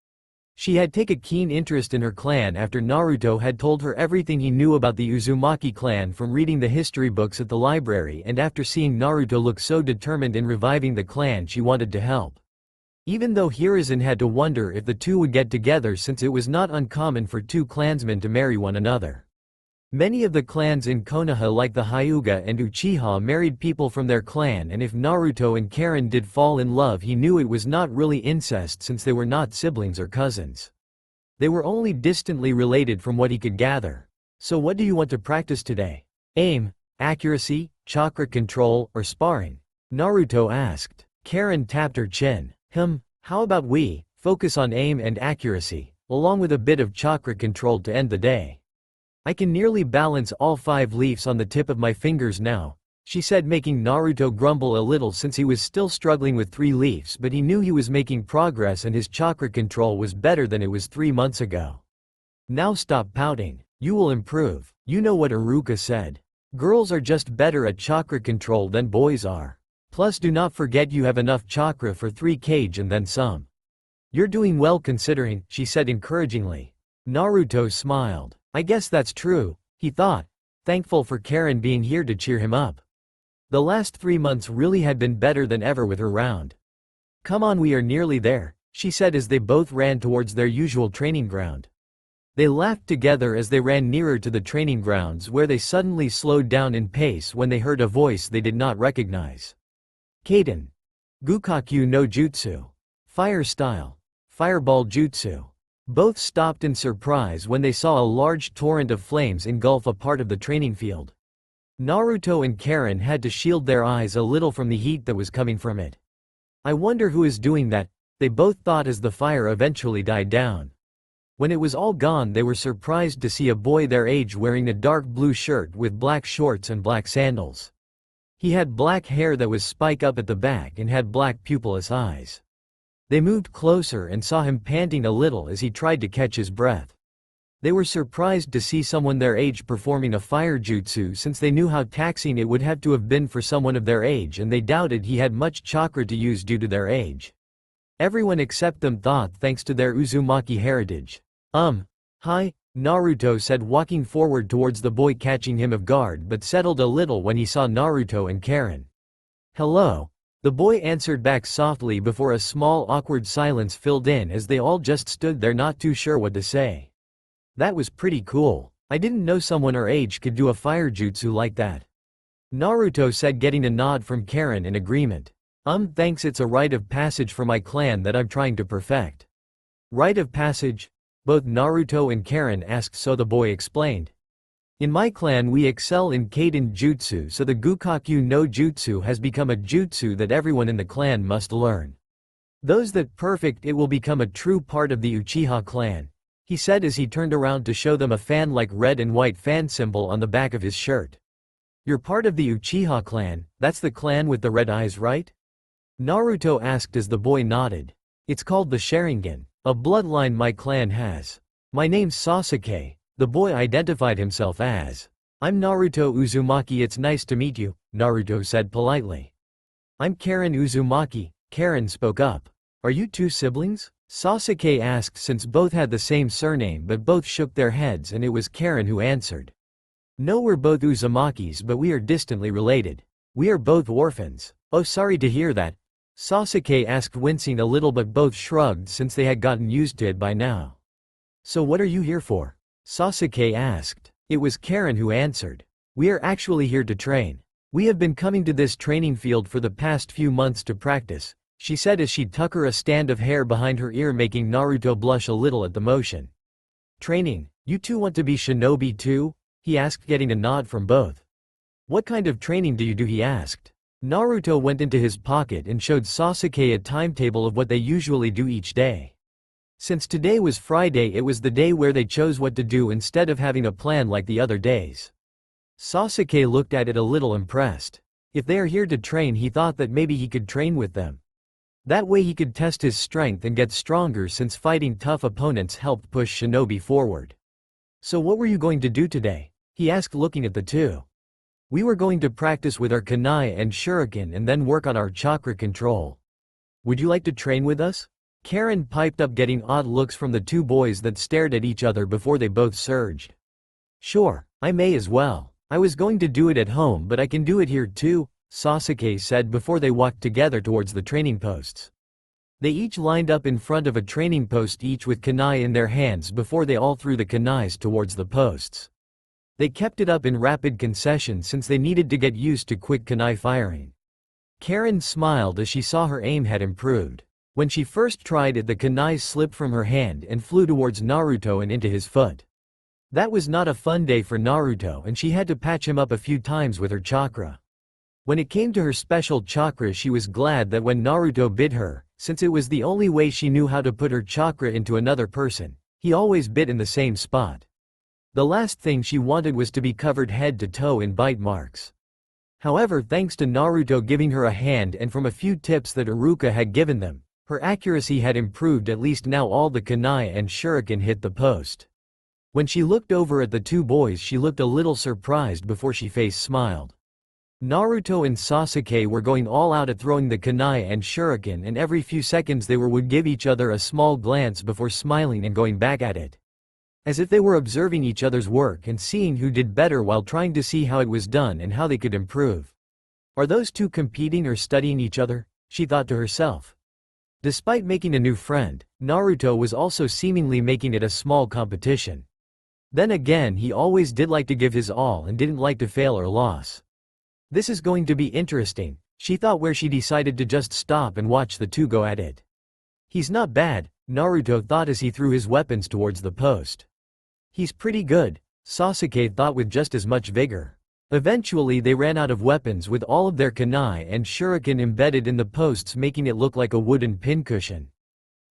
She had taken a keen interest in her clan after Naruto had told her everything he knew about the Uzumaki clan from reading the history books at the library, and after seeing Naruto look so determined in reviving the clan, she wanted to help. Even though Hiruzen had to wonder if the two would get together, since it was not uncommon for two clansmen to marry one another. Many of the clans in Konoha, like the Hyuga and Uchiha, married people from their clan, and if Naruto and Karen did fall in love, he knew it was not really incest, since they were not siblings or cousins. They were only distantly related from what he could gather. "So what do you want to practice today? Aim, accuracy, chakra control, or sparring?" Naruto asked. Karen tapped her chin. How about we focus on aim and accuracy, along with a bit of chakra control to end the day. I can nearly balance all 5 leaves on the tip of my fingers now," she said, making Naruto grumble a little since he was still struggling with 3 leaves, but he knew he was making progress and his chakra control was better than it was 3 months ago. "Now stop pouting. You will improve. You know what Iruka said. Girls are just better at chakra control than boys are. Plus do not forget you have enough chakra for 3 kage and then some. You're doing well considering," she said encouragingly. Naruto smiled. I guess that's true, he thought, thankful for Karen being here to cheer him up. The last 3 months really had been better than ever with her round. "Come on, we are nearly there," she said as they both ran towards their usual training ground. They laughed together as they ran nearer to the training grounds, where they suddenly slowed down in pace when they heard a voice they did not recognize. Kaden. Gukakyu no Jutsu. Fire style. Fireball Jutsu. Both stopped in surprise when they saw a large torrent of flames engulf a part of the training field. Naruto and Karen had to shield their eyes a little from the heat that was coming from it. "I wonder who is doing that," they both thought as the fire eventually died down. When it was all gone, they were surprised to see a boy their age wearing a dark blue shirt with black shorts and black sandals. He had black hair that was spiked up at the back and had black pupilless eyes. They moved closer and saw him panting a little as he tried to catch his breath. They were surprised to see someone their age performing a fire jutsu, since they knew how taxing it would have to have been for someone of their age, and they doubted he had much chakra to use due to their age. Everyone except them thought thanks to their Uzumaki heritage. Hi, Naruto said, walking forward towards the boy, catching him off guard, but settled a little when he saw Naruto and Karen. "Hello?" The boy answered back softly before a small awkward silence filled in as they all just stood there not too sure what to say. "That was pretty cool. I didn't know someone our age could do a fire jutsu like that," Naruto said, getting a nod from Karen in agreement. Thanks, it's a rite of passage for my clan that I'm trying to perfect." "Rite of passage?" both Naruto and Karen asked, so the boy explained. "In my clan we excel in Kaiden Jutsu, so the Gukakyu no Jutsu has become a jutsu that everyone in the clan must learn. Those that perfect it will become a true part of the Uchiha clan," he said as he turned around to show them a fan-like red and white fan symbol on the back of his shirt. "You're part of the Uchiha clan, that's the clan with the red eyes, right?" Naruto asked as the boy nodded. "It's called the Sharingan, a bloodline my clan has. My name's Sasuke," the boy identified himself as. "I'm Naruto Uzumaki, it's nice to meet you," Naruto said politely. "I'm Karen Uzumaki," Karen spoke up. "Are you two siblings?" Sasuke asked, since both had the same surname, but both shook their heads and it was Karen who answered. "No, we're both Uzumakis, but we are distantly related. We are both orphans." "Oh, sorry to hear that," Sasuke asked, wincing a little, but both shrugged since they had gotten used to it by now. "So what are you here for?" Sasuke asked. It was Karen who answered. "We are actually here to train. We have been coming to this training field for the past few months to practice," she said as she tucked a stand of hair behind her ear, making Naruto blush a little at the motion. "Training? You two want to be shinobi too?" he asked, getting a nod from both. "What kind of training do you do?" he asked. Naruto went into his pocket and showed Sasuke a timetable of what they usually do each day. Since today was Friday, it was the day where they chose what to do instead of having a plan like the other days. Sasuke looked at it a little impressed. If they are here to train, he thought that maybe he could train with them. That way he could test his strength and get stronger, since fighting tough opponents helped push shinobi forward. "So what were you going to do today?" he asked, looking at the two. "We were going to practice with our kunai and shuriken and then work on our chakra control. Would you like to train with us?" Karen piped up, getting odd looks from the two boys that stared at each other before they both surged. "Sure, I may as well. I was going to do it at home, but I can do it here too," Sasuke said before they walked together towards the training posts. They each lined up in front of a training post, each with kunai in their hands, before they all threw the kunais towards the posts. They kept it up in rapid concession since they needed to get used to quick kunai firing. Karen smiled as she saw her aim had improved. When she first tried it, the kunai slipped from her hand and flew towards Naruto and into his foot. That was not a fun day for Naruto, and she had to patch him up a few times with her chakra. When it came to her special chakra, she was glad that when Naruto bit her, since it was the only way she knew how to put her chakra into another person, he always bit in the same spot. The last thing she wanted was to be covered head to toe in bite marks. However, thanks to Naruto giving her a hand and from a few tips that Iruka had given them, her accuracy had improved. At least now all the kunai and shuriken hit the post. When she looked over at the two boys, she looked a little surprised before she face smiled. Naruto and Sasuke were going all out at throwing the kunai and shuriken, and every few seconds they would give each other a small glance before smiling and going back at it, as if they were observing each other's work and seeing who did better while trying to see how it was done and how they could improve. Are those two competing or studying each other? She thought to herself. Despite making a new friend, Naruto was also seemingly making it a small competition. Then again, he always did like to give his all and didn't like to fail or loss. This is going to be interesting, she thought, where she decided to just stop and watch the two go at it. He's not bad, Naruto thought as he threw his weapons towards the post. He's pretty good, Sasuke thought with just as much vigor. Eventually they ran out of weapons, with all of their kunai and shuriken embedded in the posts, making it look like a wooden pincushion.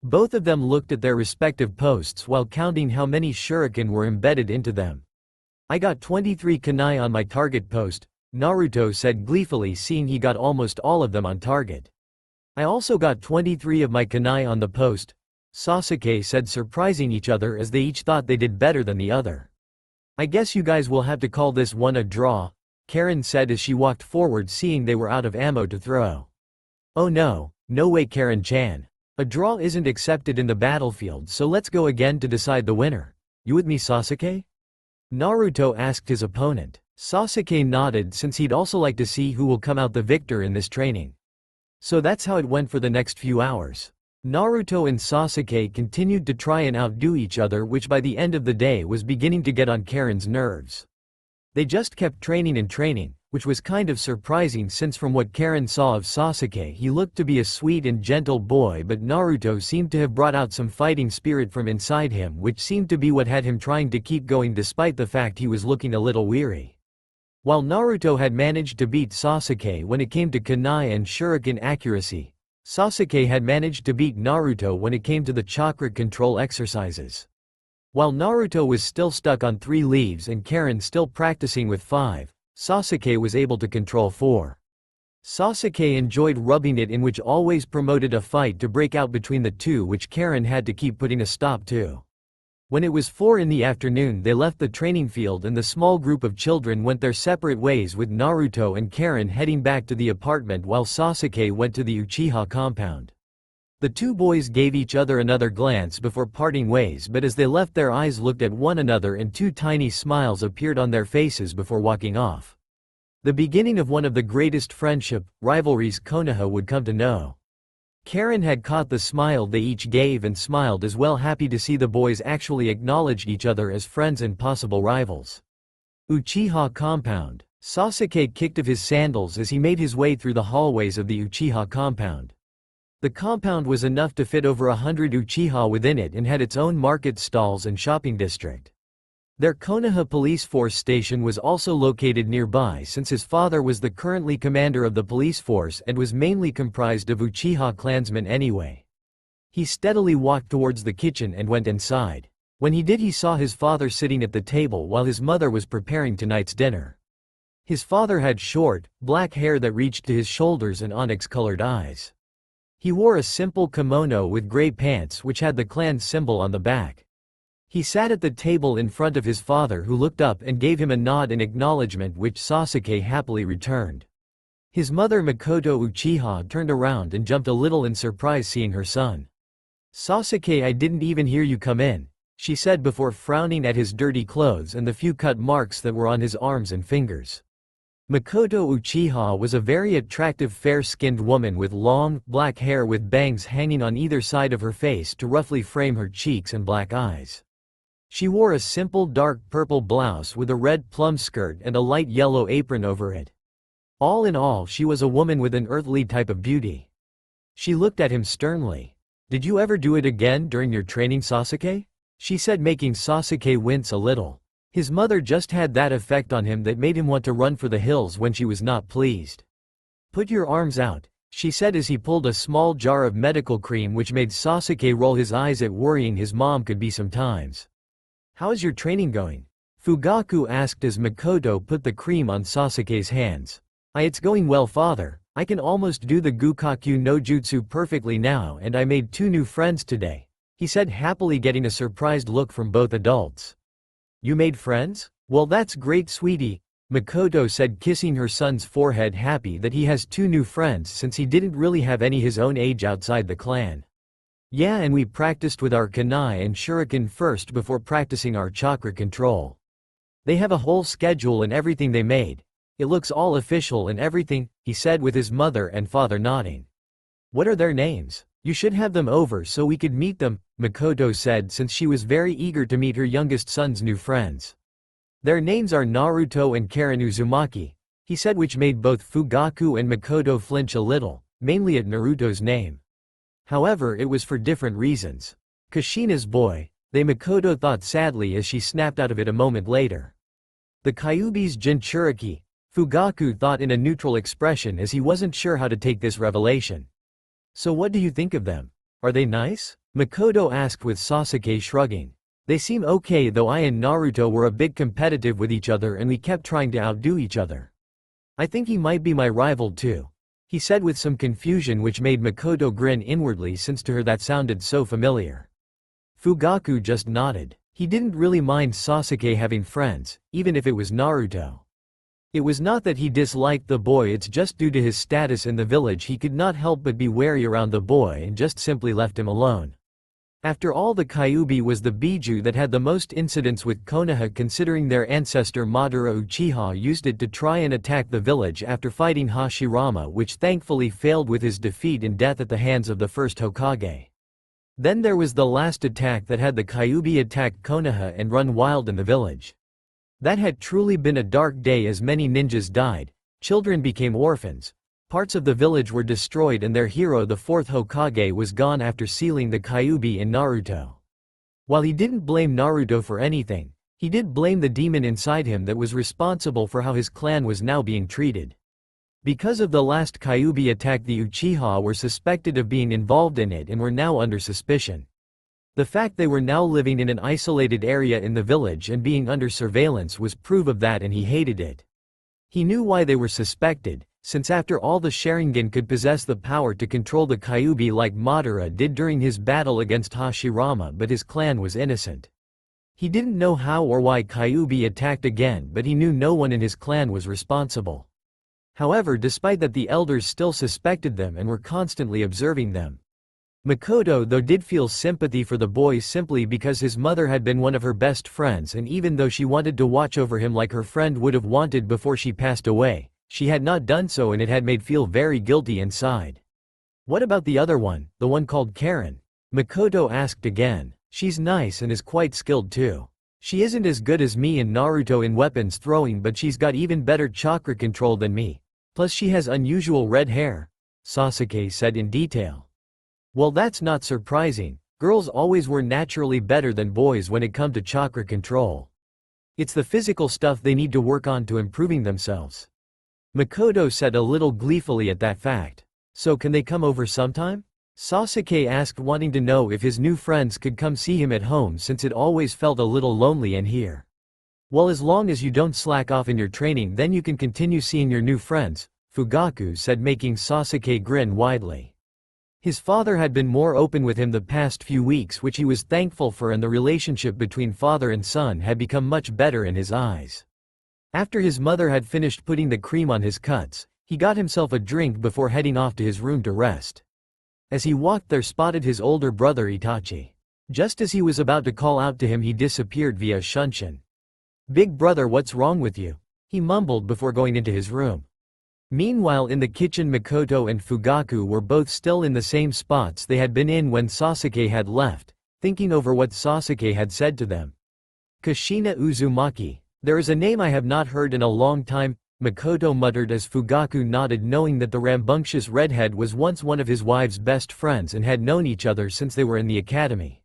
Both of them looked at their respective posts while counting how many shuriken were embedded into them. "I got 23 kunai on my target post," Naruto said gleefully, seeing he got almost all of them on target. "I also got 23 of my kunai on the post," Sasuke said, surprising each other as they each thought they did better than the other. "I guess you guys will have to call this one a draw," Karen said as she walked forward, seeing they were out of ammo to throw. "Oh no, no way, Karen-chan. A draw isn't accepted in the battlefield, so let's go again to decide the winner," You with me, Sasuke? Naruto asked his opponent. Sasuke nodded since he'd also like to see who will come out the victor in this training. So that's how it went for the next few hours. Naruto and Sasuke continued to try and outdo each other, which by the end of the day was beginning to get on Karen's nerves. They just kept training and training, which was kind of surprising since from what Karen saw of Sasuke he looked to be a sweet and gentle boy, but Naruto seemed to have brought out some fighting spirit from inside him, which seemed to be what had him trying to keep going despite the fact he was looking a little weary. While Naruto had managed to beat Sasuke when it came to kunai and shuriken accuracy, Sasuke had managed to beat Naruto when it came to the chakra control exercises. While Naruto was still stuck on 3 leaves and Karen still practicing with 5, Sasuke was able to control 4. Sasuke enjoyed rubbing it in, which always promoted a fight to break out between the two, which Karen had to keep putting a stop to. When it was 4 in the afternoon, they left the training field and the small group of children went their separate ways, with Naruto and Karen heading back to the apartment while Sasuke went to the Uchiha compound. The two boys gave each other another glance before parting ways, but as they left their eyes looked at one another and 2 tiny smiles appeared on their faces before walking off. The beginning of one of the greatest friendship rivalries Konoha would come to know. Karen had caught the smile they each gave and smiled as well, happy to see the boys actually acknowledged each other as friends and possible rivals. Uchiha compound. Sasuke kicked off his sandals as he made his way through the hallways of the Uchiha compound. The compound was enough to fit over 100 Uchiha within it and had its own market stalls and shopping district. Their Konoha police force station was also located nearby since his father was the currently commander of the police force and was mainly comprised of Uchiha clansmen anyway. He steadily walked towards the kitchen and went inside. When he did, he saw his father sitting at the table while his mother was preparing tonight's dinner. His father had short, black hair that reached to his shoulders and onyx-colored eyes. He wore a simple kimono with gray pants which had the clan symbol on the back. He sat at the table in front of his father, who looked up and gave him a nod in acknowledgement, which Sasuke happily returned. His mother Makoto Uchiha turned around and jumped a little in surprise seeing her son. "Sasuke, I didn't even hear you come in," she said before frowning at his dirty clothes and the few cut marks that were on his arms and fingers. Makoto Uchiha was a very attractive fair-skinned woman with long, black hair with bangs hanging on either side of her face to roughly frame her cheeks and black eyes. She wore a simple dark purple blouse with a red plum skirt and a light yellow apron over it. All in all, she was a woman with an earthly type of beauty. She looked at him sternly. "Did you ever do it again during your training, Sasuke?" she said, making Sasuke wince a little. His mother just had that effect on him that made him want to run for the hills when she was not pleased. "Put your arms out," she said as he pulled a small jar of medical cream, which made Sasuke roll his eyes at worrying his mom could be sometimes. "How is your training going?" Fugaku asked as Makoto put the cream on Sasuke's hands. It's going well, father. I can almost do the Gukaku no Jutsu perfectly now, and I made 2 new friends today," he said, happily getting a surprised look from both adults. "You made friends? Well, that's great, sweetie," Makoto said, kissing her son's forehead, happy that he has 2 new friends since he didn't really have any his own age outside the clan. "Yeah, and we practiced with our kunai and shuriken first before practicing our chakra control. They have a whole schedule and everything they made. It looks all official and everything," he said with his mother and father nodding. "What are their names? You should have them over so we could meet them," Makoto said, since she was very eager to meet her youngest son's new friends. "Their names are Naruto and Karen Uzumaki," he said, which made both Fugaku and Makoto flinch a little, mainly at Naruto's name. However, it was for different reasons. "Kushina's boy," Makoto thought sadly as she snapped out of it a moment later. "The Kyuubi's Jinchuriki," Fugaku thought in a neutral expression as he wasn't sure how to take this revelation. "So what do you think of them? Are they nice?" Makoto asked with Sasuke shrugging. "They seem okay, though I and Naruto were a bit competitive with each other and we kept trying to outdo each other. I think he might be my rival too," he said with some confusion, which made Makoto grin inwardly since to her that sounded so familiar. Fugaku just nodded. He didn't really mind Sasuke having friends, even if it was Naruto. It was not that he disliked the boy, it's just due to his status in the village he could not help but be wary around the boy and just simply left him alone. After all, the Kyuubi was the Biju that had the most incidents with Konoha, considering their ancestor Madara Uchiha used it to try and attack the village after fighting Hashirama, which thankfully failed with his defeat and death at the hands of the first Hokage. Then there was the last attack that had the Kyuubi attack Konoha and run wild in the village. That had truly been a dark day, as many ninjas died, children became orphans, parts of the village were destroyed, and their hero, the fourth Hokage, was gone after sealing the Kyuubi in Naruto. While he didn't blame Naruto for anything, he did blame the demon inside him that was responsible for how his clan was now being treated. Because of the last Kyuubi attack, the Uchiha were suspected of being involved in it and were now under suspicion. The fact they were now living in an isolated area in the village and being under surveillance was proof of that, and he hated it. He knew why they were suspected, since after all, the Sharingan could possess the power to control the Kyuubi like Madara did during his battle against Hashirama, but his clan was innocent. He didn't know how or why Kyuubi attacked again, but he knew no one in his clan was responsible. However, despite that, the elders still suspected them and were constantly observing them. Makoto, though, did feel sympathy for the boy simply because his mother had been one of her best friends, and even though she wanted to watch over him like her friend would have wanted before she passed away, she had not done so, and it had made feel very guilty inside. "What about the other one, the one called Karen?" Makoto asked again. "She's nice and is quite skilled too. She isn't as good as me and Naruto in weapons throwing, but she's got even better chakra control than me. Plus she has unusual red hair," Sasuke said in detail. "Well, that's not surprising. Girls always were naturally better than boys when it come to chakra control. It's the physical stuff they need to work on to improving themselves." Makoto said a little gleefully at that fact. "So can they come over sometime?" Sasuke asked, wanting to know if his new friends could come see him at home, since it always felt a little lonely in here. "Well, as long as you don't slack off in your training, then you can continue seeing your new friends," Fugaku said, making Sasuke grin widely. His father had been more open with him the past few weeks, which he was thankful for, and the relationship between father and son had become much better in his eyes. After his mother had finished putting the cream on his cuts, he got himself a drink before heading off to his room to rest. As he walked there, spotted his older brother Itachi. Just as he was about to call out to him, he disappeared via Shunshin. "Big brother, what's wrong with you?" he mumbled before going into his room. Meanwhile, in the kitchen, Makoto and Fugaku were both still in the same spots they had been in when Sasuke had left, thinking over what Sasuke had said to them. "Kushina Uzumaki. There is a name I have not heard in a long time," Makoto muttered as Fugaku nodded, knowing that the rambunctious redhead was once one of his wife's best friends and had known each other since they were in the academy.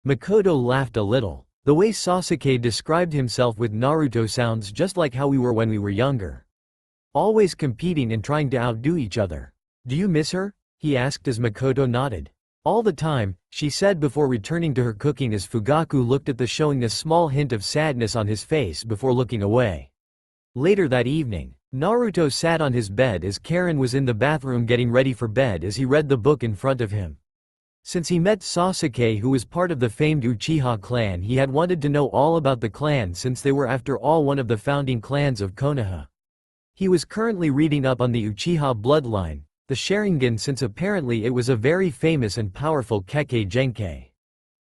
Makoto laughed a little. The way Sasuke described himself with Naruto sounds just like how we were when we were younger. Always competing and trying to outdo each other. "Do you miss her?" he asked as Makoto nodded. "All the time," she said before returning to her cooking as Fugaku looked at the, showing a small hint of sadness on his face before looking away. Later that evening, Naruto sat on his bed as Karen was in the bathroom getting ready for bed as he read the book in front of him. Since he met Sasuke, who was part of the famed Uchiha clan, he had wanted to know all about the clan since they were after all one of the founding clans of Konoha. He was currently reading up on the Uchiha bloodline, the Sharingan, since apparently it was a very famous and powerful Kekkei Genkai.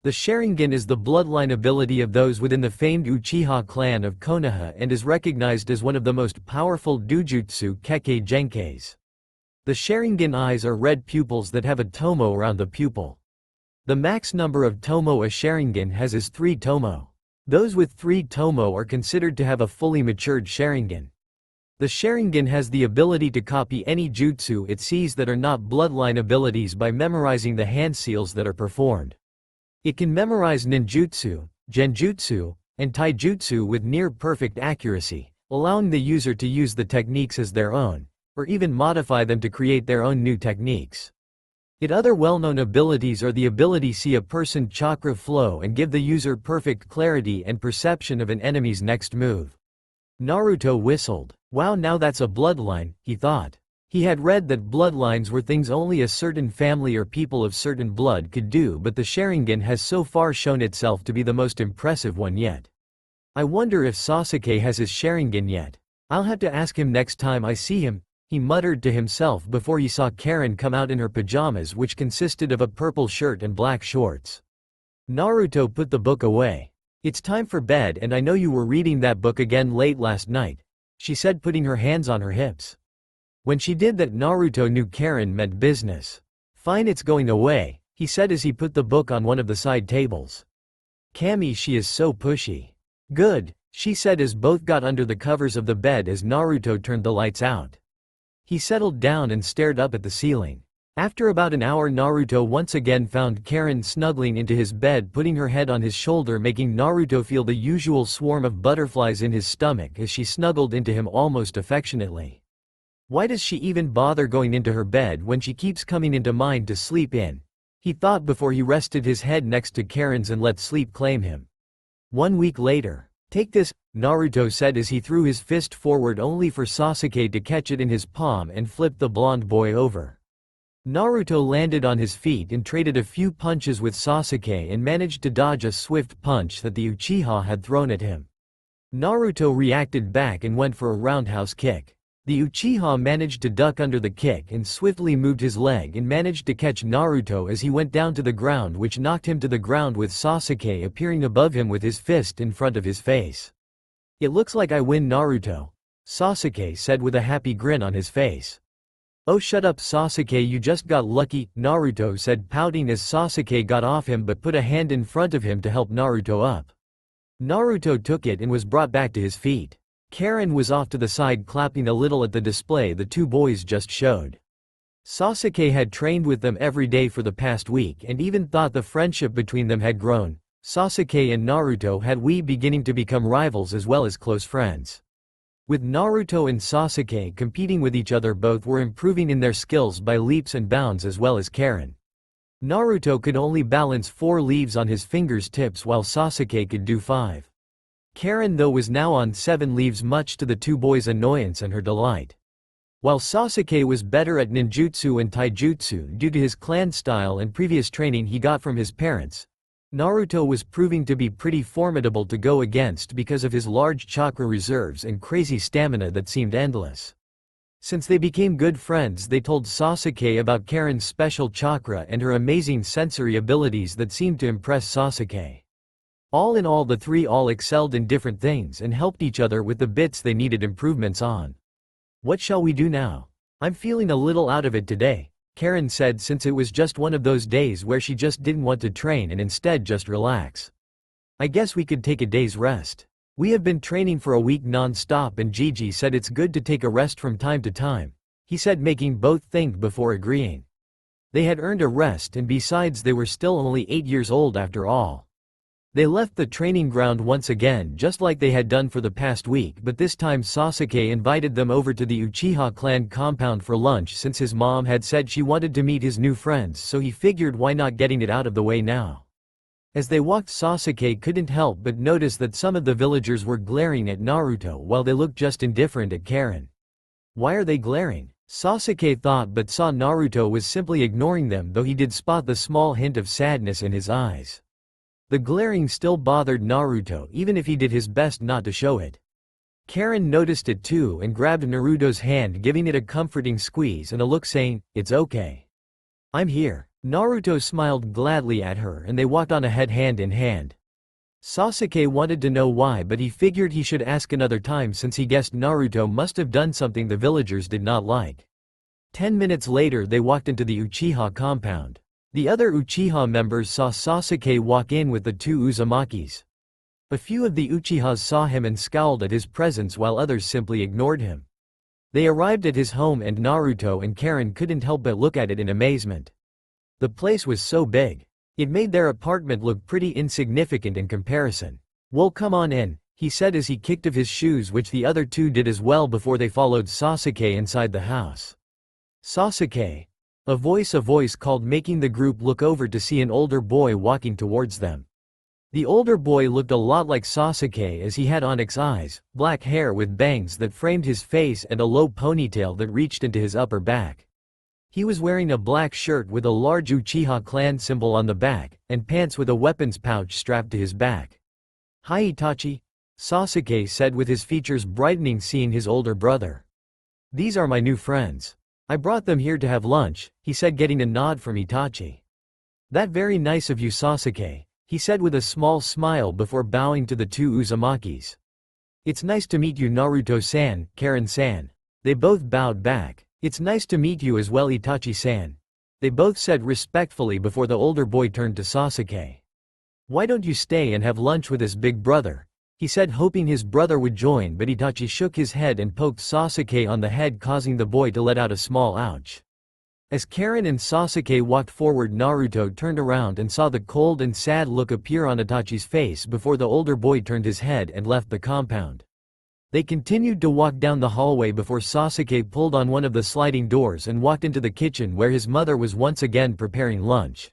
The Sharingan is the bloodline ability of those within the famed Uchiha clan of Konoha and is recognized as one of the most powerful Dujutsu Kekkei Genkais. The Sharingan eyes are red pupils that have a tomo around the pupil. The max number of tomo a Sharingan has is 3 tomo. Those with 3 tomo are considered to have a fully matured Sharingan. The Sharingan has the ability to copy any jutsu it sees that are not bloodline abilities by memorizing the hand seals that are performed. It can memorize ninjutsu, genjutsu, and taijutsu with near-perfect accuracy, allowing the user to use the techniques as their own, or even modify them to create their own new techniques. Its other well-known abilities are the ability to see a person's chakra flow and give the user perfect clarity and perception of an enemy's next move. Naruto whistled. "Wow, now that's a bloodline," he thought. He had read that bloodlines were things only a certain family or people of certain blood could do, but the Sharingan has so far shown itself to be the most impressive one yet. "I wonder if Sasuke has his Sharingan yet. I'll have to ask him next time I see him," he muttered to himself before he saw Karen come out in her pajamas, which consisted of a purple shirt and black shorts. Naruto put the book away. It's time for bed and I know you were reading that book again late last night, she said, putting her hands on her hips. When she did that, Naruto knew Karen meant business. Fine, it's going away, he said as he put the book on one of the side tables. Kami, she is so pushy. Good, she said as both got under the covers of the bed as Naruto turned the lights out. He settled down and stared up at the ceiling. After about an hour, Naruto once again found Karen snuggling into his bed, putting her head on his shoulder, making Naruto feel the usual swarm of butterflies in his stomach as she snuggled into him almost affectionately. Why does she even bother going into her bed when she keeps coming into mine to sleep in? He thought before he rested his head next to Karen's and let sleep claim him. 1 week later. Take this, Naruto said as he threw his fist forward only for Sasuke to catch it in his palm and flip the blonde boy over. Naruto landed on his feet and traded a few punches with Sasuke and managed to dodge a swift punch that the Uchiha had thrown at him. Naruto reacted back and went for a roundhouse kick. The Uchiha managed to duck under the kick and swiftly moved his leg and managed to catch Naruto as he went down to the ground, which knocked him to the ground with Sasuke appearing above him with his fist in front of his face. It looks like I win, Naruto, Sasuke said with a happy grin on his face. Oh, shut up, Sasuke, you just got lucky, Naruto said, pouting as Sasuke got off him but put a hand in front of him to help Naruto up. Naruto took it and was brought back to his feet. Karen was off to the side clapping a little at the display the two boys just showed. Sasuke had trained with them every day for the past week and even thought the friendship between them had grown. Sasuke and Naruto had beginning to become rivals as well as close friends. With Naruto and Sasuke competing with each other, both were improving in their skills by leaps and bounds as well as Karen. Naruto could only balance 4 leaves on his fingers tips while Sasuke could do 5. Karen though was now on 7 leaves, much to the two boys' annoyance and her delight. While Sasuke was better at ninjutsu and taijutsu due to his clan style and previous training he got from his parents, Naruto was proving to be pretty formidable to go against because of his large chakra reserves and crazy stamina that seemed endless. Since they became good friends, they told Sasuke about Karen's special chakra and her amazing sensory abilities that seemed to impress Sasuke. All in all, the three all excelled in different things and helped each other with the bits they needed improvements on. What shall we do now? I'm feeling a little out of it today, Karen said, since it was just one of those days where she just didn't want to train and instead just relax. I guess we could take a day's rest. We have been training for a week non-stop and Gigi said it's good to take a rest from time to time, he said, making both think before agreeing. They had earned a rest and besides they were still only 8 years old after all. They left the training ground once again just like they had done for the past week, but this time Sasuke invited them over to the Uchiha clan compound for lunch since his mom had said she wanted to meet his new friends, so he figured why not getting it out of the way now. As they walked, Sasuke couldn't help but notice that some of the villagers were glaring at Naruto while they looked just indifferent at Karen. Why are they glaring? Sasuke thought, but saw Naruto was simply ignoring them, though he did spot the small hint of sadness in his eyes. The glaring still bothered Naruto even if he did his best not to show it. Karen noticed it too and grabbed Naruto's hand, giving it a comforting squeeze and a look saying, "It's okay. I'm here." Naruto smiled gladly at her and they walked on ahead hand in hand. Sasuke wanted to know why, but he figured he should ask another time since he guessed Naruto must have done something the villagers did not like. 10 minutes later they walked into the Uchiha compound. The other Uchiha members saw Sasuke walk in with the two Uzumakis. A few of the Uchihas saw him and scowled at his presence while others simply ignored him. They arrived at his home and Naruto and Karen couldn't help but look at it in amazement. The place was so big. It made their apartment look pretty insignificant in comparison. "Well, come on in," he said as he kicked off his shoes, which the other two did as well before they followed Sasuke inside the house. "Sasuke," a voice called, making the group look over to see an older boy walking towards them. The older boy looked a lot like Sasuke as he had onyx eyes, black hair with bangs that framed his face and a low ponytail that reached into his upper back. He was wearing a black shirt with a large Uchiha clan symbol on the back, and pants with a weapons pouch strapped to his back. "Hi Itachi," Sasuke said with his features brightening seeing his older brother. "These are my new friends. I brought them here to have lunch," he said, getting a nod from Itachi. "That very nice of you, Sasuke," he said with a small smile before bowing to the two Uzumakis. It's nice to meet you Naruto-san, Karen-san. They both bowed back. It's nice to meet you as well Itachi-san. They both said respectfully before the older boy turned to Sasuke. Why don't you stay and have lunch with his big brother? He said hoping his brother would join, but Itachi shook his head and poked Sasuke on the head, causing the boy to let out a small ouch. As Karen and Sasuke walked forward, Naruto turned around and saw the cold and sad look appear on Itachi's face before the older boy turned his head and left the compound. They continued to walk down the hallway before Sasuke pulled on one of the sliding doors and walked into the kitchen where his mother was once again preparing lunch.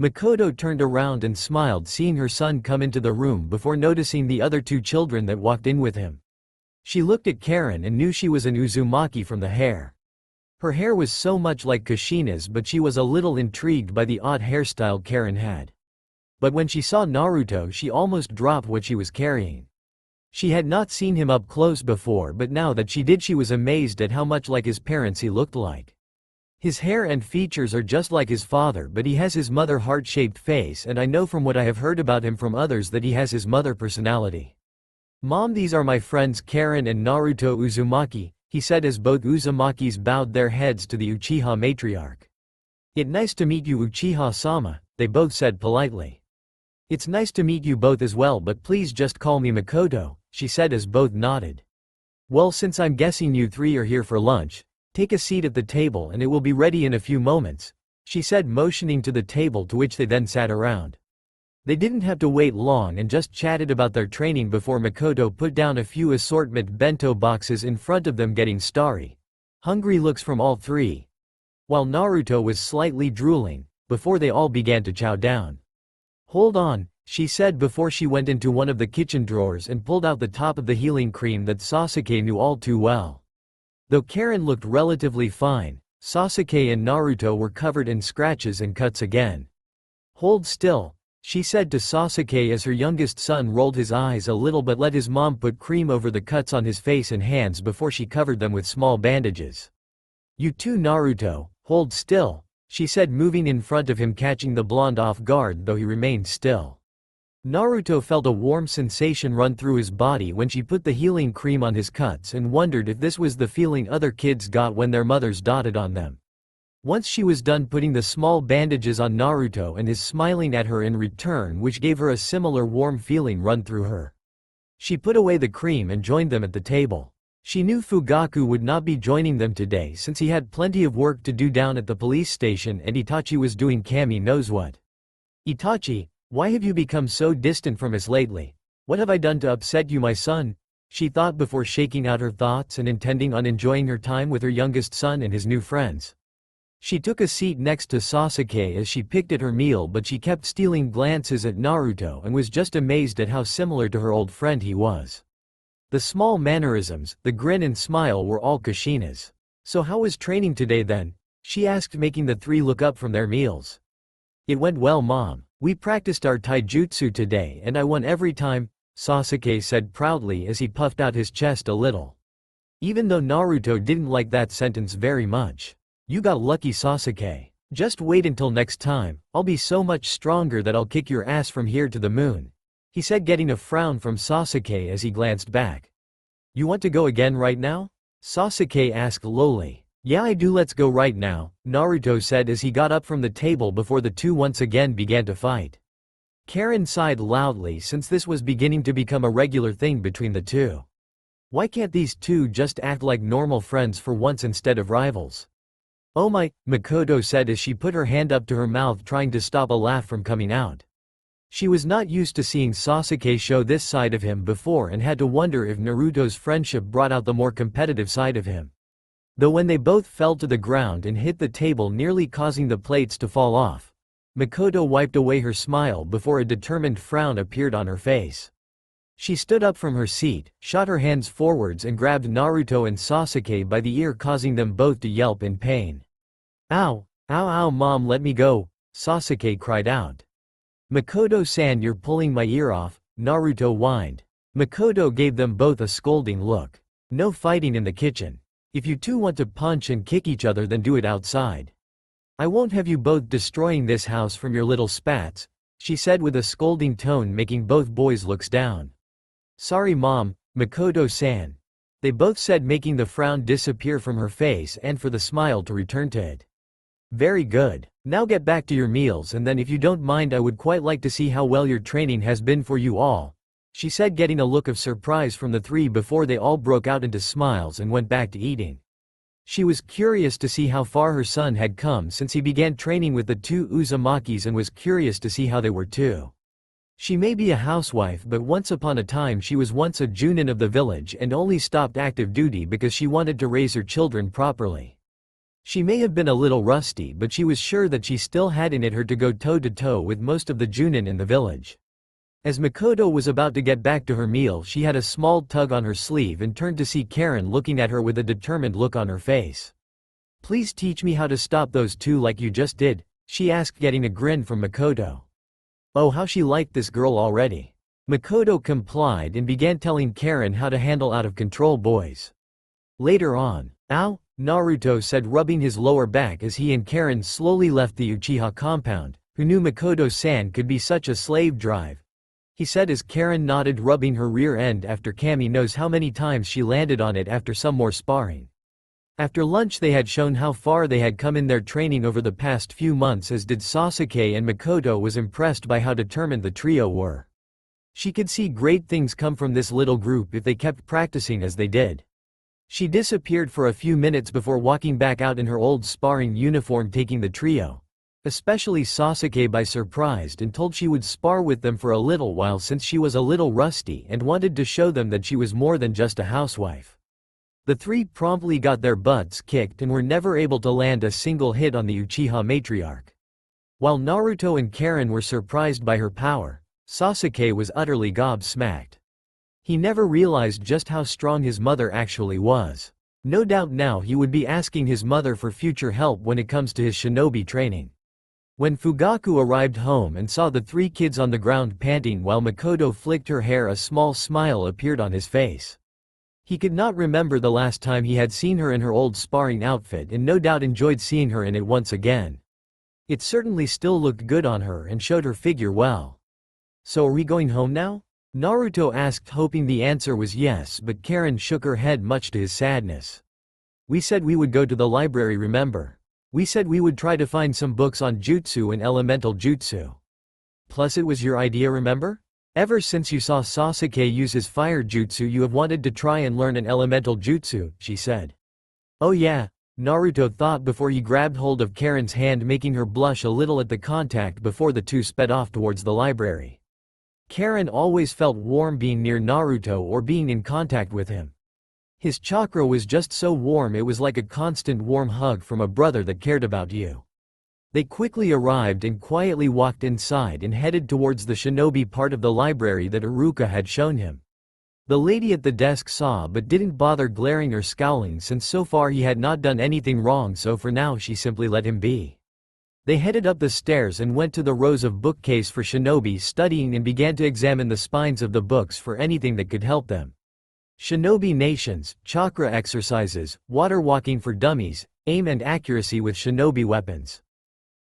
Makoto turned around and smiled seeing her son come into the room before noticing the other two children that walked in with him. She looked at Karen and knew she was an Uzumaki from the hair. Her hair was so much like Kushina's, but she was a little intrigued by the odd hairstyle Karen had. But when she saw Naruto, she almost dropped what she was carrying. She had not seen him up close before, but now that she did, she was amazed at how much like his parents he looked like. His hair and features are just like his father, but he has his mother heart-shaped face, and I know from what I have heard about him from others that he has his mother personality. Mom, these are my friends Karen and Naruto Uzumaki, he said as both Uzumakis bowed their heads to the Uchiha matriarch. It's nice to meet you Uchiha-sama, they both said politely. It's nice to meet you both as well, but please just call me Makoto, she said as both nodded. Well, since I'm guessing you three are here for lunch, take a seat at the table and it will be ready in a few moments, she said, motioning to the table, to which they then sat around. They didn't have to wait long and just chatted about their training before Makoto put down a few assortment bento boxes in front of them, getting starry, hungry looks from all three, while Naruto was slightly drooling, before they all began to chow down. Hold on, she said before she went into one of the kitchen drawers and pulled out the top of the healing cream that Sasuke knew all too well. Though Karen looked relatively fine, Sasuke and Naruto were covered in scratches and cuts again. Hold still, she said to Sasuke as her youngest son rolled his eyes a little but let his mom put cream over the cuts on his face and hands before she covered them with small bandages. You too Naruto, hold still, she said, moving in front of him, catching the blonde off guard though he remained still. Naruto felt a warm sensation run through his body when she put the healing cream on his cuts and wondered if this was the feeling other kids got when their mothers dotted on them. Once she was done putting the small bandages on Naruto and his smiling at her in return, which gave her a similar warm feeling run through her. She put away the cream and joined them at the table. She knew Fugaku would not be joining them today since he had plenty of work to do down at the police station and Itachi was doing Kami knows what. Itachi, why have you become so distant from us lately? What have I done to upset you, my son? She thought before shaking out her thoughts and intending on enjoying her time with her youngest son and his new friends. She took a seat next to Sasuke as she picked at her meal, but she kept stealing glances at Naruto and was just amazed at how similar to her old friend he was. The small mannerisms, the grin and smile were all Kushina's. So how was training today then? She asked, making the three look up from their meals. It went well, Mom. We practiced our taijutsu today and I won every time, Sasuke said proudly as he puffed out his chest a little. Even though Naruto didn't like that sentence very much. You got lucky, Sasuke. Just wait until next time, I'll be so much stronger that I'll kick your ass from here to the moon, he said, getting a frown from Sasuke as he glanced back. You want to go again right now? Sasuke asked lowly. Yeah, I do, let's go right now, Naruto said as he got up from the table before the two once again began to fight. Karen sighed loudly since this was beginning to become a regular thing between the two. Why can't these two just act like normal friends for once instead of rivals? Oh my, Makoto said as she put her hand up to her mouth trying to stop a laugh from coming out. She was not used to seeing Sasuke show this side of him before and had to wonder if Naruto's friendship brought out the more competitive side of him. Though when they both fell to the ground and hit the table, nearly causing the plates to fall off, Makoto wiped away her smile before a determined frown appeared on her face. She stood up from her seat, shot her hands forwards and grabbed Naruto and Sasuke by the ear, causing them both to yelp in pain. Ow! Ow ow, Mom, let me go, Sasuke cried out. Makoto-san, you're pulling my ear off, Naruto whined. Makoto gave them both a scolding look. No fighting in the kitchen. If you two want to punch and kick each other, then do it outside. I won't have you both destroying this house from your little spats, she said with a scolding tone, making both boys look down. Sorry mom, Makoto-san. They both said, making the frown disappear from her face and for the smile to return to it. Very good. Now get back to your meals, and then if you don't mind I would quite like to see how well your training has been for you all, she said, getting a look of surprise from the three before they all broke out into smiles and went back to eating. She was curious to see how far her son had come since he began training with the two Uzumakis, and was curious to see how they were too. She may be a housewife, but once upon a time she was once a junin of the village and only stopped active duty because she wanted to raise her children properly. She may have been a little rusty, but she was sure that she still had in it her to go toe-to-toe with most of the junin in the village. As Makoto was about to get back to her meal, she had a small tug on her sleeve and turned to see Karen looking at her with a determined look on her face. Please teach me how to stop those two like you just did, she asked, getting a grin from Makoto. Oh, how she liked this girl already. Makoto complied and began telling Karen how to handle out-of-control boys. Later on, ow, Naruto said, rubbing his lower back as he and Karen slowly left the Uchiha compound. Who knew Makoto-san could be such a slave drive? He said as Karen nodded, rubbing her rear end after Kami knows how many times she landed on it after some more sparring. After lunch they had shown how far they had come in their training over the past few months, as did Sasuke, and Makoto was impressed by how determined the trio were. She could see great things come from this little group if they kept practicing as they did. She disappeared for a few minutes before walking back out in her old sparring uniform, taking the trio, especially Sasuke, by surprise and told she would spar with them for a little while since she was a little rusty and wanted to show them that she was more than just a housewife. The three promptly got their butts kicked and were never able to land a single hit on the Uchiha matriarch. While Naruto and Karen were surprised by her power, Sasuke was utterly gobsmacked. He never realized just how strong his mother actually was. No doubt now he would be asking his mother for future help when it comes to his shinobi training. When Fugaku arrived home and saw the three kids on the ground panting while Makoto flicked her hair, a small smile appeared on his face. He could not remember the last time he had seen her in her old sparring outfit, and no doubt enjoyed seeing her in it once again. It certainly still looked good on her and showed her figure well. So are we going home now? Naruto asked, hoping the answer was yes, but Karen shook her head much to his sadness. We said we would go to the library, remember? We said we would try to find some books on jutsu and elemental jutsu. Plus it was your idea, remember? Ever since you saw Sasuke use his fire jutsu you have wanted to try and learn an elemental jutsu, she said. Oh yeah, Naruto thought before he grabbed hold of Karen's hand, making her blush a little at the contact before the two sped off towards the library. Karen always felt warm being near Naruto or being in contact with him. His chakra was just so warm, it was like a constant warm hug from a brother that cared about you. They quickly arrived and quietly walked inside and headed towards the shinobi part of the library that Iruka had shown him. The lady at the desk saw but didn't bother glaring or scowling, since so far he had not done anything wrong, so for now she simply let him be. They headed up the stairs and went to the rows of bookcase for shinobi studying and began to examine the spines of the books for anything that could help them. Shinobi nations, chakra exercises, water walking for dummies, aim and accuracy with shinobi weapons.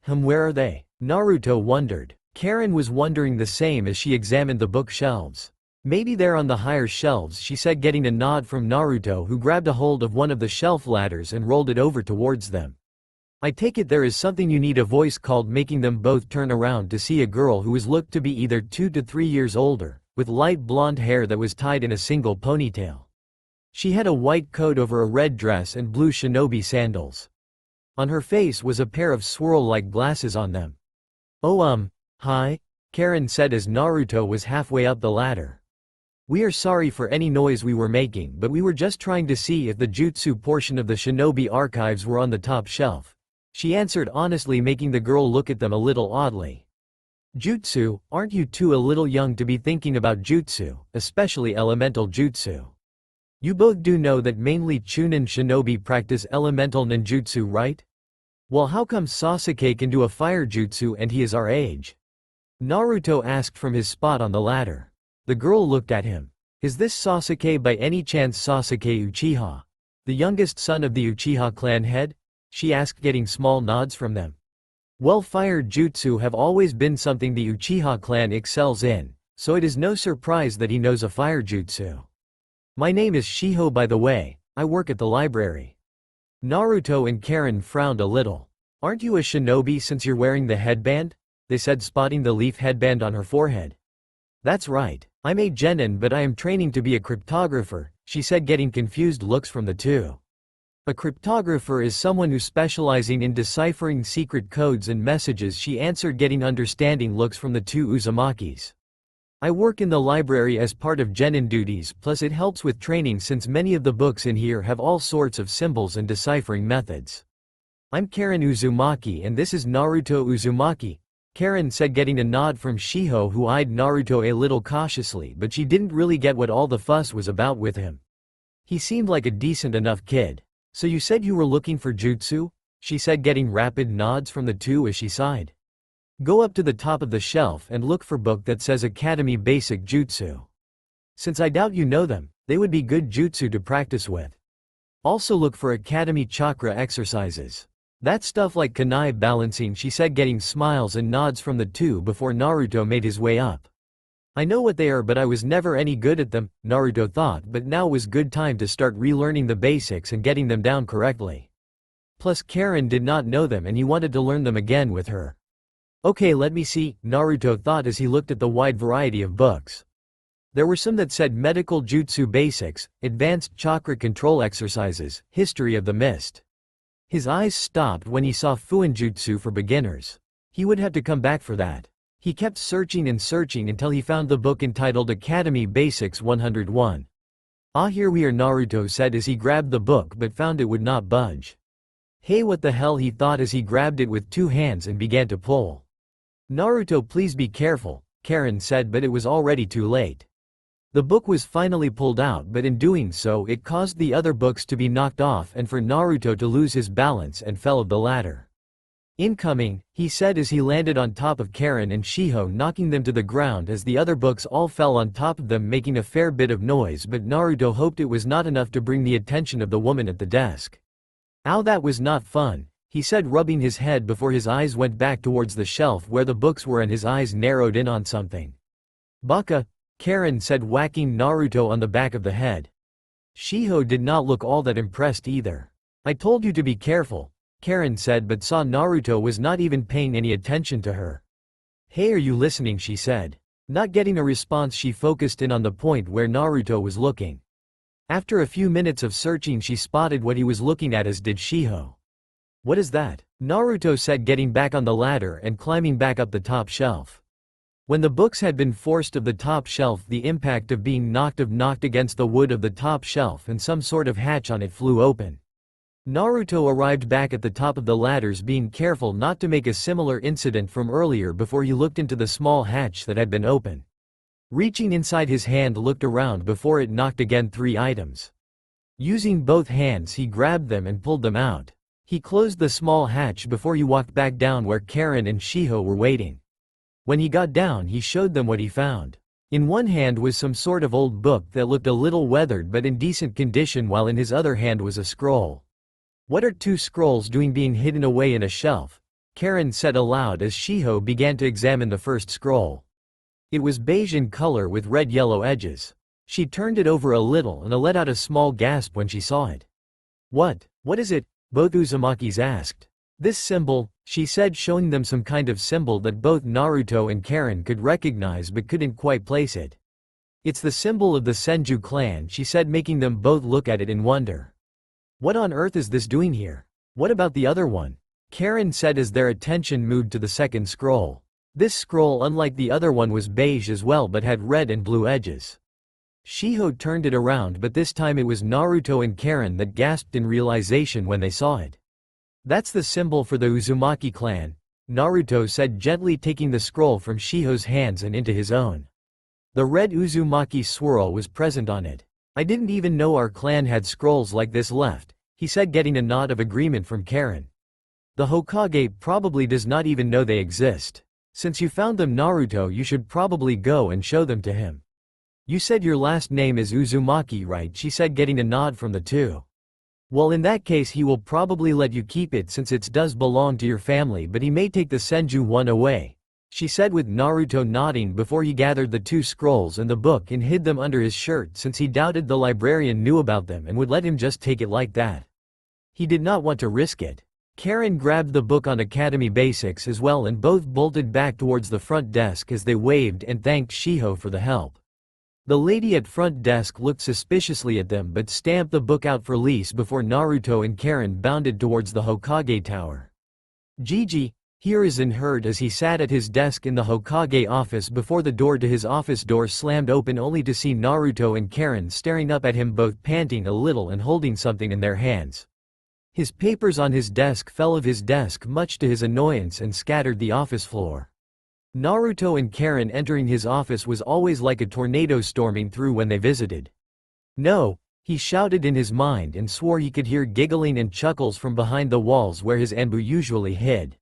Where are they? Naruto wondered. Karen was wondering the same as she examined the bookshelves. Maybe they're on the higher shelves, she said, getting a nod from Naruto, who grabbed a hold of one of the shelf ladders and rolled it over towards them. I take it there is something you need, a voice called, making them both turn around to see a girl who was looked to be either 2 to 3 years older, with light blonde hair that was tied in a single ponytail. She had a white coat over a red dress and blue shinobi sandals. On her face was a pair of swirl-like glasses on them. Oh hi, Karen said as Naruto was halfway up the ladder. We are sorry for any noise we were making, but we were just trying to see if the jutsu portion of the shinobi archives were on the top shelf, she answered honestly, making the girl look at them a little oddly. Jutsu, aren't you two a little young to be thinking about jutsu, especially elemental jutsu? You both do know that mainly Chunin shinobi practice elemental ninjutsu, right? Well, how come Sasuke can do a fire jutsu and he is our age? Naruto asked from his spot on the ladder. The girl looked at him. Is this Sasuke by any chance, Sasuke Uchiha, the youngest son of the Uchiha clan head? She asked, getting small nods from them. Well, fire jutsu have always been something the Uchiha clan excels in, so it is no surprise that he knows a fire jutsu. My name is Shiho, by the way, I work at the library. Naruto and Karen frowned a little. Aren't you a shinobi since you're wearing the headband? They said, spotting the leaf headband on her forehead. That's right, I'm a genin, but I am training to be a cryptographer, she said, getting confused looks from the two. A cryptographer is someone who specializing in deciphering secret codes and messages, she answered, getting understanding looks from the two Uzumakis. I work in the library as part of genin duties, plus it helps with training since many of the books in here have all sorts of symbols and deciphering methods. I'm Karen Uzumaki and this is Naruto Uzumaki, Karen said, getting a nod from Shiho, who eyed Naruto a little cautiously, but she didn't really get what all the fuss was about with him. He seemed like a decent enough kid. So you said you were looking for jutsu? She said, getting rapid nods from the two as she sighed. Go up to the top of the shelf and look for book that says Academy Basic Jutsu. Since I doubt you know them, they would be good jutsu to practice with. Also look for Academy Chakra exercises. That stuff like kunai balancing, she said, getting smiles and nods from the two before Naruto made his way up. I know what they are, but I was never any good at them, Naruto thought, but now was good time to start relearning the basics and getting them down correctly. Plus Karen did not know them and he wanted to learn them again with her. Okay, let me see, Naruto thought as he looked at the wide variety of books. There were some that said Medical Jutsu Basics, Advanced Chakra Control Exercises, History of the Mist. His eyes stopped when he saw Fuinjutsu for Beginners. He would have to come back for that. He kept searching and searching until he found the book entitled Academy Basics 101. Ah, here we are, Naruto said as he grabbed the book but found it would not budge. Hey, what the hell, he thought as he grabbed it with two hands and began to pull. Naruto, please be careful, Karen said, but it was already too late. The book was finally pulled out, but in doing so it caused the other books to be knocked off and for Naruto to lose his balance and fell of the ladder. Incoming, he said as he landed on top of Karen and Shiho, knocking them to the ground as the other books all fell on top of them, making a fair bit of noise, but Naruto hoped it was not enough to bring the attention of the woman at the desk. Ow, that was not fun, he said, rubbing his head before his eyes went back towards the shelf where the books were and his eyes narrowed in on something. Baka, Karen said, whacking Naruto on the back of the head. Shiho did not look all that impressed either. I told you to be careful, Karen said, but saw Naruto was not even paying any attention to her. Hey, are you listening, she said. Not getting a response, she focused in on the point where Naruto was looking. After a few minutes of searching, she spotted what he was looking at, as did Shiho. What is that? Naruto said, getting back on the ladder and climbing back up the top shelf. When the books had been forced of the top shelf, the impact of being knocked against the wood of the top shelf and some sort of hatch on it flew open. Naruto arrived back at the top of the ladders, being careful not to make a similar incident from earlier before he looked into the small hatch that had been open. Reaching inside, his hand looked around before it knocked again 3 items. Using both hands, he grabbed them and pulled them out. He closed the small hatch before he walked back down where Karen and Shiho were waiting. When he got down, he showed them what he found. In one hand was some sort of old book that looked a little weathered but in decent condition, while in his other hand was a scroll. What are 2 scrolls doing being hidden away in a shelf? Karen said aloud as Shiho began to examine the first scroll. It was beige in color with red-yellow edges. She turned it over a little and let out a small gasp when she saw it. What is it? Both Uzumakis asked. This symbol, she said, showing them some kind of symbol that both Naruto and Karen could recognize but couldn't quite place it. It's the symbol of the Senju clan, she said, making them both look at it in wonder. What on earth is this doing here? What about the other one? Karen said as their attention moved to the second scroll. This scroll, unlike the other one, was beige as well but had red and blue edges. Shiho turned it around, but this time it was Naruto and Karen that gasped in realization when they saw it. That's the symbol for the Uzumaki clan, Naruto said, gently taking the scroll from Shiho's hands and into his own. The red Uzumaki swirl was present on it. I didn't even know our clan had scrolls like this left, he said, getting a nod of agreement from Karen. The Hokage probably does not even know they exist. Since you found them, Naruto, you should probably go and show them to him. You said your last name is Uzumaki, right? She said, getting a nod from the two. Well, in that case he will probably let you keep it since it does belong to your family, but he may take the Senju one away, she said with Naruto nodding before he gathered the two scrolls and the book and hid them under his shirt since he doubted the librarian knew about them and would let him just take it like that. He did not want to risk it. Karen grabbed the book on Academy Basics as well and both bolted back towards the front desk as they waved and thanked Shiho for the help. The lady at front desk looked suspiciously at them but stamped the book out for lease before Naruto and Karen bounded towards the Hokage tower. Gigi, Hiruzen heard as he sat at his desk in the Hokage office before the door to his office door slammed open only to see Naruto and Karen staring up at him, both panting a little and holding something in their hands. His papers on his desk fell off his desk much to his annoyance and scattered the office floor. Naruto and Karen entering his office was always like a tornado storming through when they visited. No, he shouted in his mind and swore he could hear giggling and chuckles from behind the walls where his Anbu usually hid.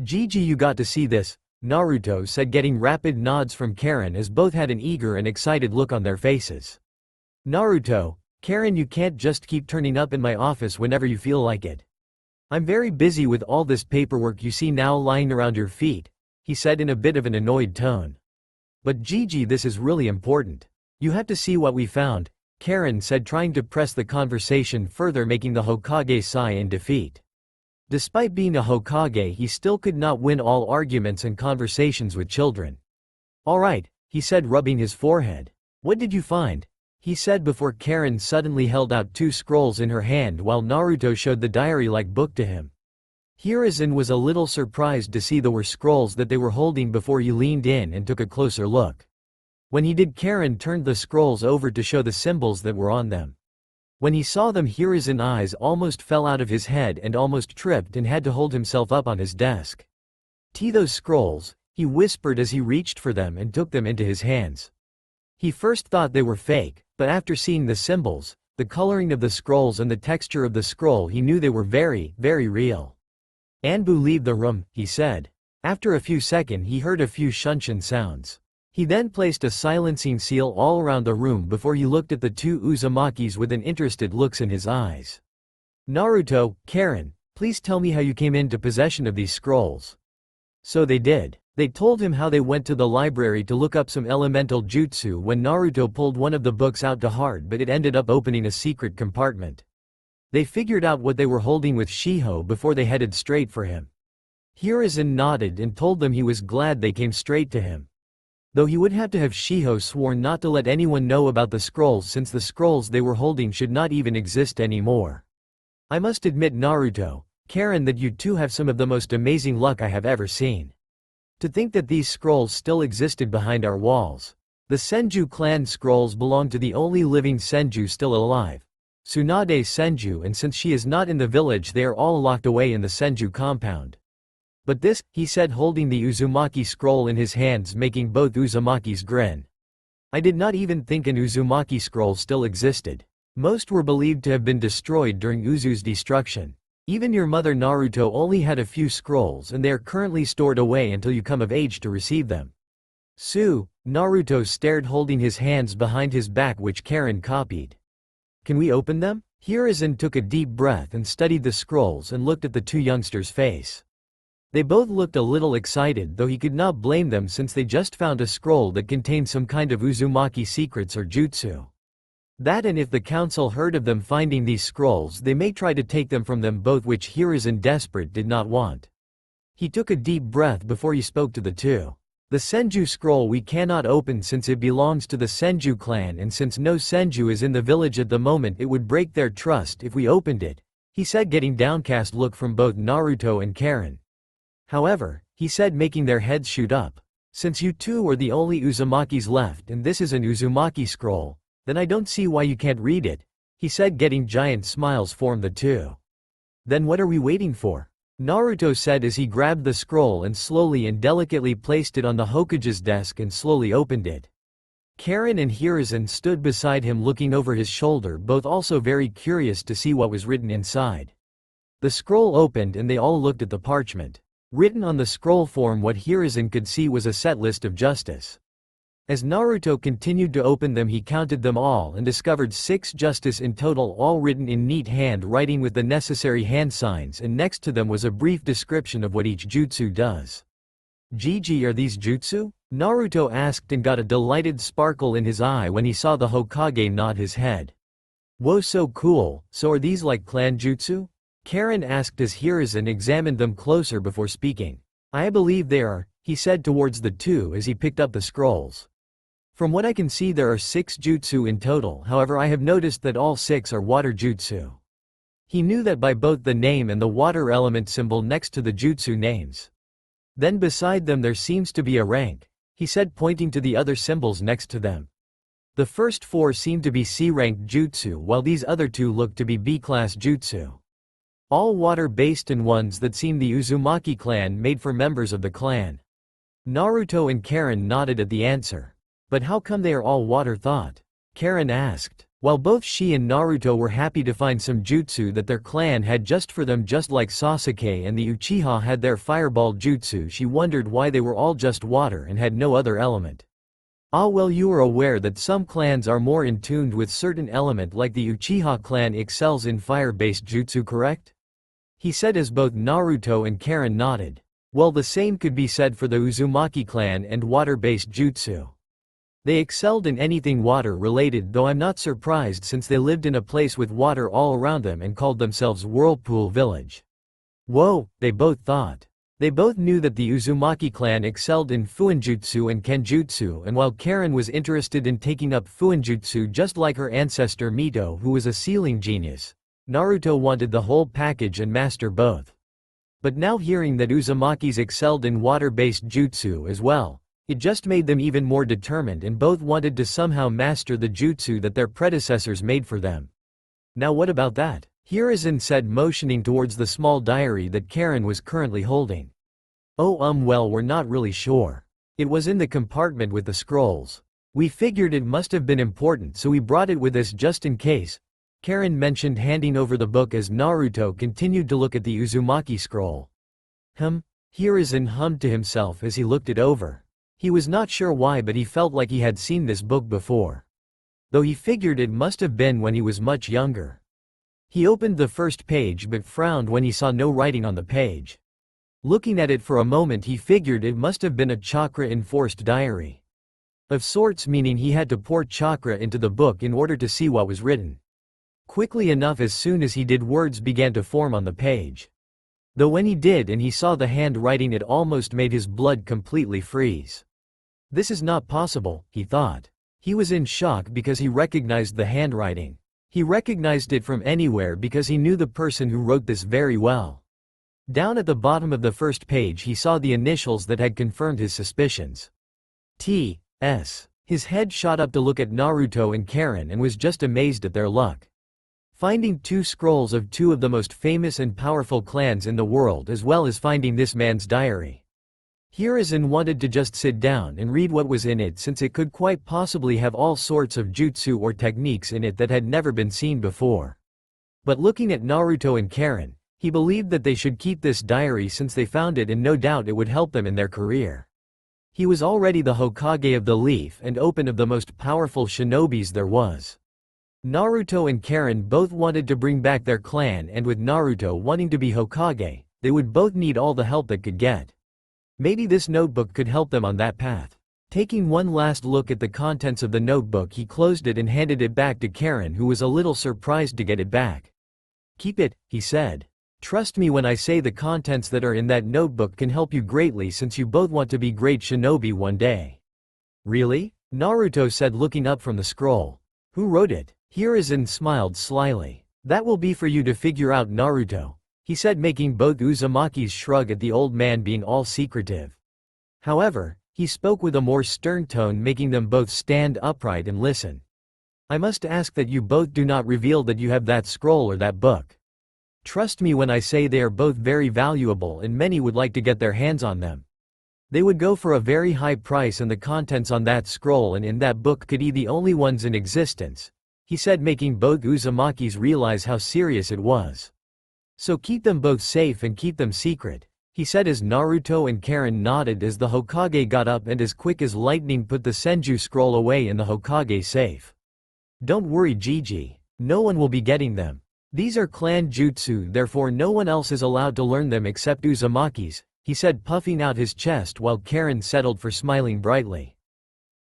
Gigi, you got to see this, Naruto said, getting rapid nods from Karen as both had an eager and excited look on their faces. Naruto, Karen, you can't just keep turning up in my office whenever you feel like it. I'm very busy with all this paperwork you see now lying around your feet, he said in a bit of an annoyed tone. But Gigi, this is really important. You have to see what we found, Karen said, trying to press the conversation further, making the Hokage sigh in defeat. Despite being a Hokage, he still could not win all arguments and conversations with children. Alright, he said, rubbing his forehead. What did you find? He said before Karen suddenly held out two scrolls in her hand while Naruto showed the diary-like book to him. Hiruzen was a little surprised to see there were scrolls that they were holding before he leaned in and took a closer look. When he did, Karen turned the scrolls over to show the symbols that were on them. When he saw them, Hiruzen's eyes almost fell out of his head and almost tripped and had to hold himself up on his desk. Those scrolls, he whispered as he reached for them and took them into his hands. He first thought they were fake, but after seeing the symbols, the coloring of the scrolls and the texture of the scroll, he knew they were very, very real. Anbu, leave the room, he said. After a few seconds he heard a few shunshin sounds. He then placed a silencing seal all around the room before he looked at the two Uzumakis with an interested looks in his eyes. Naruto, Karen, please tell me how you came into possession of these scrolls. So they did. They told him how they went to the library to look up some elemental jutsu when Naruto pulled one of the books out to hard, but it ended up opening a secret compartment. They figured out what they were holding with Shiho before they headed straight for him. Hiruzen nodded and told them he was glad they came straight to him. Though he would have to have Shiho sworn not to let anyone know about the scrolls since the scrolls they were holding should not even exist anymore. I must admit, Naruto, Karen, that you two have some of the most amazing luck I have ever seen. To think that these scrolls still existed behind our walls. The Senju clan scrolls belong to the only living Senju still alive, Tsunade Senju, and since she is not in the village they are all locked away in the Senju compound. But this, he said, holding the Uzumaki scroll in his hands, making both Uzumakis grin. I did not even think an Uzumaki scroll still existed. Most were believed to have been destroyed during Uzu's destruction. Even your mother Naruto only had a few scrolls and they are currently stored away until you come of age to receive them. Naruto stared, holding his hands behind his back, which Karen copied. Can we open them? Hiruzen took a deep breath and studied the scrolls and looked at the two youngsters' face. They both looked a little excited, though he could not blame them since they just found a scroll that contained some kind of Uzumaki secrets or jutsu. That, and if the council heard of them finding these scrolls, they may try to take them from them both, which Hiruzen desperate did not want. He took a deep breath before he spoke to the two. The Senju scroll we cannot open since it belongs to the Senju clan, and since no Senju is in the village at the moment it would break their trust if we opened it, he said, getting downcast look from both Naruto and Karen. However, he said, making their heads shoot up. Since you two are the only Uzumakis left and this is an Uzumaki scroll, then I don't see why you can't read it, he said, getting giant smiles form the two. Then what are we waiting for? Naruto said as he grabbed the scroll and slowly and delicately placed it on the Hokage's desk and slowly opened it. Karen and Hiruzen stood beside him looking over his shoulder, both also very curious to see what was written inside. The scroll opened and they all looked at the parchment. Written on the scroll form, what Hiruzen could see was a set list of justice. As Naruto continued to open them, he counted them all and discovered 6 justice in total, all written in neat handwriting with the necessary hand signs, and next to them was a brief description of what each jutsu does. "Gigi, are these jutsu?" Naruto asked and got a delighted sparkle in his eye when he saw the Hokage nod his head. "Whoa, so cool, so are these like clan jutsu?" Karen asked as Hiruzen examined them closer before speaking. "I believe they are," he said towards the 2 as he picked up the scrolls. "From what I can see there are 6 jutsu in total, however I have noticed that all 6 are water jutsu." He knew that by both the name and the water element symbol next to the jutsu names. "Then beside them there seems to be a rank," he said, pointing to the other symbols next to them. The first 4 seem to be C-ranked jutsu, while these other 2 look to be B-class jutsu. All water-based and ones that seem the Uzumaki clan made for members of the clan. Naruto and Karen nodded at the answer. "But how come they are all water thought?" Karen asked. While both she and Naruto were happy to find some jutsu that their clan had just for them, just like Sasuke and the Uchiha had their fireball jutsu, she wondered why they were all just water and had no other element. "Ah, well, you are aware that some clans are more in tune with certain element, like the Uchiha clan excels in fire-based jutsu, correct?" he said as both Naruto and Karen nodded. "Well, the same could be said for the Uzumaki clan and water-based jutsu. They excelled in anything water-related, though I'm not surprised since they lived in a place with water all around them and called themselves Whirlpool Village." Whoa, they both thought. They both knew that the Uzumaki clan excelled in Fuinjutsu and Kenjutsu, and while Karen was interested in taking up Fuinjutsu just like her ancestor Mito, who was a sealing genius, Naruto wanted the whole package and master both. But now hearing that Uzumakis excelled in water-based jutsu as well, it just made them even more determined, and both wanted to somehow master the jutsu that their predecessors made for them. "Now what about that?" Hiruzen said, motioning towards the small diary that Karen was currently holding. "Oh, well, we're not really sure. It was in the compartment with the scrolls. We figured it must have been important, so we brought it with us just in case," Karen mentioned, handing over the book as Naruto continued to look at the Uzumaki scroll. Hiruzen hummed to himself as he looked it over. He was not sure why, but he felt like he had seen this book before. Though he figured it must have been when he was much younger. He opened the first page but frowned when he saw no writing on the page. Looking at it for a moment, he figured it must have been a chakra-enforced diary. Of sorts, meaning he had to pour chakra into the book in order to see what was written. Quickly enough, as soon as he did, words began to form on the page. Though when he did and he saw the handwriting, it almost made his blood completely freeze. "This is not possible," he thought. He was in shock because he recognized the handwriting. He recognized it from anywhere because he knew the person who wrote this very well. Down at the bottom of the first page he saw the initials that had confirmed his suspicions. T.S. His head shot up to look at Naruto and Karen and was just amazed at their luck. Finding 2 scrolls of 2 of the most famous and powerful clans in the world, as well as finding this man's diary. Hiruzen wanted to just sit down and read what was in it, since it could quite possibly have all sorts of jutsu or techniques in it that had never been seen before. But looking at Naruto and Karen, he believed that they should keep this diary since they found it and no doubt it would help them in their career. He was already the Hokage of the Leaf and Open of the most powerful shinobis there was. Naruto and Karen both wanted to bring back their clan, and with Naruto wanting to be Hokage, they would both need all the help they could get. Maybe this notebook could help them on that path. Taking one last look at the contents of the notebook, he closed it and handed it back to Karen, who was a little surprised to get it back. "Keep it," he said. "Trust me when I say the contents that are in that notebook can help you greatly, since you both want to be great shinobi one day." "Really?" Naruto said, looking up from the scroll. "Who wrote it?" Hiruzen smiled slyly. "That will be for you to figure out, Naruto," he said, making both Uzumakis shrug at the old man being all secretive. However, he spoke with a more stern tone, making them both stand upright and listen. "I must ask that you both do not reveal that you have that scroll or that book. Trust me when I say they are both very valuable and many would like to get their hands on them. They would go for a very high price, and the contents on that scroll and in that book could be the only ones in existence," he said, making both Uzumakis realize how serious it was. "So keep them both safe and keep them secret. he said as Naruto and Karen nodded as the Hokage got up and as quick as lightning put the Senju scroll away in the Hokage safe. Don't worry Gigi, no one will be getting them. These are clan jutsu, therefore no one else is allowed to learn them except Uzumaki's, he said, puffing out his chest while Karen settled for smiling brightly.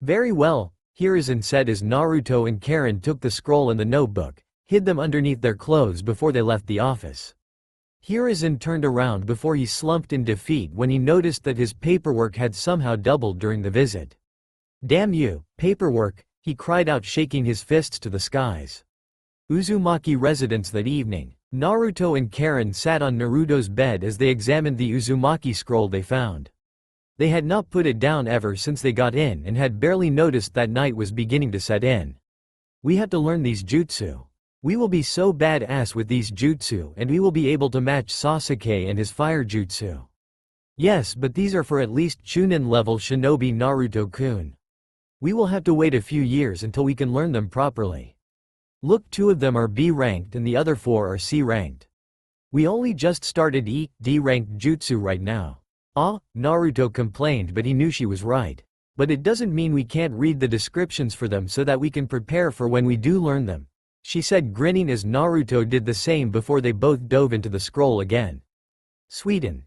Very well, Hiruzen said as Naruto and Karen took the scroll and the notebook, hid them underneath their clothes before they left the office. Hiruzen turned around before he slumped in defeat when he noticed that his paperwork had somehow doubled during the visit. Damn you, paperwork, he cried out, shaking his fists to the skies. Uzumaki residence. That evening, Naruto and Karen sat on Naruto's bed as they examined the Uzumaki scroll they found. They had not put it down ever since they got in and had barely noticed that night was beginning to set in. We have to learn these jutsu. We will be so badass with these jutsu and we will be able to match Sasuke and his fire jutsu. Yes, but these are for at least Chunin level shinobi Naruto-kun. We will have to wait a few years until we can learn them properly. Look, 2 of them are B ranked and the other 4 are C ranked. We only just started D ranked jutsu right now. Ah, Naruto complained, but he knew she was right. But it doesn't mean we can't read the descriptions for them so that we can prepare for when we do learn them, she said, grinning as Naruto did the same before they both dove into the scroll again. Sweden.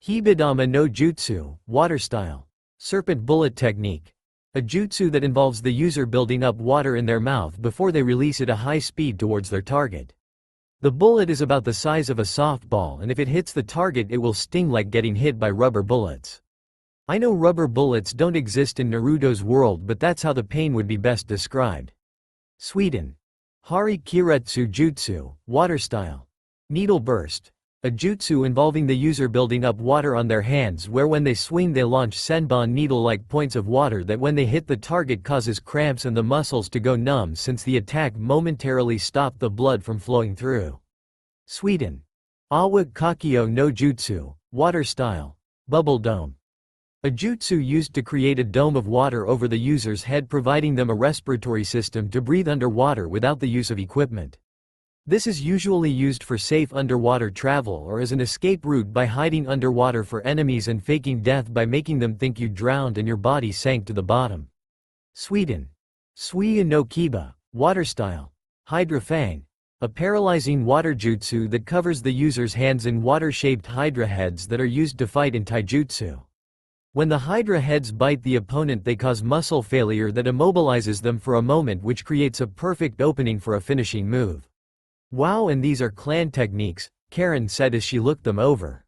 Hibidama no Jutsu, water style. Serpent bullet technique. A jutsu that involves the user building up water in their mouth before they release it at a high speed towards their target. The bullet is about the size of a softball, and if it hits the target it will sting like getting hit by rubber bullets. I know rubber bullets don't exist in Naruto's world, but that's how the pain would be best described. Sweden. Hari Kiretsu Jutsu, water style. Needle burst. A jutsu involving the user building up water on their hands, where when they swing they launch senbon needle-like points of water that when they hit the target causes cramps and the muscles to go numb since the attack momentarily stopped the blood from flowing through. Sweden. Awa Kakyo no Jutsu, water style. Bubble dome. A jutsu used to create a dome of water over the user's head, providing them a respiratory system to breathe underwater without the use of equipment. This is usually used for safe underwater travel or as an escape route by hiding underwater for enemies and faking death by making them think you drowned and your body sank to the bottom. Sweden. Suiya no Kiba, water style. Hydra Fang. A paralyzing water jutsu that covers the user's hands in water-shaped hydra heads that are used to fight in taijutsu. When the hydra heads bite the opponent they cause muscle failure that immobilizes them for a moment, which creates a perfect opening for a finishing move. Wow, and these are clan techniques, Karen said as she looked them over.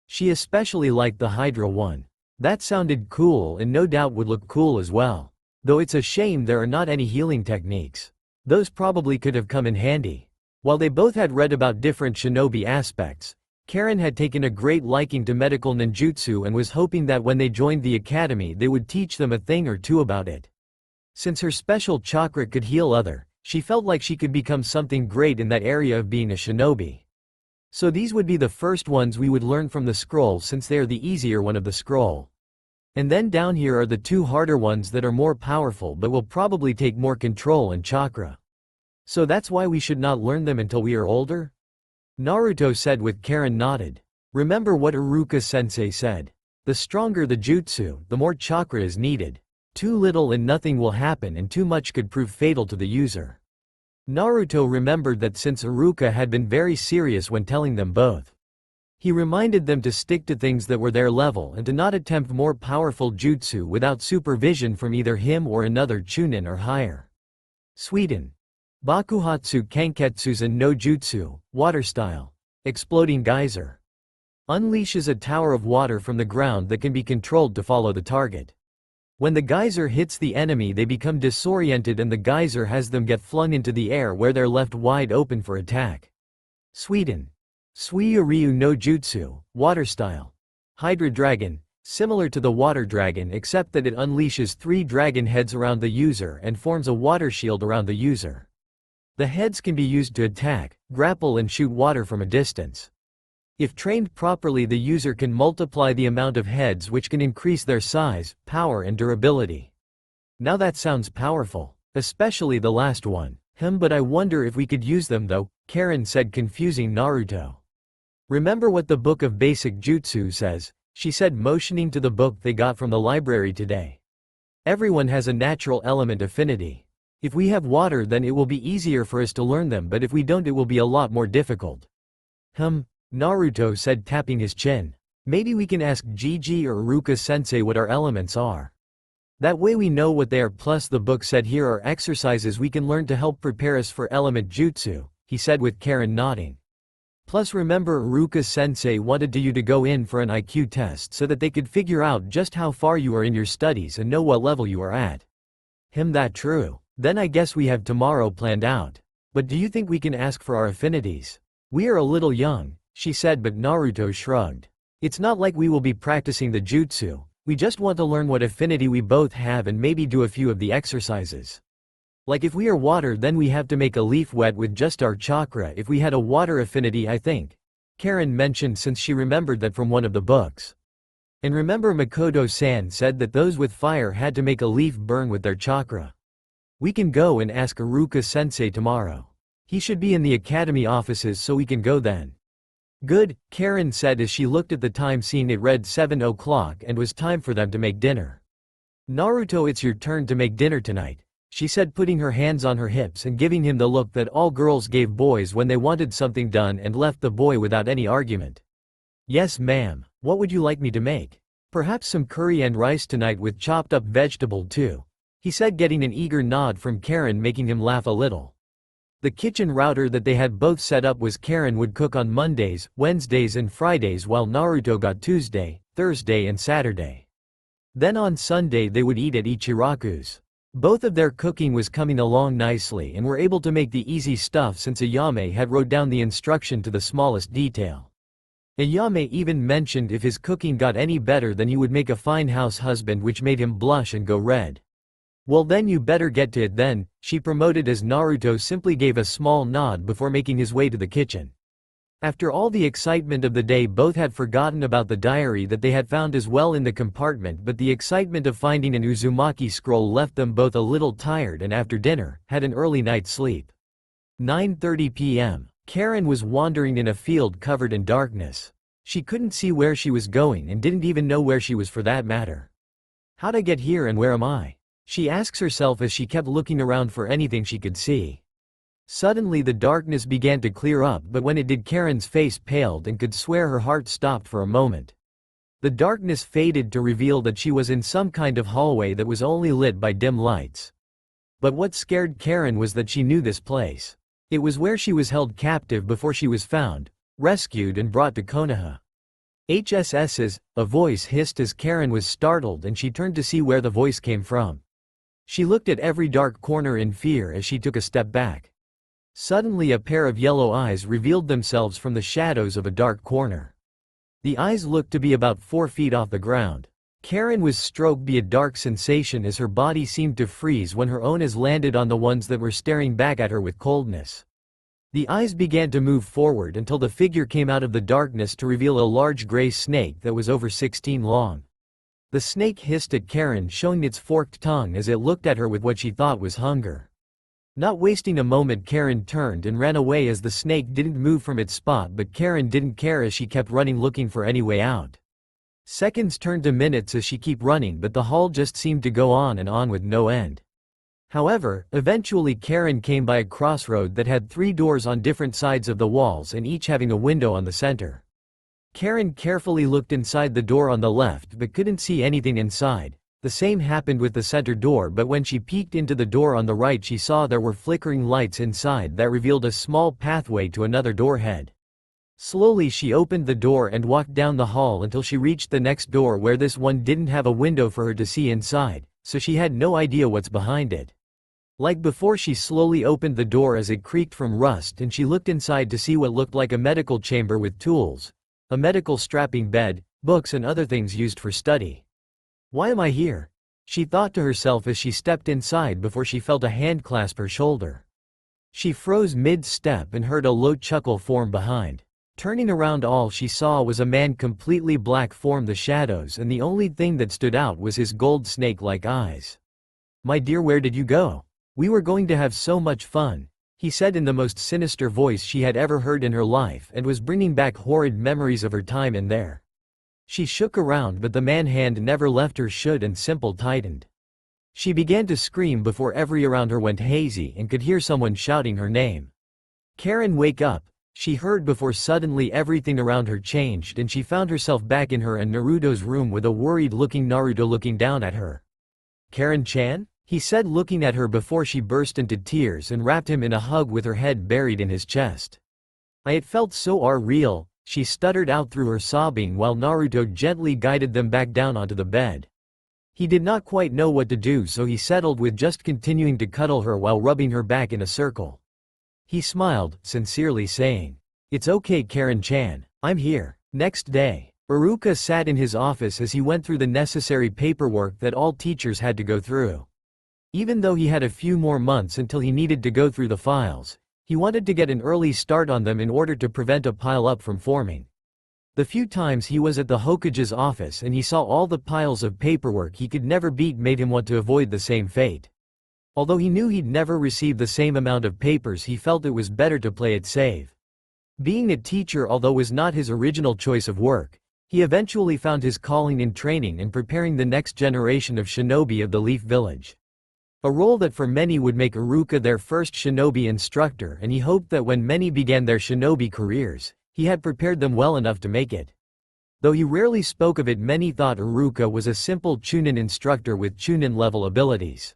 She especially liked the hydra one. That sounded cool and no doubt would look cool as well. Though it's a shame there are not any healing techniques. Those probably could have come in handy. While they both had read about different shinobi aspects, Karen had taken a great liking to medical ninjutsu and was hoping that when they joined the academy they would teach them a thing or two about it. Since her special chakra could heal other, she felt like she could become something great in that area of being a shinobi. So these would be the first ones we would learn from the scroll, since they are the easier one of the scroll. And then down here are the 2 harder ones that are more powerful but will probably take more control and chakra. So that's why we should not learn them until we are older? Naruto said with Karen nodded. Remember what Iruka-sensei said. The stronger the jutsu, the more chakra is needed. Too little and nothing will happen, and too much could prove fatal to the user. Naruto remembered that since Iruka had been very serious when telling them both. He reminded them to stick to things that were their level and to not attempt more powerful jutsu without supervision from either him or another chunin or higher. Sweden. Bakuhatsu Kanketsuzen no Jutsu, water style. Exploding geyser. Unleashes a tower of water from the ground that can be controlled to follow the target. When the geyser hits the enemy they become disoriented and the geyser has them get flung into the air where they're left wide open for attack. Sweden. Suiya no Jutsu, water style. Hydra dragon. Similar to the water dragon except that it unleashes 3 dragon heads around the user and forms a water shield around the user. The heads can be used to attack, grapple and shoot water from a distance. If trained properly the user can multiply the amount of heads, which can increase their size, power and durability. Now that sounds powerful. Especially the last one. But I wonder if we could use them though, Karen said, confusing Naruto. Remember what the book of basic jutsu says, she said, motioning to the book they got from the library today. Everyone has a natural element affinity. If we have water, then it will be easier for us to learn them, but if we don't, it will be a lot more difficult. Naruto said, tapping his chin. Maybe we can ask Gigi or Ruka-sensei what our elements are. That way we know what they are. Plus the book said here are exercises we can learn to help prepare us for element jutsu, he said with Karen nodding. Plus remember, Ruka-sensei wanted you to go in for an IQ test so that they could figure out just how far you are in your studies and know what level you are at. That true. Then I guess we have tomorrow planned out. But do you think we can ask for our affinities? We are a little young, she said, but Naruto shrugged. It's not like we will be practicing the jutsu, we just want to learn what affinity we both have and maybe do a few of the exercises. Like if we are water, then we have to make a leaf wet with just our chakra if we had a water affinity, I think. Karen mentioned, since she remembered that from one of the books. And remember, Makoto-san said that those with fire had to make a leaf burn with their chakra. We can go and ask Iruka-sensei tomorrow. He should be in the academy offices, so we can go then. Good, Karen said as she looked at the time, seeing it read 7 o'clock and was time for them to make dinner. Naruto, it's your turn to make dinner tonight, she said, putting her hands on her hips and giving him the look that all girls gave boys when they wanted something done and left the boy without any argument. Yes ma'am, what would you like me to make? Perhaps some curry and rice tonight with chopped up vegetable too, he said, getting an eager nod from Karen, making him laugh a little. The kitchen router that they had both set up was Karen would cook on Mondays, Wednesdays and Fridays, while Naruto got Tuesday, Thursday and Saturday. Then on Sunday they would eat at Ichiraku's. Both of their cooking was coming along nicely and were able to make the easy stuff since Ayame had wrote down the instruction to the smallest detail. Ayame even mentioned if his cooking got any better then he would make a fine house husband, which made him blush and go red. Well then you better get to it then, she promoted as Naruto simply gave a small nod before making his way to the kitchen. After all the excitement of the day, both had forgotten about the diary that they had found as well in the compartment, but the excitement of finding an Uzumaki scroll left them both a little tired, and after dinner, had an early night's sleep. 9:30 p.m. Karen was wandering in a field covered in darkness. She couldn't see where she was going and didn't even know where she was for that matter. How'd I get here and where am I? She asks herself as she kept looking around for anything she could see. Suddenly the darkness began to clear up, but when it did, Karen's face paled and could swear her heart stopped for a moment. The darkness faded to reveal that she was in some kind of hallway that was only lit by dim lights. But what scared Karen was that she knew this place. It was where she was held captive before she was found, rescued and brought to Konoha. HSS's, a voice hissed as Karen was startled, and she turned to see where the voice came from. She looked at every dark corner in fear as she took a step back. Suddenly a pair of yellow eyes revealed themselves from the shadows of a dark corner. The eyes looked to be about 4 feet off the ground. Karen was struck by a dark sensation as her body seemed to freeze when her own eyes landed on the ones that were staring back at her with coldness. The eyes began to move forward until the figure came out of the darkness to reveal a large gray snake that was over 16 long. The snake hissed at Karen, showing its forked tongue as it looked at her with what she thought was hunger. Not wasting a moment, Karen turned and ran away as the snake didn't move from its spot, but Karen didn't care as she kept running, looking for any way out. Seconds turned to minutes as she kept running, but the hall just seemed to go on and on with no end. However, eventually Karen came by a crossroad that had 3 doors on different sides of the walls and each having a window on the center. Karen carefully looked inside the door on the left but couldn't see anything inside. The same happened with the center door, but when she peeked into the door on the right, she saw there were flickering lights inside that revealed a small pathway to another door head. Slowly she opened the door and walked down the hall until she reached the next door, where this one didn't have a window for her to see inside, so she had no idea what's behind it. Like before, she slowly opened the door as it creaked from rust, and she looked inside to see what looked like a medical chamber with tools, a medical strapping bed, books and other things used for study. Why am I here? She thought to herself as she stepped inside before she felt a hand clasp her shoulder. She froze mid-step and heard a low chuckle form behind. Turning around, all she saw was a man completely black form the shadows, and the only thing that stood out was his gold snake-like eyes. My dear, where did you go? We were going to have so much fun. he said in the most sinister voice she had ever heard in her life and was bringing back horrid memories of her time in there. She shook around but the man hand never left her, should and simple tightened. She began to scream before every around her went hazy and could hear someone shouting her name. "Karen, wake up," she heard before suddenly everything around her changed and she found herself back in her and Naruto's room with a worried-looking Naruto looking down at her. "Karen-chan?" he said, looking at her before she burst into tears and wrapped him in a hug with her head buried in his chest. It felt so real," she stuttered out through her sobbing while Naruto gently guided them back down onto the bed. He did not quite know what to do, so he settled with just continuing to cuddle her while rubbing her back in a circle. He smiled, sincerely saying, "It's okay, Karen-chan, I'm here." Next day, Iruka sat in his office as he went through the necessary paperwork that all teachers had to go through. Even though he had a few more months until he needed to go through the files, he wanted to get an early start on them in order to prevent a pile-up from forming. The few times he was at the Hokage's office and he saw all the piles of paperwork he could never beat made him want to avoid the same fate. Although he knew he'd never receive the same amount of papers, he felt it was better to play it safe. Being a teacher, although was not his original choice of work, he eventually found his calling in training and preparing the next generation of shinobi of the Leaf Village. A role that for many would make Iruka their first shinobi instructor, and he hoped that when many began their shinobi careers, he had prepared them well enough to make it. Though he rarely spoke of it, many thought Iruka was a simple Chunin instructor with Chunin-level abilities.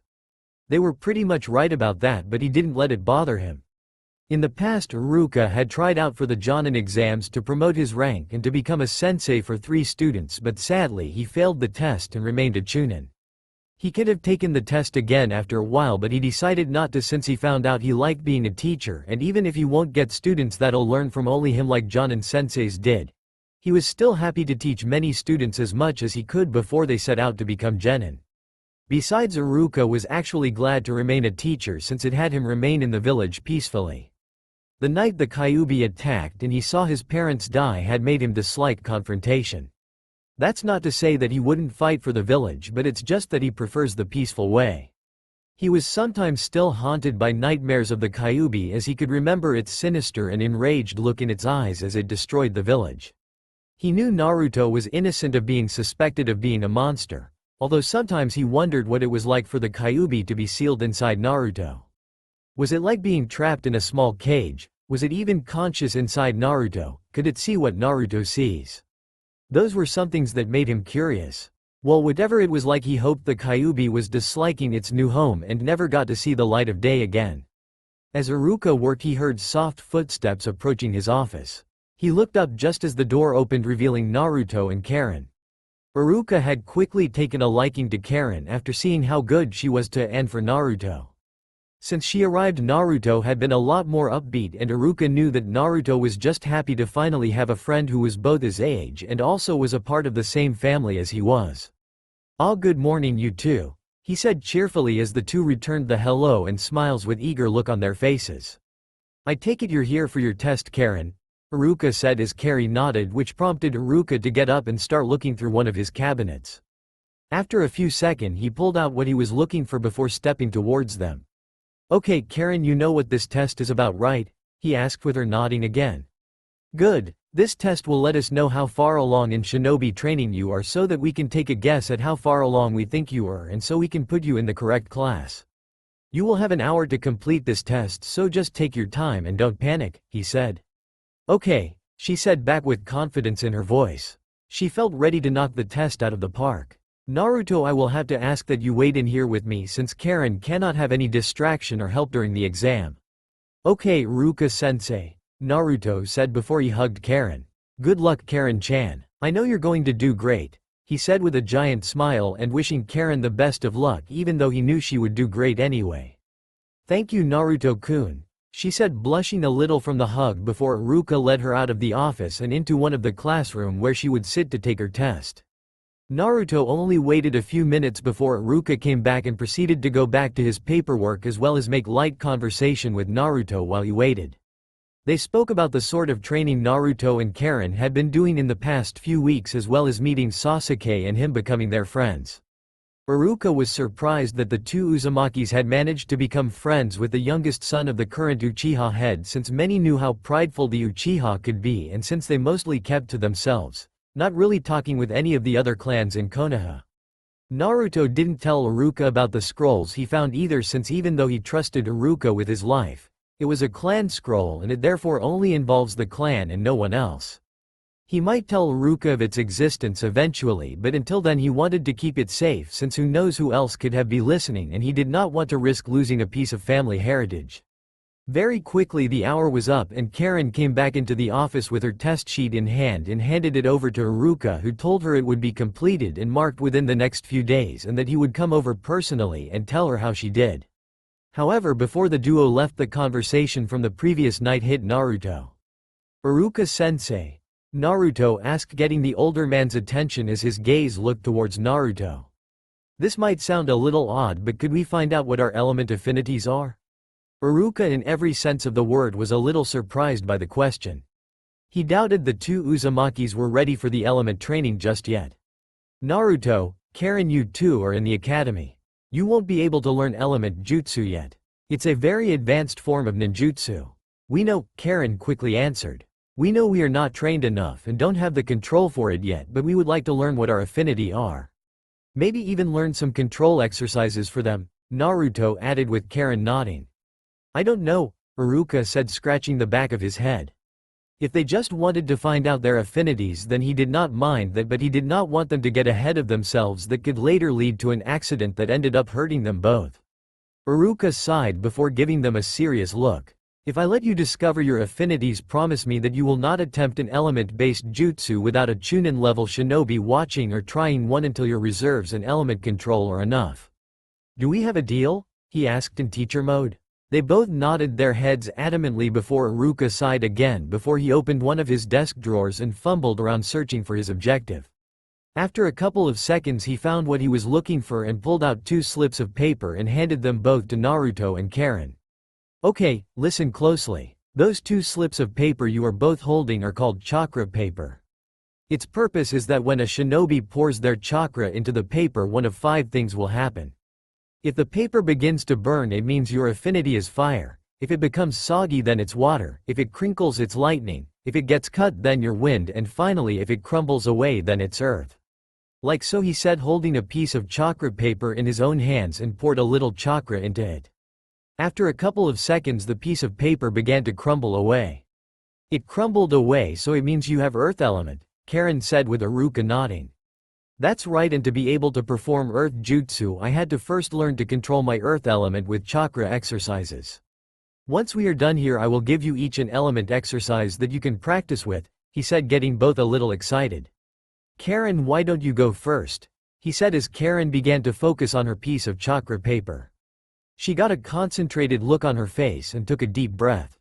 They were pretty much right about that, but he didn't let it bother him. In the past, Iruka had tried out for the Jonin exams to promote his rank and to become a sensei for 3 students, but sadly he failed the test and remained a Chunin. He could have taken the test again after a while, but he decided not to since he found out he liked being a teacher, and even if he won't get students that'll learn from only him like Jonin senseis did, he was still happy to teach many students as much as he could before they set out to become genin. Besides, Iruka was actually glad to remain a teacher since it had him remain in the village peacefully. The night the Kyuubi attacked and he saw his parents die had made him dislike confrontation. That's not to say that he wouldn't fight for the village, but it's just that he prefers the peaceful way. He was sometimes still haunted by nightmares of the Kyuubi as he could remember its sinister and enraged look in its eyes as it destroyed the village. He knew Naruto was innocent of being suspected of being a monster, although sometimes he wondered what it was like for the Kyuubi to be sealed inside Naruto. Was it like being trapped in a small cage? Was it even conscious inside Naruto? Could it see what Naruto sees? Those were some things that made him curious. Well, whatever it was like, he hoped the Kyuubi was disliking its new home and never got to see the light of day again. As Iruka worked, he heard soft footsteps approaching his office. He looked up just as the door opened, revealing Naruto and Karen. Iruka had quickly taken a liking to Karen after seeing how good she was to and for Naruto. Since she arrived, Naruto had been a lot more upbeat, and Iruka knew that Naruto was just happy to finally have a friend who was both his age and also was a part of the same family as he was. "Ah, good morning, you two," he said cheerfully as the two returned the hello and smiles with eager look on their faces. "I take it you're here for your test, Karen," Iruka said as Kari nodded, which prompted Iruka to get up and start looking through one of his cabinets. After a few seconds, he pulled out what he was looking for before stepping towards them. "Okay, Karen, you know what this test is about, right?" he asked with her nodding again. "Good. This test will let us know how far along in shinobi training you are so that we can take a guess at how far along we think you are and so we can put you in the correct class. You will have an hour to complete this test, so just take your time and don't panic," he said. "Okay," she said back with confidence in her voice. She felt ready to knock the test out of the park. "Naruto, I will have to ask that you wait in here with me since Karen cannot have any distraction or help during the exam." "Okay, Iruka-sensei," Naruto said before he hugged Karen. "Good luck, Karen-chan. I know you're going to do great," he said with a giant smile and wishing Karen the best of luck even though he knew she would do great anyway. "Thank you, Naruto-kun," she said, blushing a little from the hug before Iruka led her out of the office and into one of the classroom where she would sit to take her test. Naruto only waited a few minutes before Iruka came back and proceeded to go back to his paperwork as well as make light conversation with Naruto while he waited. They spoke about the sort of training Naruto and Karen had been doing in the past few weeks as well as meeting Sasuke and him becoming their friends. Iruka was surprised that the two Uzumakis had managed to become friends with the youngest son of the current Uchiha head, since many knew how prideful the Uchiha could be and since they mostly kept to themselves, not really talking with any of the other clans in Konoha. Naruto didn't tell Iruka about the scrolls he found either, since even though he trusted Iruka with his life, it was a clan scroll and it therefore only involves the clan and no one else. He might tell Iruka of its existence eventually, but until then he wanted to keep it safe, since who knows who else could have been listening and he did not want to risk losing a piece of family heritage. Very quickly the hour was up and Karen came back into the office with her test sheet in hand and handed it over to Iruka, who told her it would be completed and marked within the next few days and that he would come over personally and tell her how she did. However, before the duo left, the conversation from the previous night hit Naruto. "Iruka-sensei," Naruto asked, getting the older man's attention as his gaze looked towards Naruto. "This might sound a little odd, but could we find out what our element affinities are?" Iruka, in every sense of the word, was a little surprised by the question. He doubted the two Uzumakis were ready for the element training just yet. "Naruto, Karen, you two are in the academy. You won't be able to learn element jutsu yet. It's a very advanced form of ninjutsu." "We know," Karen quickly answered. "We know we are not trained enough and don't have the control for it yet, but we would like to learn what our affinity are. Maybe even learn some control exercises for them," Naruto added with Karen nodding. "I don't know," Iruka said, scratching the back of his head. If they just wanted to find out their affinities, then he did not mind that, but he did not want them to get ahead of themselves that could later lead to an accident that ended up hurting them both. Iruka sighed before giving them a serious look. "If I let you discover your affinities, promise me that you will not attempt an element-based jutsu without a Chunin-level shinobi watching or trying one until your reserves and element control are enough. Do we have a deal?" he asked in teacher mode. They both nodded their heads adamantly before Iruka sighed again before he opened one of his desk drawers and fumbled around searching for his objective. After a couple of seconds he found what he was looking for and pulled out 2 slips of paper and handed them both to Naruto and Karen. "Okay, listen closely. Those 2 slips of paper you are both holding are called chakra paper. Its purpose is that when a shinobi pours their chakra into the paper, one of 5 things will happen. If the paper begins to burn, it means your affinity is fire. If it becomes soggy, then it's water. If it crinkles, it's lightning. If it gets cut, then you're wind, and finally if it crumbles away, then it's earth." Like so, he said, holding a piece of chakra paper in his own hands and poured a little chakra into it. After a couple of seconds the piece of paper began to crumble away. "It crumbled away, so it means you have earth element," Karen said with Iruka nodding. "That's right, and to be able to perform earth jutsu I had to first learn to control my earth element with chakra exercises. Once we are done here I will give you each an element exercise that you can practice with," he said, getting both a little excited. "Karen, why don't you go first?" he said as Karen began to focus on her piece of chakra paper. She got a concentrated look on her face and took a deep breath.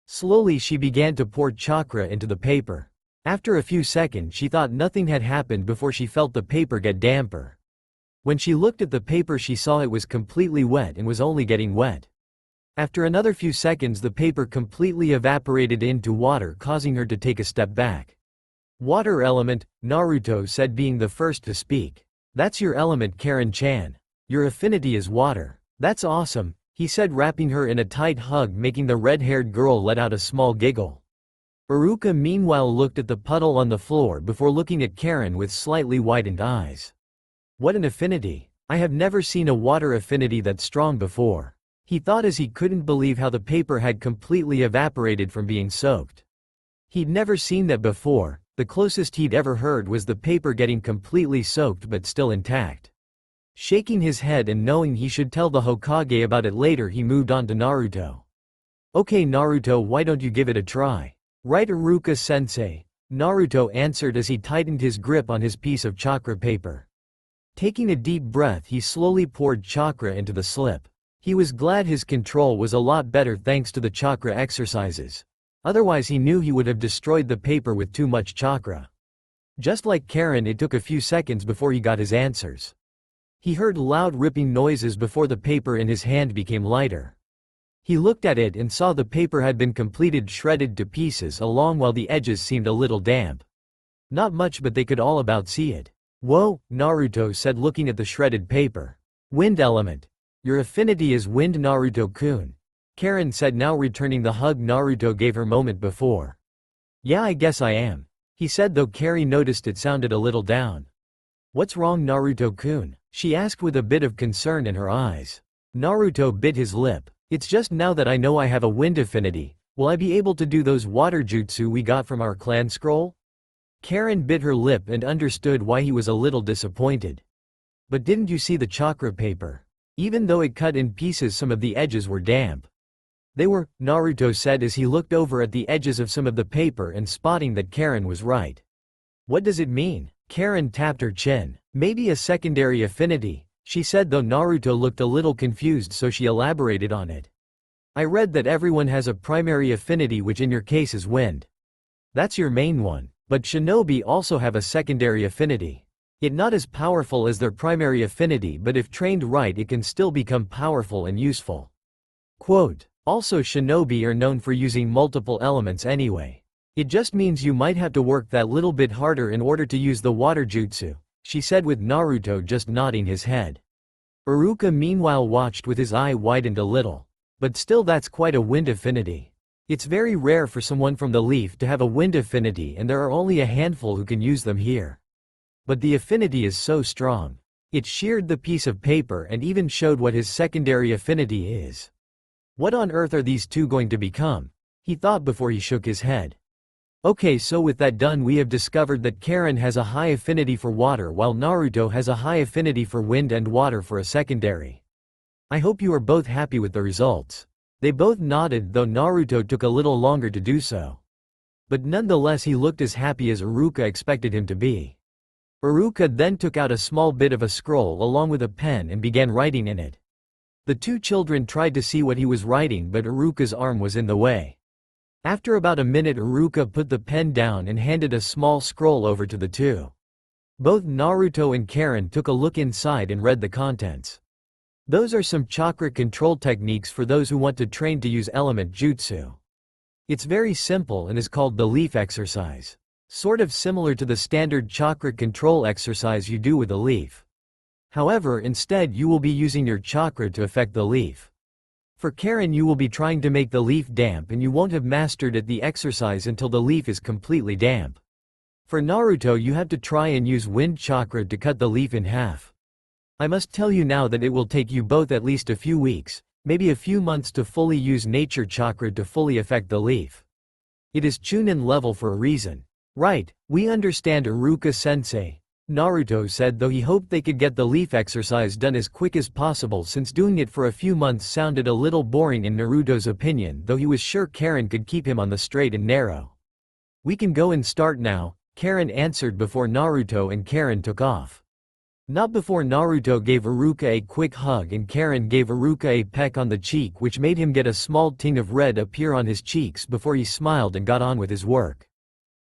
Slowly she began to pour chakra into the paper. After a few seconds she thought nothing had happened before she felt the paper get damper. When she looked at the paper she saw it was completely wet and was only getting wet. After another few seconds the paper completely evaporated into water, causing her to take a step back. "Water element," Naruto said, being the first to speak. "That's your element, Karen-chan. Your affinity is water. That's awesome," he said, wrapping her in a tight hug, making the red-haired girl let out a small giggle. Iruka meanwhile looked at the puddle on the floor before looking at Karen with slightly widened eyes. "What an affinity. I have never seen a water affinity that strong before," he thought as he couldn't believe how the paper had completely evaporated from being soaked. He'd never seen that before. The closest he'd ever heard was the paper getting completely soaked but still intact. Shaking his head and knowing he should tell the Hokage about it later, he moved on to Naruto. "Okay Naruto, why don't you give it a try?" "Right, Iruka-sensei," Naruto answered as he tightened his grip on his piece of chakra paper. Taking a deep breath he slowly poured chakra into the slip. He was glad his control was a lot better thanks to the chakra exercises. Otherwise he knew he would have destroyed the paper with too much chakra. Just like Karen, it took a few seconds before he got his answers. He heard loud ripping noises before the paper in his hand became lighter. He looked at it and saw the paper had been completed shredded to pieces along while the edges seemed a little damp. Not much, but they could all about see it. Whoa, Naruto said looking at the shredded paper. Wind element. Your affinity is wind, Naruto-kun. Karen said, now returning the hug Naruto gave her moment before. Yeah, I guess I am, he said, though Carrie noticed it sounded a little down. What's wrong, Naruto-kun? She asked with a bit of concern in her eyes. Naruto bit his lip. It's just now that I know I have a wind affinity, will I be able to do those water jutsu we got from our clan scroll? Karen bit her lip and understood why he was a little disappointed. But didn't you see the chakra paper? Even though it cut in pieces, some of the edges were damp. They were, Naruto said as he looked over at the edges of some of the paper and spotting that Karen was right. What does it mean? Karen tapped her chin. Maybe a secondary affinity, she said, though Naruto looked a little confused, so she elaborated on it. I read that everyone has a primary affinity, which in your case is wind. That's your main one, but shinobi also have a secondary affinity. It not as powerful as their primary affinity, but if trained right it can still become powerful and useful. Quote, also shinobi are known for using multiple elements anyway. It just means you might have to work that little bit harder in order to use the water jutsu, she said with Naruto just nodding his head. Iruka meanwhile watched with his eye widened a little. But still, that's quite a wind affinity. It's very rare for someone from the leaf to have a wind affinity, and there are only a handful who can use them here. But the affinity is so strong. It sheared the piece of paper and even showed what his secondary affinity is. What on earth are these two going to become? He thought before he shook his head. Okay, so with that done, we have discovered that Karen has a high affinity for water while Naruto has a high affinity for wind and water for a secondary. I hope you are both happy with the results. They both nodded, though Naruto took a little longer to do so. But nonetheless he looked as happy as Iruka expected him to be. Iruka then took out a small bit of a scroll along with a pen and began writing in it. The two children tried to see what he was writing, but Iruka's arm was in the way. After about a minute Iruka put the pen down and handed a small scroll over to the two. Both Naruto and Karen took a look inside and read the contents. Those are some chakra control techniques for those who want to train to use element jutsu. It's very simple and is called the leaf exercise. Sort of similar to the standard chakra control exercise you do with a leaf. However, instead you will be using your chakra to affect the leaf. For Karen, you will be trying to make the leaf damp, and you won't have mastered the exercise until the leaf is completely damp. For Naruto, you have to try and use wind chakra to cut the leaf in half. I must tell you now that it will take you both at least a few weeks, maybe a few months to fully use nature chakra to fully affect the leaf. It is Chunin level for a reason. Right, we understand, Iruka-sensei, Naruto said, though he hoped they could get the leaf exercise done as quick as possible since doing it for a few months sounded a little boring in Naruto's opinion, though he was sure Karen could keep him on the straight and narrow. We can go and start now, Karen answered before Naruto and Karen took off. Not before Naruto gave Iruka a quick hug and Karen gave Iruka a peck on the cheek, which made him get a small ting of red appear on his cheeks before he smiled and got on with his work.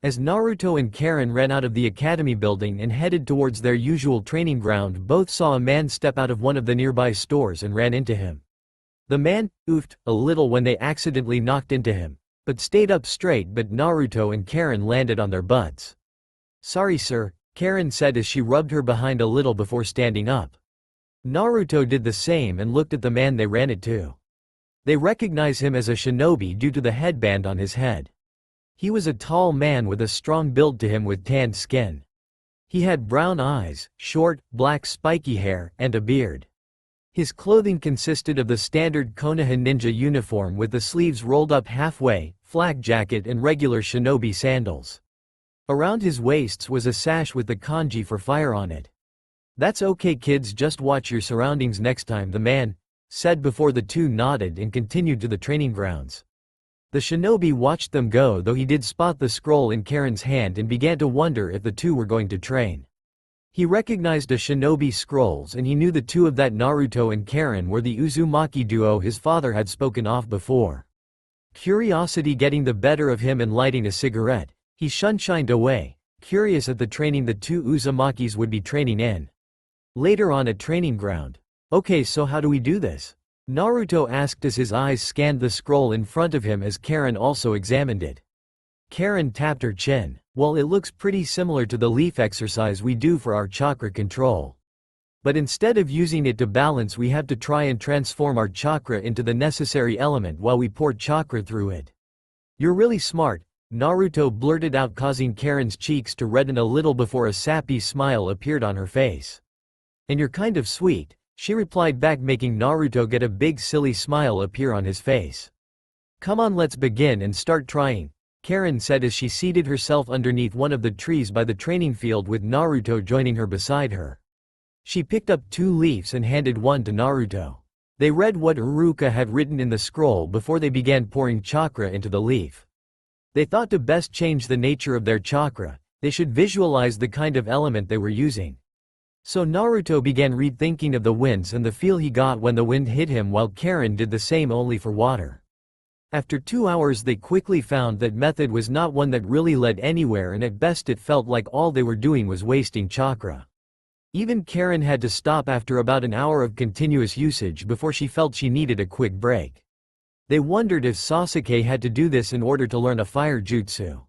As Naruto and Karen ran out of the academy building and headed towards their usual training ground, both saw a man step out of one of the nearby stores and ran into him. The man oofed a little when they accidentally knocked into him, but stayed up straight, but Naruto and Karen landed on their butts. Sorry sir, Karen said as she rubbed her behind a little before standing up. Naruto did the same and looked at the man they ran into. They recognized him as a shinobi due to the headband on his head. He was a tall man with a strong build to him with tanned skin. He had brown eyes, short, black spiky hair, and a beard. His clothing consisted of the standard Konoha ninja uniform with the sleeves rolled up halfway, flak jacket and regular shinobi sandals. Around his waists was a sash with the kanji for fire on it. That's okay kids, just watch your surroundings next time, the man said before the two nodded and continued to the training grounds. The shinobi watched them go, though he did spot the scroll in Karen's hand and began to wonder if the two were going to train. He recognized a shinobi scrolls and he knew the two of that Naruto and Karen were the Uzumaki duo his father had spoken of before. Curiosity getting the better of him and lighting a cigarette, he shined away, curious at the training the two Uzumakis would be training in. Later on at training ground. Okay, so how do we do this? Naruto asked as his eyes scanned the scroll in front of him as Karen also examined it. Karen tapped her chin. Well, it looks pretty similar to the leaf exercise we do for our chakra control. But instead of using it to balance, we have to try and transform our chakra into the necessary element while we pour chakra through it. You're really smart, Naruto blurted out, causing Karen's cheeks to redden a little before a sappy smile appeared on her face. And you're kind of sweet, she replied back, making Naruto get a big silly smile appear on his face. Come on, let's begin and start trying, Karen said as she seated herself underneath one of the trees by the training field with Naruto joining her beside her. She picked up 2 leaves and handed one to Naruto. They read what Iruka had written in the scroll before they began pouring chakra into the leaf. They thought to best change the nature of their chakra, they should visualize the kind of element they were using. So Naruto began rethinking of the winds and the feel he got when the wind hit him, while Karen did the same only for water. After 2 hours they quickly found that method was not one that really led anywhere, and at best it felt like all they were doing was wasting chakra. Even Karen had to stop after about an hour of continuous usage before she felt she needed a quick break. They wondered if Sasuke had to do this in order to learn a fire jutsu.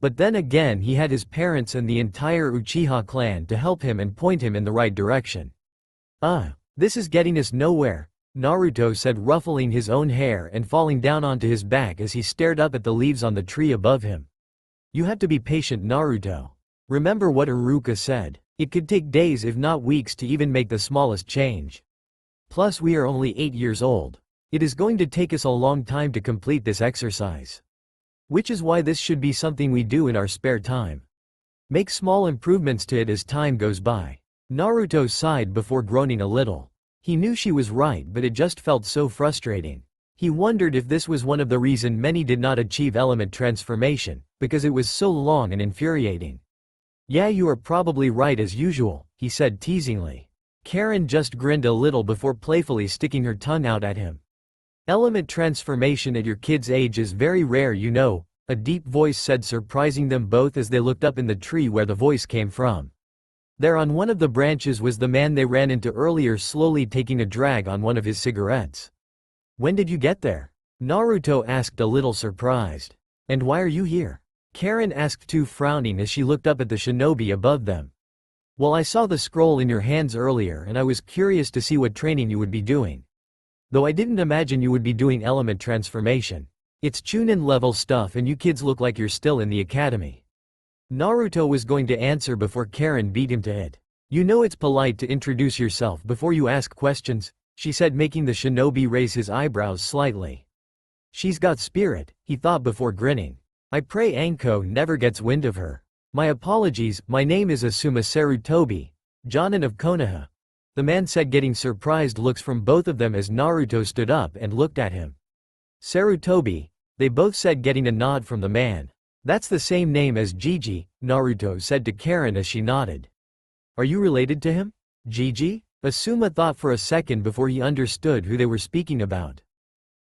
But then again, he had his parents and the entire Uchiha clan to help him and point him in the right direction. This is getting us nowhere, Naruto said, ruffling his own hair and falling down onto his back as he stared up at the leaves on the tree above him. You have to be patient, Naruto. Remember what Iruka said. It could take days if not weeks to even make the smallest change. Plus we are only 8 years old. It is going to take us a long time to complete this exercise. Which is why this should be something we do in our spare time. Make small improvements to it as time goes by. Naruto sighed before groaning a little. He knew she was right, but it just felt so frustrating. He wondered if this was one of the reasons many did not achieve element transformation, because it was so long and infuriating. Yeah, you are probably right as usual, he said teasingly. Karen just grinned a little before playfully sticking her tongue out at him. Element transformation at your kid's age is very rare, you know, a deep voice said, surprising them both as they looked up in the tree where the voice came from. There on one of the branches was the man they ran into earlier, slowly taking a drag on one of his cigarettes. When did you get there? Naruto asked, a little surprised. And why are you here? Karen asked too, frowning as she looked up at the shinobi above them. Well, I saw the scroll in your hands earlier and I was curious to see what training you would be doing. Though I didn't imagine you would be doing element transformation. It's Chunin level stuff and you kids look like you're still in the academy. Naruto was going to answer before Karen beat him to it. You know it's polite to introduce yourself before you ask questions, she said, making the shinobi raise his eyebrows slightly. She's got spirit, he thought before grinning. I pray Anko never gets wind of her. My apologies, my name is Asuma Sarutobi, Jonin of Konoha. The man said, getting surprised looks from both of them as Naruto stood up and looked at him. Sarutobi, they both said, getting a nod from the man. That's the same name as Gigi, Naruto said to Karen as she nodded. Are you related to him? Gigi? Asuma thought for a second before he understood who they were speaking about.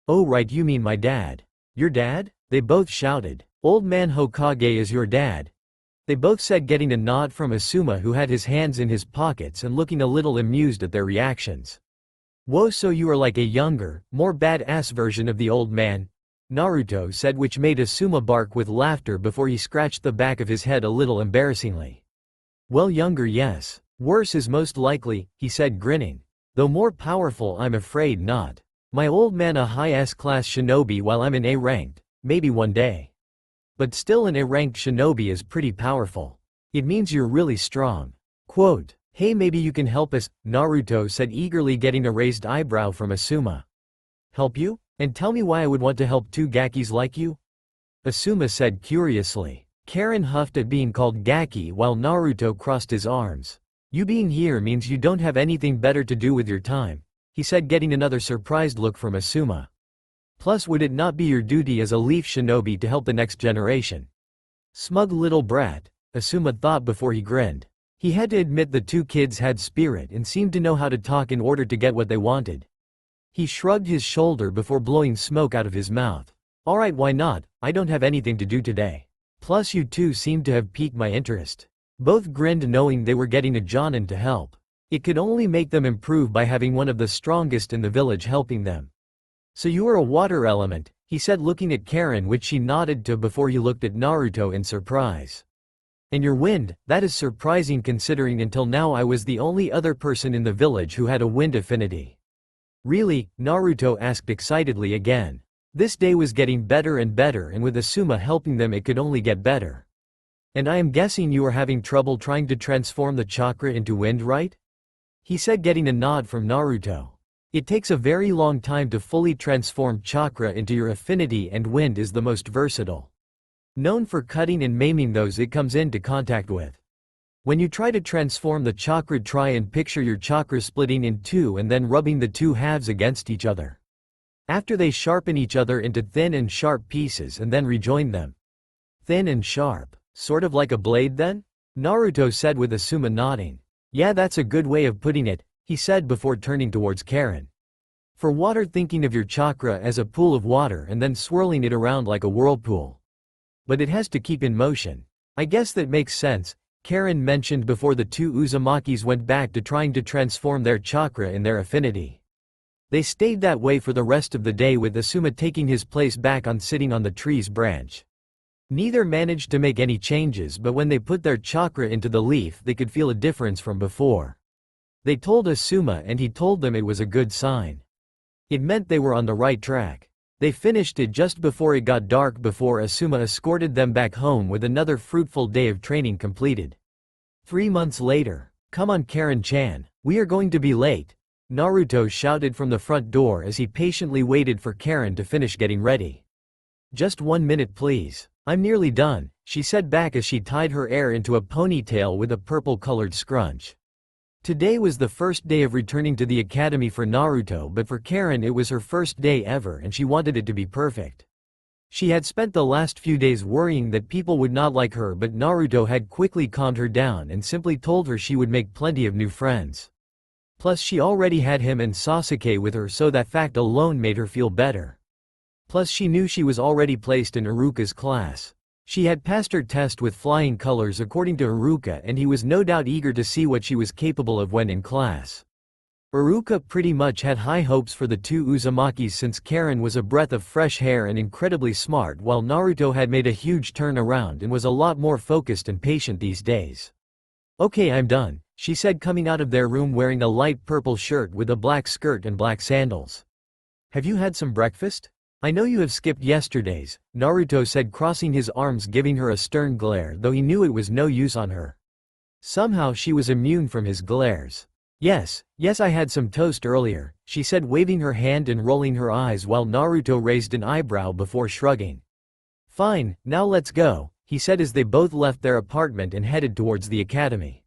Oh right, you mean my dad. Your dad? They both shouted. Old man Hokage is your dad. They both said, getting a nod from Asuma, who had his hands in his pockets and looking a little amused at their reactions. Whoa, so you are like a younger, more badass version of the old man? Naruto said, which made Asuma bark with laughter before he scratched the back of his head a little embarrassingly. Well, younger, yes. Worse is most likely, he said, grinning. Though more powerful, I'm afraid not. My old man a high S-class shinobi while I'm an A-ranked, maybe one day. But still, an A-ranked shinobi is pretty powerful. It means you're really strong. Quote, hey, maybe you can help us, Naruto said, eagerly, getting a raised eyebrow from Asuma. Help you? And tell me why I would want to help two Gakis like you? Asuma said curiously. Karen huffed at being called Gaki while Naruto crossed his arms. You being here means you don't have anything better to do with your time, he said, getting another surprised look from Asuma. Plus, would it not be your duty as a leaf shinobi to help the next generation? Smug little brat, Asuma thought before he grinned. He had to admit the two kids had spirit and seemed to know how to talk in order to get what they wanted. He shrugged his shoulder before blowing smoke out of his mouth. Alright, why not? I don't have anything to do today. Plus you two seem to have piqued my interest. Both grinned, knowing they were getting a Jonin to help. It could only make them improve by having one of the strongest in the village helping them. So you are a water element, he said, looking at Karen, which she nodded to before he looked at Naruto in surprise. And your wind, that is surprising considering until now I was the only other person in the village who had a wind affinity. Really? Naruto asked excitedly again. This day was getting better and better, and with Asuma helping them it could only get better. And I am guessing you are having trouble trying to transform the chakra into wind, right? He said, getting a nod from Naruto. It takes a very long time to fully transform chakra into your affinity, and wind is the most versatile. Known for cutting and maiming those it comes into contact with. When you try to transform the chakra, try and picture your chakra splitting in two and then rubbing the two halves against each other. After they sharpen each other into thin and sharp pieces and then rejoin them. Thin and sharp. Sort of like a blade then? Naruto said with Asuma nodding. Yeah, that's a good way of putting it, he said before turning towards Karen. For water, thinking of your chakra as a pool of water and then swirling it around like a whirlpool. But it has to keep in motion. I guess that makes sense, Karen mentioned before the two Uzumakis went back to trying to transform their chakra in their affinity. They stayed that way for the rest of the day, with Asuma taking his place back on sitting on the tree's branch. Neither managed to make any changes, but when they put their chakra into the leaf they could feel a difference from before. They told Asuma and he told them it was a good sign. It meant they were on the right track. They finished it just before it got dark before Asuma escorted them back home with another fruitful day of training completed. 3 months later. Come on Karen-chan, we are going to be late, Naruto shouted from the front door as he patiently waited for Karen to finish getting ready. Just 1 minute please, I'm nearly done, she said back as she tied her hair into a ponytail with a purple-colored scrunch. Today was the first day of returning to the academy for Naruto, but for Karen it was her first day ever and she wanted it to be perfect. She had spent the last few days worrying that people would not like her, but Naruto had quickly calmed her down and simply told her she would make plenty of new friends. Plus she already had him and Sasuke with her, so that fact alone made her feel better. Plus she knew she was already placed in Iruka's class. She had passed her test with flying colors according to Iruka, and he was no doubt eager to see what she was capable of when in class. Iruka pretty much had high hopes for the two Uzumakis since Karen was a breath of fresh air and incredibly smart, while Naruto had made a huge turn around and was a lot more focused and patient these days. Okay, I'm done, she said, coming out of their room wearing a light purple shirt with a black skirt and black sandals. Have you had some breakfast? I know you have skipped yesterday's, Naruto said, crossing his arms, giving her a stern glare, though he knew it was no use on her. Somehow she was immune from his glares. Yes, I had some toast earlier, she said, waving her hand and rolling her eyes while Naruto raised an eyebrow before shrugging. Fine, now let's go, he said as they both left their apartment and headed towards the academy.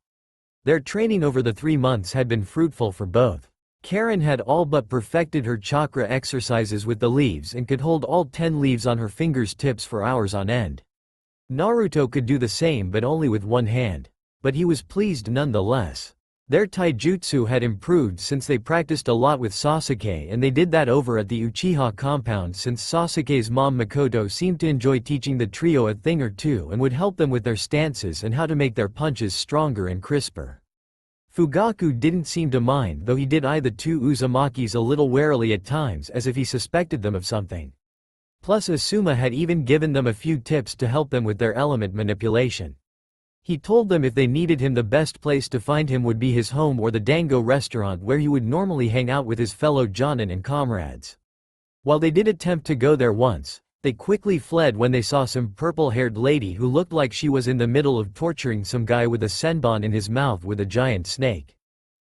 Their training over the 3 months had been fruitful for both. Karen had all but perfected her chakra exercises with the leaves and could hold all 10 leaves on her fingers' tips for hours on end. Naruto could do the same, but only with one hand. But he was pleased nonetheless. Their taijutsu had improved since they practiced a lot with Sasuke, and they did that over at the Uchiha compound since Sasuke's mom Makoto seemed to enjoy teaching the trio a thing or two and would help them with their stances and how to make their punches stronger and crisper. Fugaku didn't seem to mind, though he did eye the two Uzumakis a little warily at times, as if he suspected them of something. Plus Asuma had even given them a few tips to help them with their element manipulation. He told them if they needed him, the best place to find him would be his home or the Dango restaurant, where he would normally hang out with his fellow jonin and comrades. While they did attempt to go there once, they quickly fled when they saw some purple-haired lady who looked like she was in the middle of torturing some guy with a senbon in his mouth with a giant snake.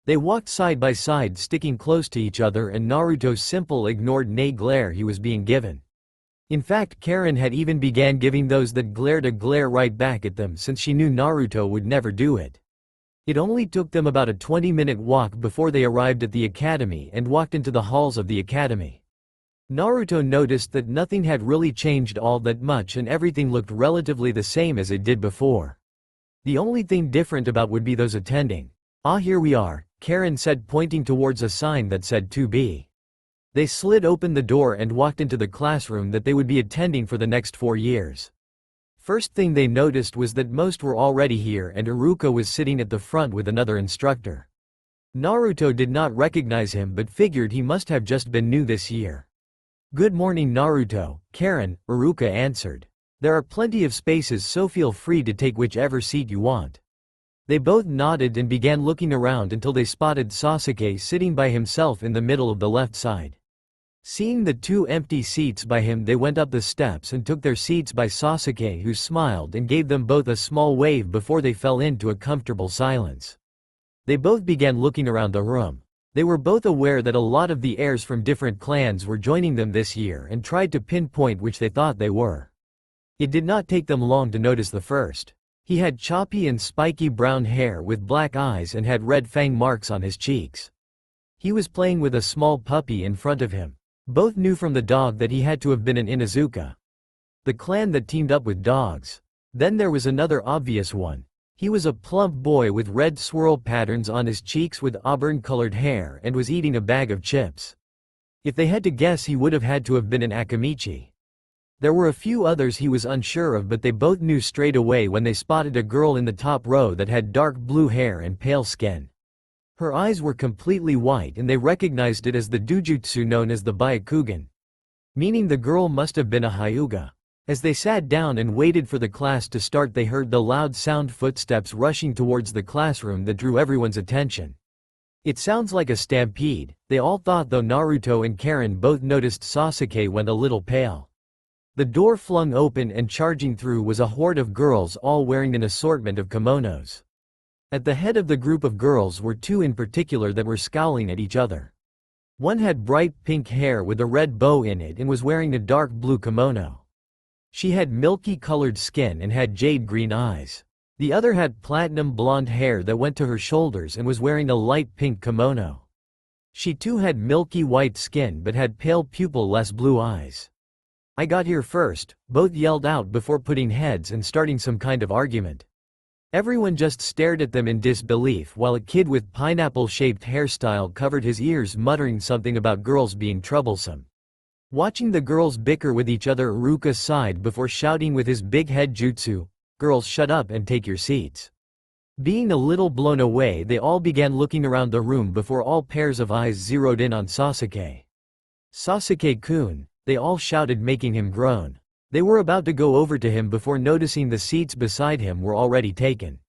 They walked side by side, sticking close to each other, and Naruto simple ignored nay glare he was being given. In fact, Karen had even began giving those that glared a glare right back at them, since she knew Naruto would never do it. It only took them about a 20-minute walk before they arrived at the academy and walked into the halls of the academy. Naruto noticed that nothing had really changed all that much and everything looked relatively the same as it did before. The only thing different about would be those attending. Ah, here we are, Karen said, pointing towards a sign that said 2B. They slid open the door and walked into the classroom that they would be attending for the next 4 years. First thing they noticed was that most were already here and Iruka was sitting at the front with another instructor. Naruto did not recognize him but figured he must have just been new this year. Good morning Naruto, Karen, Iruka answered. There are plenty of spaces so feel free to take whichever seat you want. They both nodded and began looking around until they spotted Sasuke sitting by himself in the middle of the left side. Seeing the two empty seats by him, they went up the steps and took their seats by Sasuke, who smiled and gave them both a small wave before they fell into a comfortable silence. They both began looking around the room. They were both aware that a lot of the heirs from different clans were joining them this year and tried to pinpoint which they thought they were. It did not take them long to notice the first. He had choppy and spiky brown hair with black eyes and had red fang marks on his cheeks. He was playing with a small puppy in front of him. Both knew from the dog that he had to have been an Inuzuka, the clan that teamed up with dogs. Then there was another obvious one. He was a plump boy with red swirl patterns on his cheeks with auburn-colored hair and was eating a bag of chips. If they had to guess, he would have had to have been an Akamichi. There were a few others he was unsure of, but they both knew straight away when they spotted a girl in the top row that had dark blue hair and pale skin. Her eyes were completely white and they recognized it as the dujutsu known as the Byakugan, meaning the girl must have been a Hyuga. As they sat down and waited for the class to start, they heard the loud sound footsteps rushing towards the classroom that drew everyone's attention. It sounds like a stampede, they all thought, though Naruto and Karen both noticed Sasuke went a little pale. The door flung open and charging through was a horde of girls, all wearing an assortment of kimonos. At the head of the group of girls were two in particular that were scowling at each other. One had bright pink hair with a red bow in it and was wearing a dark blue kimono. She had milky-colored skin and had jade-green eyes. The other had platinum blonde hair that went to her shoulders and was wearing a light pink kimono. She too had milky white skin but had pale pupil-less blue eyes. "I got here first," both yelled out before putting heads and starting some kind of argument. Everyone just stared at them in disbelief while a kid with pineapple-shaped hairstyle covered his ears, muttering something about girls being troublesome. Watching the girls bicker with each other, Iruka sighed before shouting with his big head jutsu, "Girls, shut up and take your seats." Being a little blown away, they all began looking around the room before all pairs of eyes zeroed in on Sasuke. "Sasuke-kun," they all shouted, making him groan. They were about to go over to him before noticing the seats beside him were already taken.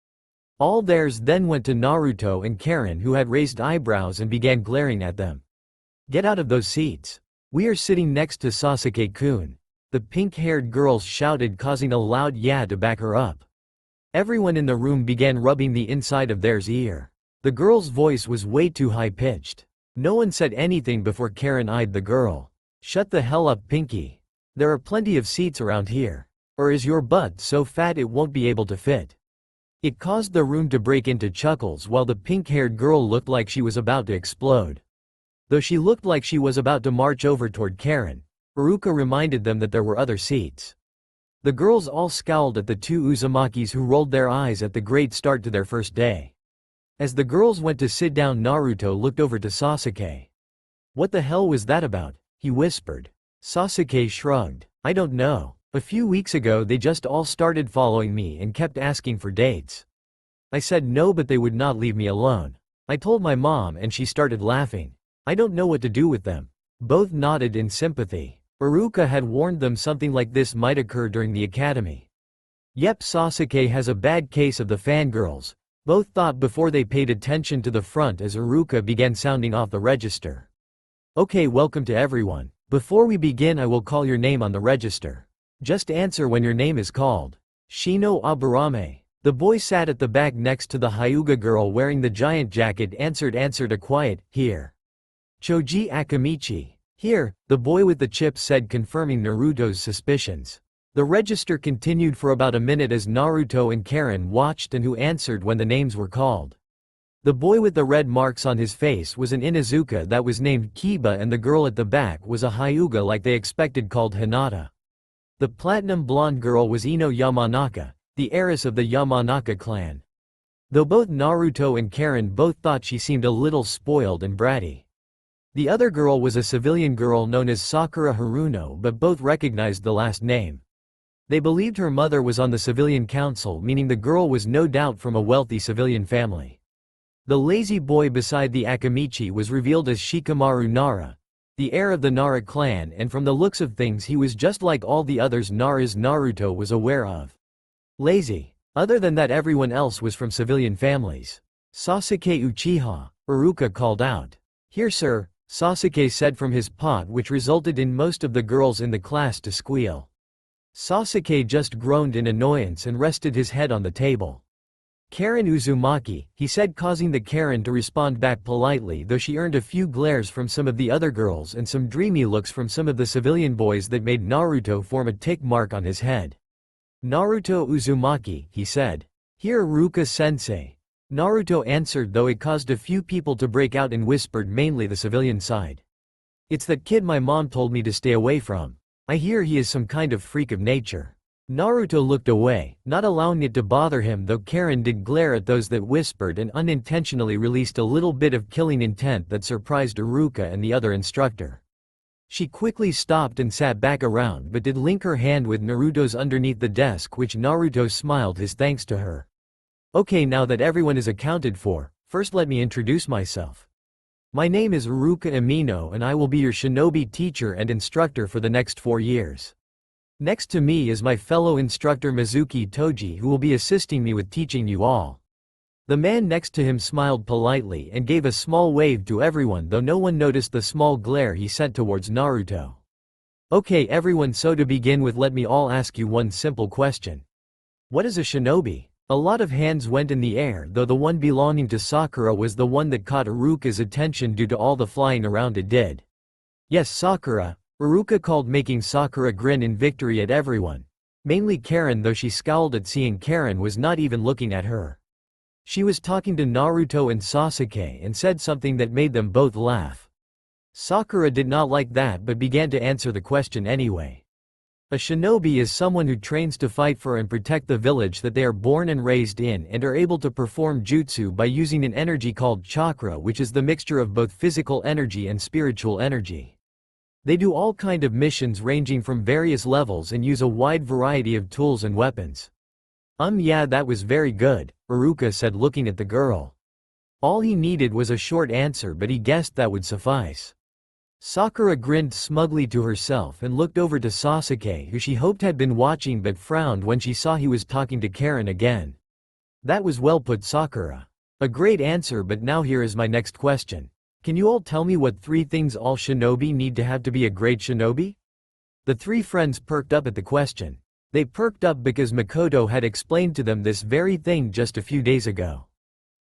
All theirs then went to Naruto and Karen, who had raised eyebrows and began glaring at them. "Get out of those seats. We are sitting next to Sasuke-kun," the pink-haired girl shouted, causing a loud "yeah" to back her up. Everyone in the room began rubbing the inside of theirs ear. The girl's voice was way too high-pitched. No one said anything before Karen eyed the girl. "Shut the hell up, Pinky. There are plenty of seats around here. Or is your butt so fat it won't be able to fit?" It caused the room to break into chuckles while the pink-haired girl looked like she was about to explode. Though she looked like she was about to march over toward Karen, Iruka reminded them that there were other seats. The girls all scowled at the two Uzumakis, who rolled their eyes at the great start to their first day. As the girls went to sit down, Naruto looked over to Sasuke. "What the hell was that about?" he whispered. Sasuke shrugged. "I don't know. A few weeks ago they just all started following me and kept asking for dates. I said no, but they would not leave me alone. I told my mom and she started laughing. I don't know what to do with them." Both nodded in sympathy. Iruka had warned them something like this might occur during the academy. "Yep, Sasuke has a bad case of the fangirls," both thought before they paid attention to the front as Iruka began sounding off the register. "Okay, welcome to everyone. Before we begin, I will call your name on the register. Just answer when your name is called." Shino Aburame, the boy sat at the back next to the Hyuga girl wearing the giant jacket, answered a quiet, "Here." Choji Akamichi, "Here," the boy with the chip said, confirming Naruto's suspicions. The register continued for about a minute as Naruto and Karen watched and who answered when the names were called. The boy with the red marks on his face was an Inuzuka that was named Kiba, and the girl at the back was a Hyuga like they expected, called Hinata. The platinum blonde girl was Ino Yamanaka, the heiress of the Yamanaka clan. Though both Naruto and Karen both thought she seemed a little spoiled and bratty. The other girl was a civilian girl known as Sakura Haruno, but both recognized the last name. They believed her mother was on the civilian council, meaning the girl was no doubt from a wealthy civilian family. The lazy boy beside the Akamichi was revealed as Shikamaru Nara, the heir of the Nara clan, and from the looks of things he was just like all the others Naras Naruto was aware of. Lazy. Other than that, everyone else was from civilian families. Sasuke Uchiha, Iruka called out. "Here sir," Sasuke said from his pot, which resulted in most of the girls in the class to squeal. Sasuke just groaned in annoyance and rested his head on the table. "Karen Uzumaki," he said, causing the Karen to respond back politely, though she earned a few glares from some of the other girls and some dreamy looks from some of the civilian boys that made Naruto form a tick mark on his head. "Naruto Uzumaki," he said. "Here Iruka-sensei." Naruto answered, though it caused a few people to break out and whispered, mainly the civilian side. "It's that kid my mom told me to stay away from. I hear he is some kind of freak of nature." Naruto looked away, not allowing it to bother him, though Karen did glare at those that whispered and unintentionally released a little bit of killing intent that surprised Iruka and the other instructor. She quickly stopped and sat back around, but did link her hand with Naruto's underneath the desk, which Naruto smiled his thanks to her. "Okay, now that everyone is accounted for, first let me introduce myself. My name is Iruka Amino and I will be your shinobi teacher and instructor for the next 4 years. Next to me is my fellow instructor Mizuki Toji, who will be assisting me with teaching you all." The man next to him smiled politely and gave a small wave to everyone, though no one noticed the small glare he sent towards Naruto. "Okay everyone, so to begin with, let me all ask you one simple question. What is a shinobi?" A lot of hands went in the air, though the one belonging to Sakura was the one that caught Iruka's attention due to all the flying around it did. "Yes, Sakura," Iruka called, making Sakura grin in victory at everyone. Mainly Karen, though she scowled at seeing Karen was not even looking at her. She was talking to Naruto and Sasuke and said something that made them both laugh. Sakura did not like that but began to answer the question anyway. A shinobi is someone who trains to fight for and protect the village that they are born and raised in, and are able to perform jutsu by using an energy called chakra, which is the mixture of both physical energy and spiritual energy. They do all kind of missions ranging from various levels and use a wide variety of tools and weapons. Yeah, that was very good," Iruka said, looking at the girl. All he needed was a short answer, but he guessed that would suffice. Sakura grinned smugly to herself and looked over to Sasuke, who she hoped had been watching, but frowned when she saw he was talking to Karen again. "That was well put, Sakura. A great answer, but now here is my next question. Can you all tell me what 3 things all shinobi need to have to be a great shinobi?" The 3 friends perked up at the question. They perked up because Makoto had explained to them this very thing just a few days ago.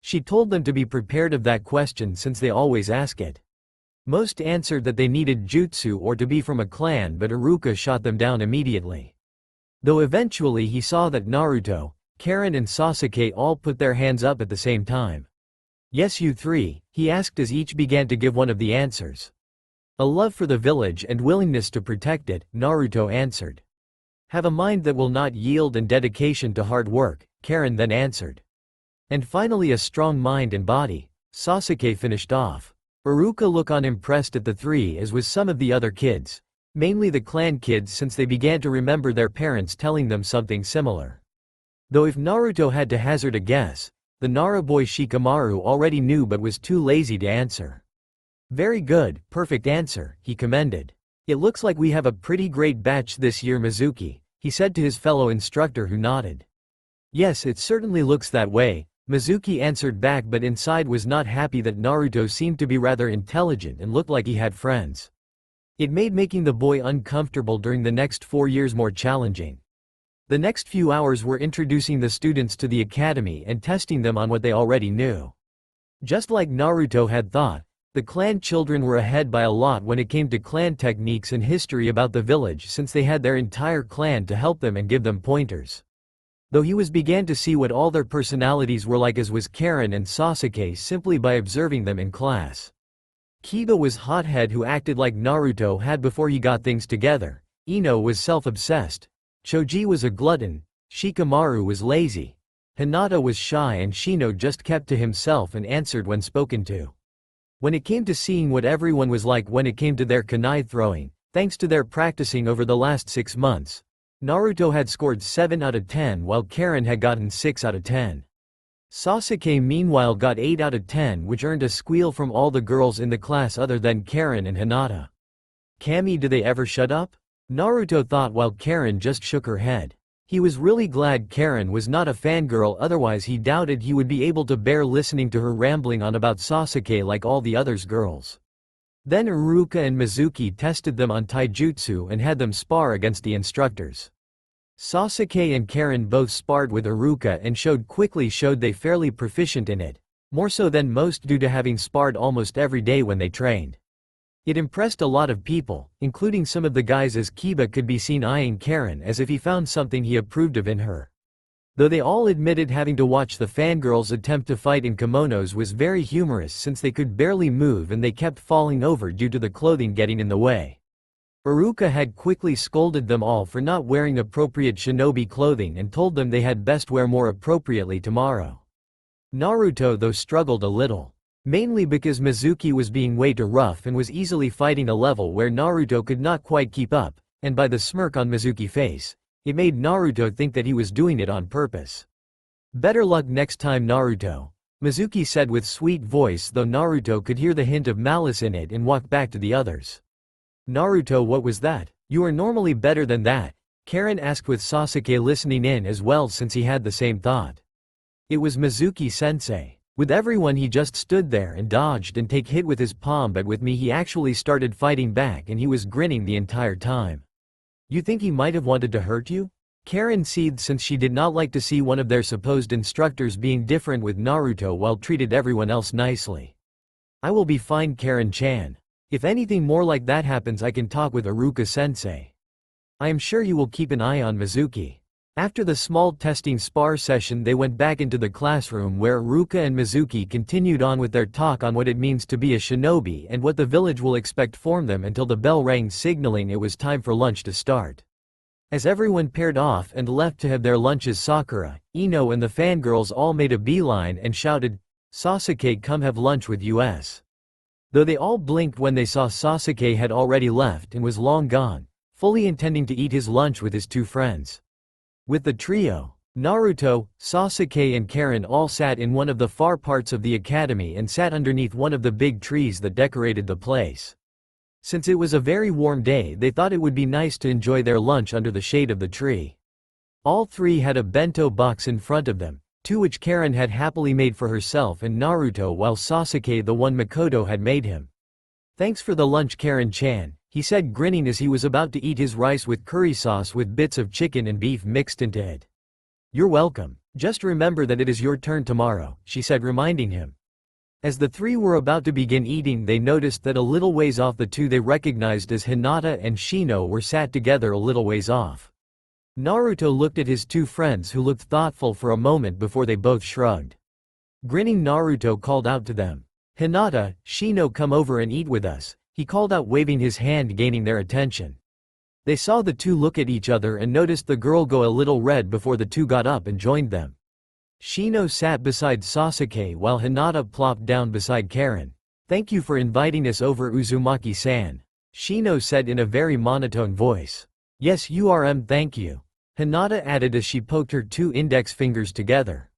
She told them to be prepared of that question since they always ask it. Most answered that they needed jutsu or to be from a clan, but Iruka shot them down immediately. Though eventually he saw that Naruto, Karen and Sasuke all put their hands up at the same time. "Yes, you 3, he asked as each began to give one of the answers. "A love for the village and willingness to protect it," Naruto answered. "Have a mind that will not yield and dedication to hard work," Karen then answered. "And finally a strong mind and body," Sasuke finished off. Iruka looked on impressed at the 3, as was some of the other kids. Mainly the clan kids, since they began to remember their parents telling them something similar. Though if Naruto had to hazard a guess, the Nara boy Shikamaru already knew but was too lazy to answer. "Very good, perfect answer," he commended. "It looks like we have a pretty great batch this year, Mizuki," he said to his fellow instructor, who nodded. "Yes, it certainly looks that way," Mizuki answered back, but inside was not happy that Naruto seemed to be rather intelligent and looked like he had friends. It made making the boy uncomfortable during the next 4 years more challenging. The next few hours were introducing the students to the academy and testing them on what they already knew. Just like Naruto had thought, the clan children were ahead by a lot when it came to clan techniques and history about the village, since they had their entire clan to help them and give them pointers. Though he began to see what all their personalities were like, as was Karen and Sasuke, simply by observing them in class. Kiba was hothead, who acted like Naruto had before he got things together. Ino was self-obsessed. Choji was a glutton. Shikamaru was lazy. Hinata was shy, and Shino just kept to himself and answered when spoken to. When it came to seeing what everyone was like when it came to their kunai throwing, thanks to their practicing over the last 6 months, Naruto had scored 7 out of 10 while Karen had gotten 6 out of 10. Sasuke meanwhile got 8 out of 10, which earned a squeal from all the girls in the class other than Karen and Hinata. Kami, do they ever shut up? Naruto thought while Karen just shook her head. He was really glad Karen was not a fangirl, otherwise he doubted he would be able to bear listening to her rambling on about Sasuke like all the others girls. Then Iruka and Mizuki tested them on taijutsu and had them spar against the instructors. Sasuke and Karen both sparred with Iruka and showed they fairly proficient in it, more so than most due to having sparred almost every day when they trained. It impressed a lot of people, including some of the guys, as Kiba could be seen eyeing Karen as if he found something he approved of in her. Though they all admitted having to watch the fangirls attempt to fight in kimonos was very humorous since they could barely move and they kept falling over due to the clothing getting in the way. Iruka had quickly scolded them all for not wearing appropriate shinobi clothing and told them they had best wear more appropriately tomorrow. Naruto though struggled a little. Mainly because Mizuki was being way too rough and was easily fighting a level where Naruto could not quite keep up, and by the smirk on Mizuki's face, it made Naruto think that he was doing it on purpose. Better luck next time, Naruto, Mizuki said with sweet voice, though Naruto could hear the hint of malice in it and walked back to the others. Naruto, what was that? You are normally better than that, Karen asked with Sasuke listening in as well since he had the same thought. It was Mizuki-sensei. With everyone he just stood there and dodged and take hit with his palm, but with me he actually started fighting back and he was grinning the entire time. You think he might have wanted to hurt you? Karen seethed since she did not like to see one of their supposed instructors being different with Naruto while treated everyone else nicely. I will be fine, Karen-chan. If anything more like that happens I can talk with Iruka-sensei. I am sure you will keep an eye on Mizuki. After the small testing spar session they went back into the classroom where Iruka and Mizuki continued on with their talk on what it means to be a shinobi and what the village will expect from them until the bell rang signaling it was time for lunch to start. As everyone paired off and left to have their lunches, Sakura, Ino and the fangirls all made a beeline and shouted, "Sasuke, come have lunch with us." Though they all blinked when they saw Sasuke had already left and was long gone, fully intending to eat his lunch with his two friends. With the trio, Naruto, Sasuke and Karen all sat in one of the far parts of the academy and sat underneath one of the big trees that decorated the place. Since it was a very warm day they thought it would be nice to enjoy their lunch under the shade of the tree. All three had a bento box in front of them, two which Karen had happily made for herself and Naruto, while Sasuke the one Makoto had made him. Thanks for the lunch, Karen-chan, he said grinning as he was about to eat his rice with curry sauce with bits of chicken and beef mixed into it. You're welcome. Just remember that it is your turn tomorrow, she said, reminding him. As the three were about to begin eating they noticed that a little ways off the two they recognized as Hinata and Shino were sat together a little ways off. Naruto looked at his two friends who looked thoughtful for a moment before they both shrugged. Grinning, Naruto called out to them. Hinata, Shino, come over and eat with us, he called out, waving his hand, gaining their attention. They saw the two look at each other and noticed the girl go a little red before the two got up and joined them. Shino sat beside Sasuke while Hinata plopped down beside Karen. Thank you for inviting us over, Uzumaki-san, Shino said in a very monotone voice. Yes, thank you, Hinata added as she poked her two index fingers together.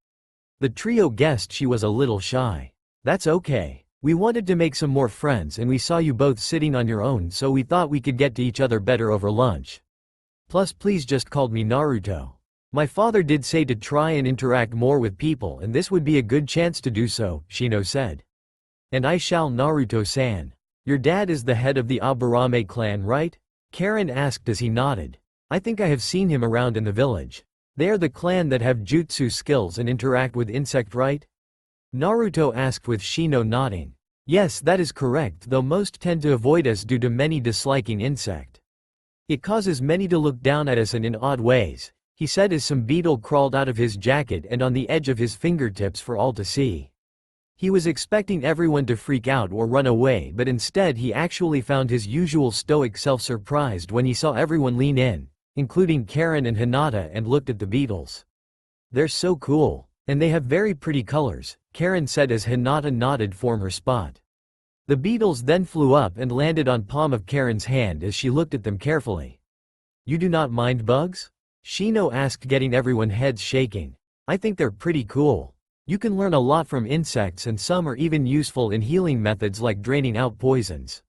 The trio guessed she was a little shy. That's okay. We wanted to make some more friends and we saw you both sitting on your own, so we thought we could get to each other better over lunch. Plus please just called me Naruto. My father did say to try and interact more with people and this would be a good chance to do so, Shino said. And I shall, Naruto-san. Your dad is the head of the Aburame clan, right? Karen asked as he nodded. I think I have seen him around in the village. They are the clan that have jutsu skills and interact with insect, right? Naruto asked with Shino nodding. Yes, that is correct, though most tend to avoid us due to many disliking insect. It causes many to look down at us and in odd ways, he said as some beetle crawled out of his jacket and on the edge of his fingertips for all to see. He was expecting everyone to freak out or run away, but instead he actually found his usual stoic self surprised when he saw everyone lean in, including Karen and Hinata, and looked at the beetles. They're so cool. And they have very pretty colors, Karen said as Hinata nodded from her spot. The beetles then flew up and landed on palm of Karen's hand as she looked at them carefully. You do not mind bugs? Shino asked, getting everyone heads shaking. I think they're pretty cool. You can learn a lot from insects and some are even useful in healing methods like draining out poisons.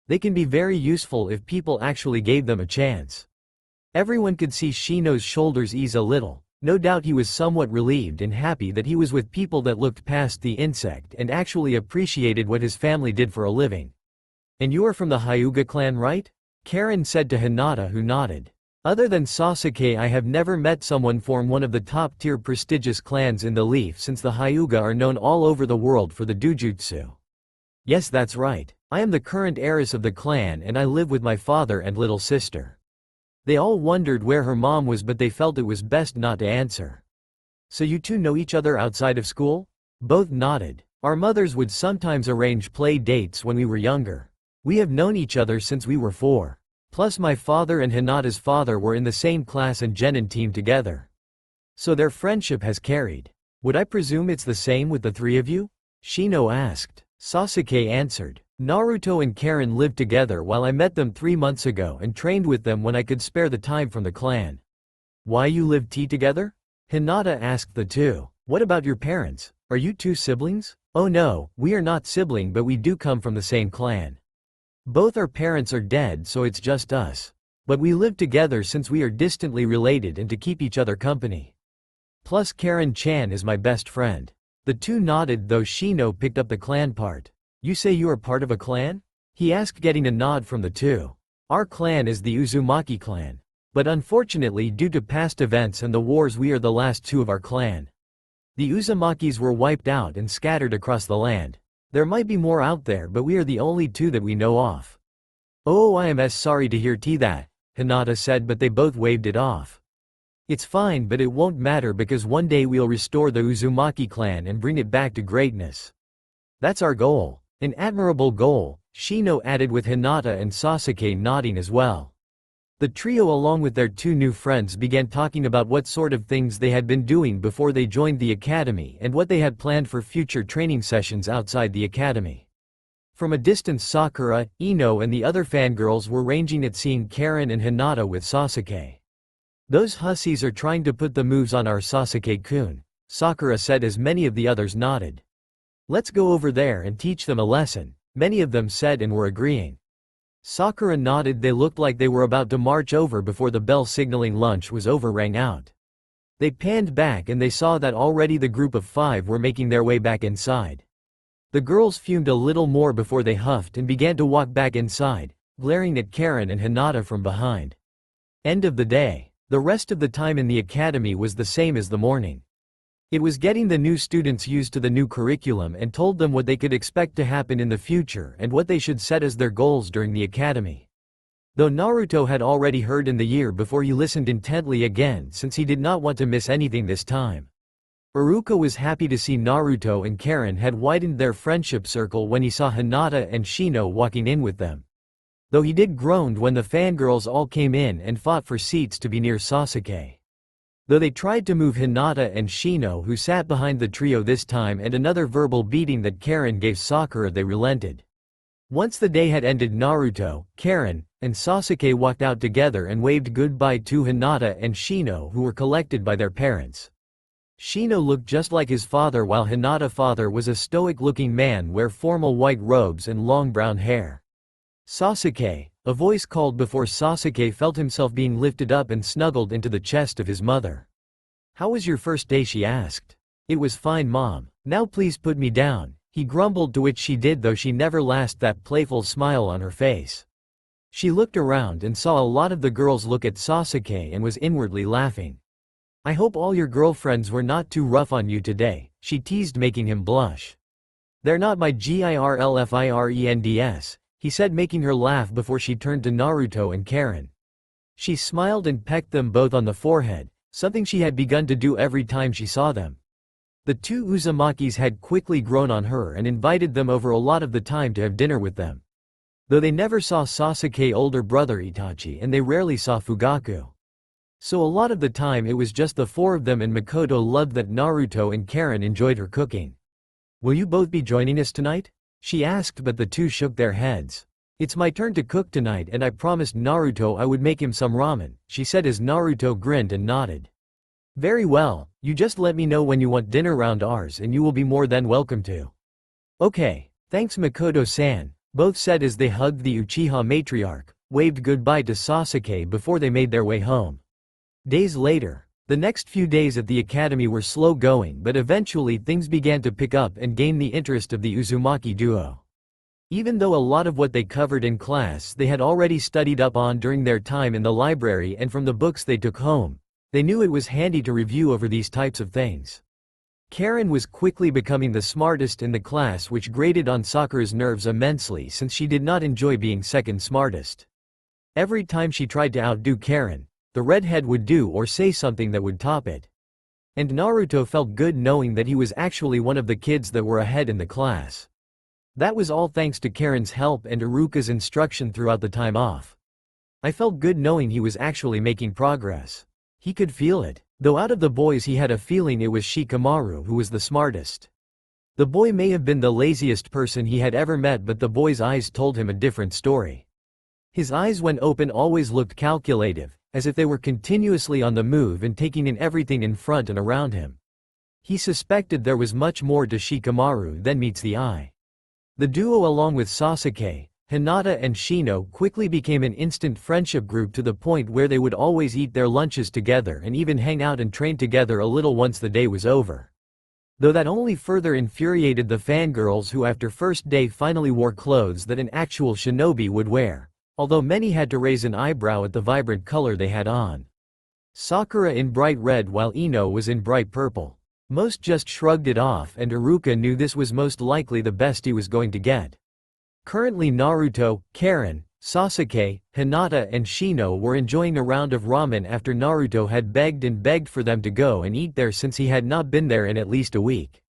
They can be very useful if people actually gave them a chance. Everyone could see Shino's shoulders ease a little. No doubt he was somewhat relieved and happy that he was with people that looked past the insect and actually appreciated what his family did for a living. And you are from the Hyuga clan, right? Karen said to Hinata, who nodded. Other than Sasuke, I have never met someone from one of the top-tier prestigious clans in the Leaf, since the Hyuga are known all over the world for the Dujutsu. Yes, that's right. I am the current heiress of the clan and I live with my father and little sister. They all wondered where her mom was, but they felt it was best not to answer. So you two know each other outside of school? Both nodded. Our mothers would sometimes arrange play dates when we were younger. We have known each other since we were 4. Plus my father and Hinata's father were in the same class and genin team together. So their friendship has carried. Would I presume it's the same with the three of you? Shino asked. Sasuke answered. Naruto and Karen lived together while I met them 3 months ago and trained with them when I could spare the time from the clan. Why you live together? Hinata asked the two. What about your parents? Are you two siblings? Oh no, we are not sibling, but we do come from the same clan. Both our parents are dead, so it's just us. But we live together since we are distantly related and to keep each other company. Plus Karen-chan is my best friend. The two nodded, though Shino picked up the clan part. You say you are part of a clan? He asked, getting a nod from the two. Our clan is the Uzumaki clan. But unfortunately, due to past events and the wars, we are the last two of our clan. The Uzumakis were wiped out and scattered across the land. There might be more out there, but we are the only two that we know of. Oh, I am sorry to hear that, Hinata said, but they both waved it off. It's fine, but it won't matter because one day we'll restore the Uzumaki clan and bring it back to greatness. That's our goal. An admirable goal, Shino added, with Hinata and Sasuke nodding as well. The trio, along with their two new friends, began talking about what sort of things they had been doing before they joined the academy and what they had planned for future training sessions outside the academy. From a distance, Sakura, Ino and the other fangirls were ranging at seeing Karen and Hinata with Sasuke. Those hussies are trying to put the moves on our Sasuke-kun, Sakura said as many of the others nodded. Let's go over there and teach them a lesson, many of them said and were agreeing. Sakura nodded. They looked like they were about to march over before the bell signaling lunch was over rang out. They panned back and they saw that already the group of 5 were making their way back inside. The girls fumed a little more before they huffed and began to walk back inside, glaring at Karen and Hinata from behind. End of the day. The rest of the time in the academy was the same as the morning. It was getting the new students used to the new curriculum and told them what they could expect to happen in the future and what they should set as their goals during the academy. Though Naruto had already heard in the year before, he listened intently again since he did not want to miss anything this time. Iruka was happy to see Naruto and Karen had widened their friendship circle when he saw Hinata and Shino walking in with them. Though he did groaned when the fangirls all came in and fought for seats to be near Sasuke. Though they tried to move Hinata and Shino, who sat behind the trio this time, and another verbal beating that Karen gave Sakura, they relented. Once the day had ended, Naruto, Karen, and Sasuke walked out together and waved goodbye to Hinata and Shino, who were collected by their parents. Shino looked just like his father, while Hinata's father was a stoic-looking man wearing formal white robes and long brown hair. Sasuke, a voice called before Sasuke felt himself being lifted up and snuggled into the chest of his mother. How was your first day? She asked. It was fine, Mom. Now please put me down, he grumbled, to which she did, though she never lost that playful smile on her face. She looked around and saw a lot of the girls look at Sasuke and was inwardly laughing. I hope all your girlfriends were not too rough on you today, she teased, making him blush. They're not my girlfriends, he said, making her laugh before she turned to Naruto and Karen. She smiled and pecked them both on the forehead, something she had begun to do every time she saw them. The two Uzumakis had quickly grown on her and invited them over a lot of the time to have dinner with them. Though they never saw Sasuke's older brother Itachi and they rarely saw Fugaku. So a lot of the time it was just the 4 of them, and Makoto loved that Naruto and Karen enjoyed her cooking. Will you both be joining us tonight? She asked, but the two shook their heads. It's my turn to cook tonight and I promised Naruto I would make him some ramen, she said as Naruto grinned and nodded. Very well, you just let me know when you want dinner round ours and you will be more than welcome to. Okay, thanks Makoto-san, both said as they hugged the Uchiha matriarch, waved goodbye to Sasuke before they made their way home. Days later, the next few days at the academy were slow going, but eventually things began to pick up and gain the interest of the Uzumaki duo. Even though a lot of what they covered in class they had already studied up on during their time in the library and from the books they took home, they knew it was handy to review over these types of things. Karen was quickly becoming the smartest in the class, which grated on Sakura's nerves immensely since she did not enjoy being second smartest. Every time she tried to outdo Karen, the redhead would do or say something that would top it. And Naruto felt good knowing that he was actually one of the kids that were ahead in the class. That was all thanks to Karen's help and Iruka's instruction throughout the time off. I felt good knowing he was actually making progress. He could feel it, though out of the boys he had a feeling it was Shikamaru who was the smartest. The boy may have been the laziest person he had ever met, but the boy's eyes told him a different story. His eyes when open always looked calculative, as if they were continuously on the move and taking in everything in front and around him. He suspected there was much more to Shikamaru than meets the eye. The duo along with Sasuke, Hinata and Shino quickly became an instant friendship group to the point where they would always eat their lunches together and even hang out and train together a little once the day was over. Though that only further infuriated the fangirls who after first day finally wore clothes that an actual shinobi would wear, although many had to raise an eyebrow at the vibrant color they had on. Sakura in bright red while Ino was in bright purple. Most just shrugged it off, and Iruka knew this was most likely the best he was going to get. Currently Naruto, Karen, Sasuke, Hinata and Shino were enjoying a round of ramen after Naruto had begged and begged for them to go and eat there since he had not been there in at least a week.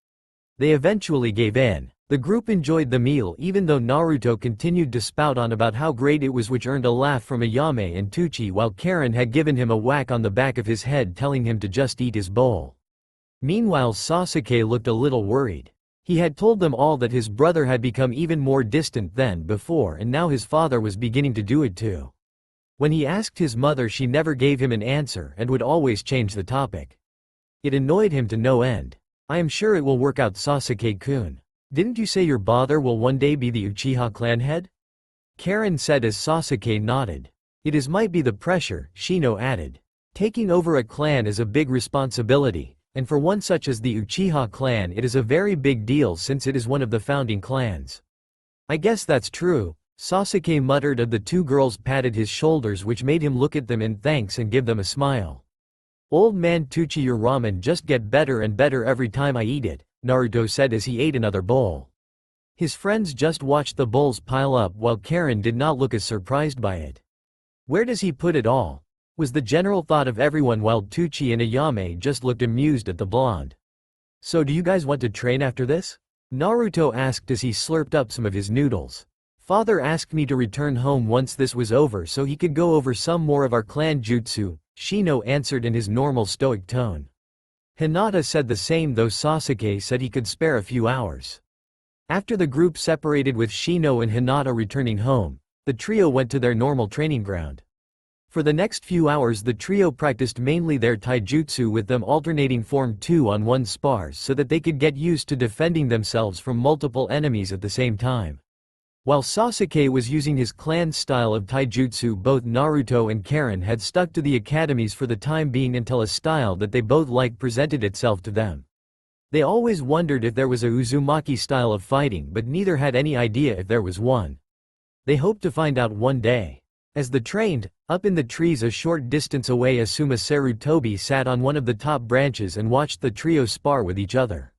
They eventually gave in. The group enjoyed the meal even though Naruto continued to spout on about how great it was, which earned a laugh from Ayame and Tucci, while Karen had given him a whack on the back of his head telling him to just eat his bowl. Meanwhile Sasuke looked a little worried. He had told them all that his brother had become even more distant than before, and now his father was beginning to do it too. When he asked his mother, she never gave him an answer and would always change the topic. It annoyed him to no end. "I am sure it will work out, Sasuke-kun. Didn't you say your father will one day be the Uchiha clan head?" Karen said as Sasuke nodded. "It might be the pressure," Shino added. "Taking over a clan is a big responsibility, and for one such as the Uchiha clan it is a very big deal since it is one of the founding clans." "I guess that's true," Sasuke muttered as the two girls patted his shoulders, which made him look at them in thanks and give them a smile. "Old man Tucci, your ramen just get better and better every time I eat it," Naruto said as he ate another bowl. His friends just watched the bowls pile up while Karen did not look as surprised by it. "Where does he put it all?" was the general thought of everyone, while Tucci and Ayame just looked amused at the blonde. "So do you guys want to train after this?" Naruto asked as he slurped up some of his noodles. "Father asked me to return home once this was over so he could go over some more of our clan jutsu," Shino answered in his normal stoic tone. Hinata said the same, though Sasuke said he could spare a few hours. After the group separated with Shino and Hinata returning home, the trio went to their normal training ground. For the next few hours the trio practiced mainly their taijutsu, with them alternating form 2-on-1 spars so that they could get used to defending themselves from multiple enemies at the same time. While Sasuke was using his clan's style of taijutsu, both Naruto and Karen had stuck to the academies for the time being until a style that they both liked presented itself to them. They always wondered if there was a Uzumaki style of fighting, but neither had any idea if there was one. They hoped to find out one day. As they trained, up in the trees a short distance away, Asuma Sarutobi sat on one of the top branches and watched the trio spar with each other.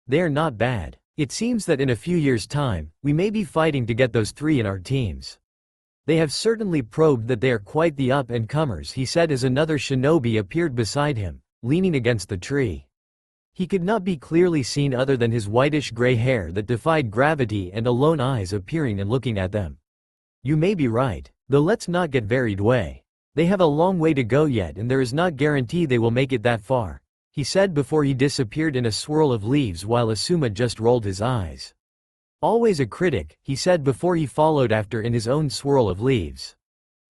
"They are not bad. It seems that in a few years' time, we may be fighting to get those three in our teams. They have certainly proved that they are quite the up-and-comers," he said as another shinobi appeared beside him, leaning against the tree. He could not be clearly seen other than his whitish-gray hair that defied gravity and alone eyes appearing and looking at them. "You may be right. Though let's not get carried away. They have a long way to go yet, and there is not guarantee they will make it that far," he said before he disappeared in a swirl of leaves, while Asuma just rolled his eyes. "Always a critic," he said before he followed after in his own swirl of leaves.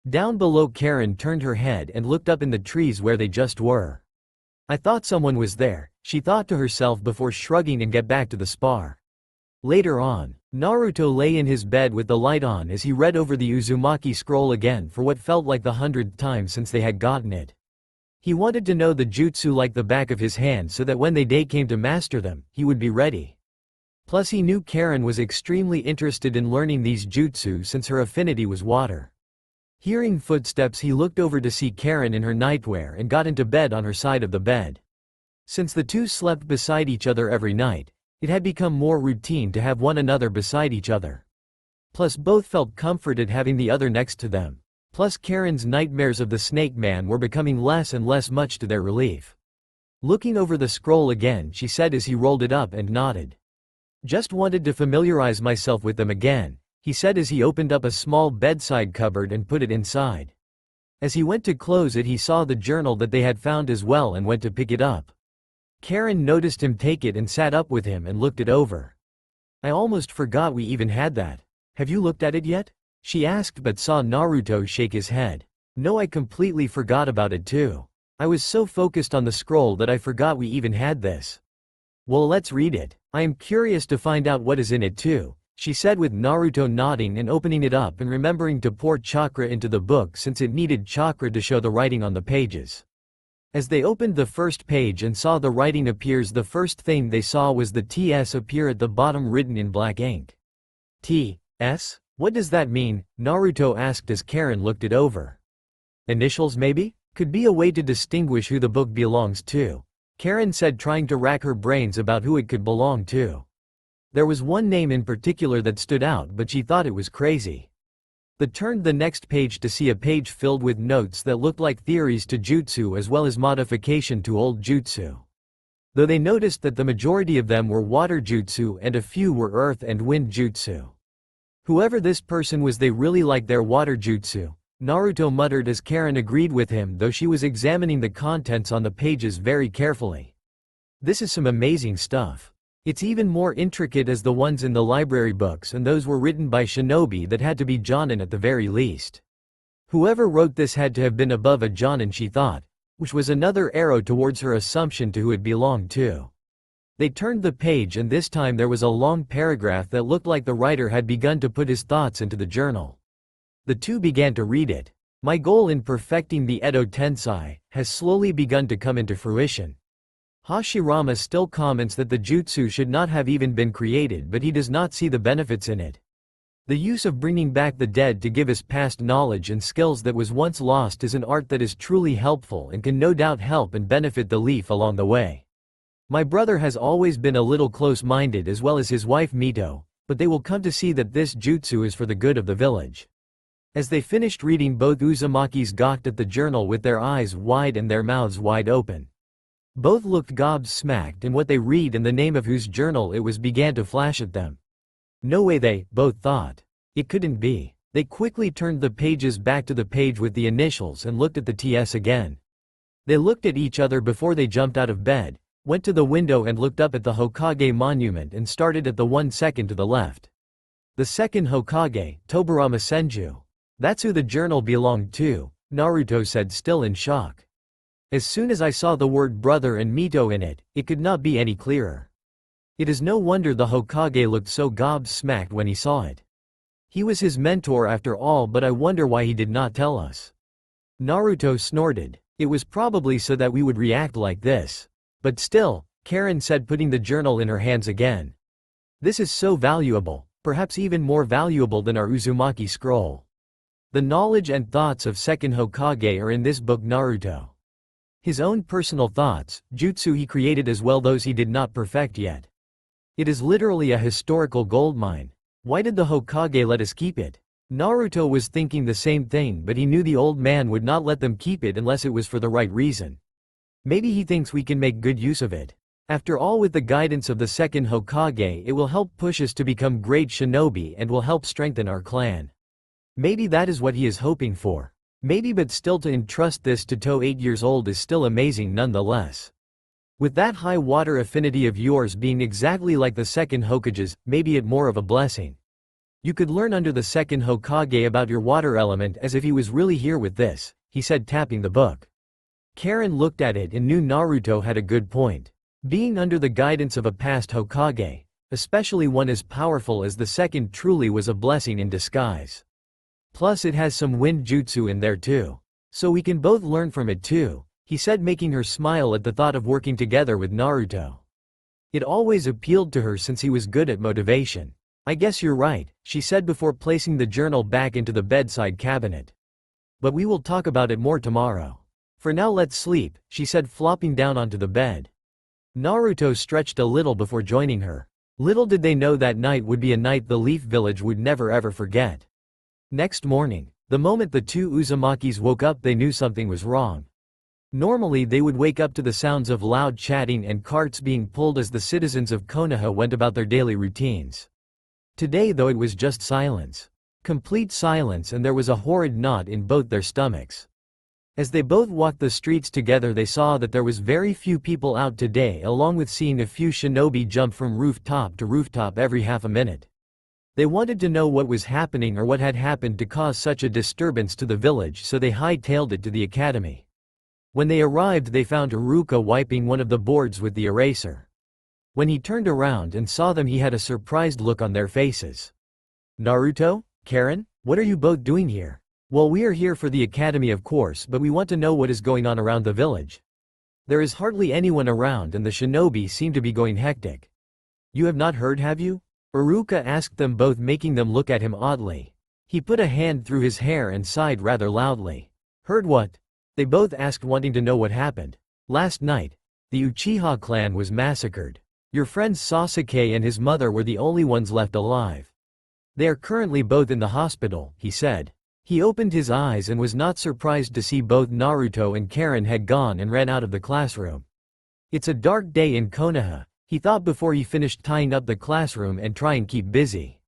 Down below, Karen turned her head and looked up in the trees where they just were. "I thought someone was there," she thought to herself before shrugging and get back to the spar. Later on, Naruto lay in his bed with the light on as he read over the Uzumaki scroll again for what felt like the 100th time since they had gotten it. He wanted to know the jutsu like the back of his hand so that when the day came to master them, he would be ready. Plus he knew Karen was extremely interested in learning these jutsu since her affinity was water. Hearing footsteps, he looked over to see Karen in her nightwear and got into bed on her side of the bed. Since the two slept beside each other every night, it had become more routine to have one another beside each other. Plus both felt comforted having the other next to them. Plus Karen's nightmares of the snake man were becoming less and less much to their relief. Looking over the scroll again, she said as he rolled it up and nodded. Just wanted to familiarize myself with them again, he said as he opened up a small bedside cupboard and put it inside. As he went to close it, he saw the journal that they had found as well and went to pick it up. Karen noticed him take it and sat up with him and looked it over. I almost forgot we even had that. Have you looked at it yet? She asked but saw Naruto shake his head. No, I completely forgot about it too. I was so focused on the scroll that I forgot we even had this. Well, let's read it. I am curious to find out what is in it too, she said with Naruto nodding and opening it up and remembering to pour chakra into the book since it needed chakra to show the writing on the pages. As they opened the first page and saw the writing appears, the first thing they saw was the TS appear at the bottom written in black ink. TS? What does that mean? Naruto asked as Karen looked it over. Initials maybe? Could be a way to distinguish who the book belongs to, Karen said, trying to rack her brains about who it could belong to. There was one name in particular that stood out, but she thought it was crazy. They turned the next page to see a page filled with notes that looked like theories to jutsu as well as modification to old jutsu. Though they noticed that the majority of them were water jutsu and a few were earth and wind jutsu. Whoever this person was, they really liked their water jutsu, Naruto muttered as Karen agreed with him, though she was examining the contents on the pages very carefully. This is some amazing stuff. It's even more intricate as the ones in the library books, and those were written by shinobi that had to be jonin at the very least. Whoever wrote this had to have been above a jonin, she thought, which was another arrow towards her assumption to who it belonged to. They turned the page and this time there was a long paragraph that looked like the writer had begun to put his thoughts into the journal. The two began to read it. My goal in perfecting the Edo Tensei has slowly begun to come into fruition. Hashirama still comments that the jutsu should not have even been created, but he does not see the benefits in it. The use of bringing back the dead to give us past knowledge and skills that was once lost is an art that is truly helpful and can no doubt help and benefit the leaf along the way. My brother has always been a little close-minded as well as his wife Mito, but they will come to see that this jutsu is for the good of the village. As they finished reading, both Uzumakis gawked at the journal with their eyes wide and their mouths wide open. Both looked gobsmacked, and what they read and the name of whose journal it was began to flash at them. No way, they both thought. It couldn't be. They quickly turned the pages back to the page with the initials and looked at the TS again. They looked at each other before they jumped out of bed, went to the window and looked up at the Hokage monument and started at the 1 second to the left. The second Hokage, Tobirama Senju. That's who the journal belonged to, Naruto said, still in shock. As soon as I saw the word brother and Mito in it, it could not be any clearer. It is no wonder the Hokage looked so gobsmacked when he saw it. He was his mentor after all, but I wonder why he did not tell us. Naruto snorted. It was probably so that we would react like this. But still, Karen said, putting the journal in her hands again. This is so valuable, perhaps even more valuable than our Uzumaki scroll. The knowledge and thoughts of second Hokage are in this book, Naruto. His own personal thoughts, jutsu he created as well, those he did not perfect yet. It is literally a historical goldmine. Why did the Hokage let us keep it? Naruto was thinking the same thing, but he knew the old man would not let them keep it unless it was for the right reason. Maybe he thinks we can make good use of it. After all, with the guidance of the second Hokage, it will help push us to become great shinobi and will help strengthen our clan. Maybe that is what he is hoping for. Maybe, but still, to entrust this to Toe 8 years old is still amazing nonetheless. With that high water affinity of yours being exactly like the second Hokage's, maybe it more of a blessing. You could learn under the second Hokage about your water element as if he was really here with this, he said, tapping the book. Karen looked at it and knew Naruto had a good point. Being under the guidance of a past Hokage, especially one as powerful as the second truly was a blessing in disguise. Plus it has some wind jutsu in there too. So we can both learn from it too, he said, making her smile at the thought of working together with Naruto. It always appealed to her since he was good at motivation. I guess you're right, she said before placing the journal back into the bedside cabinet. But we will talk about it more tomorrow. For now let's sleep, she said, flopping down onto the bed. Naruto stretched a little before joining her. Little did they know that night would be a night the Leaf Village would never ever forget. Next morning, the moment the two Uzumakis woke up, they knew something was wrong. Normally they would wake up to the sounds of loud chatting and carts being pulled as the citizens of Konoha went about their daily routines. Today though, it was just silence. Complete silence, and there was a horrid knot in both their stomachs. As they both walked the streets together, they saw that there was very few people out today, along with seeing a few shinobi jump from rooftop to rooftop every half a minute. They wanted to know what was happening or what had happened to cause such a disturbance to the village, so they hightailed it to the academy. When they arrived, they found Haruka wiping one of the boards with the eraser. When he turned around and saw them, he had a surprised look on their faces. Naruto? Karen? What are you both doing here? Well, we are here for the academy of course, but we want to know what is going on around the village. There is hardly anyone around and the shinobi seem to be going hectic. You have not heard, have you? Haruka asked them both, making them look at him oddly. He put a hand through his hair and sighed rather loudly. Heard what? They both asked, wanting to know what happened. Last night, the Uchiha clan was massacred. Your friends Sasuke and his mother were the only ones left alive. They are currently both in the hospital, he said. He opened his eyes and was not surprised to see both Naruto and Karen had gone and ran out of the classroom. It's a dark day in Konoha, he thought before he finished tying up the classroom and try and keep busy.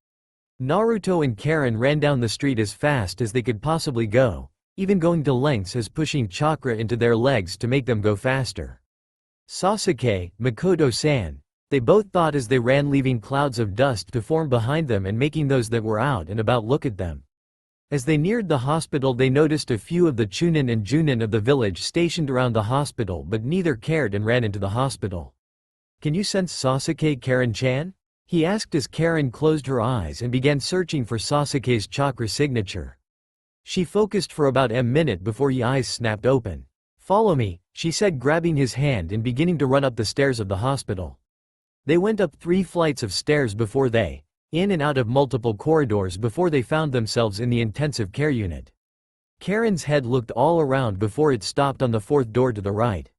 Naruto and Karen ran down the street as fast as they could possibly go, even going to lengths as pushing chakra into their legs to make them go faster. Sasuke, Makoto-san, they both thought as they ran, leaving clouds of dust to form behind them and making those that were out and about look at them. As they neared the hospital, they noticed a few of the Chunin and Junin of the village stationed around the hospital, but neither cared and ran into the hospital. Can you sense Sasuke, Karen-chan? He asked as Karen closed her eyes and began searching for Sasuke's chakra signature. She focused for about a minute before her eyes snapped open. Follow me, she said, grabbing his hand and beginning to run up the stairs of the hospital. They went up 3 flights of stairs before they, in and out of multiple corridors before they found themselves in the intensive care unit. Karen's head looked all around before it stopped on the 4th door to the right.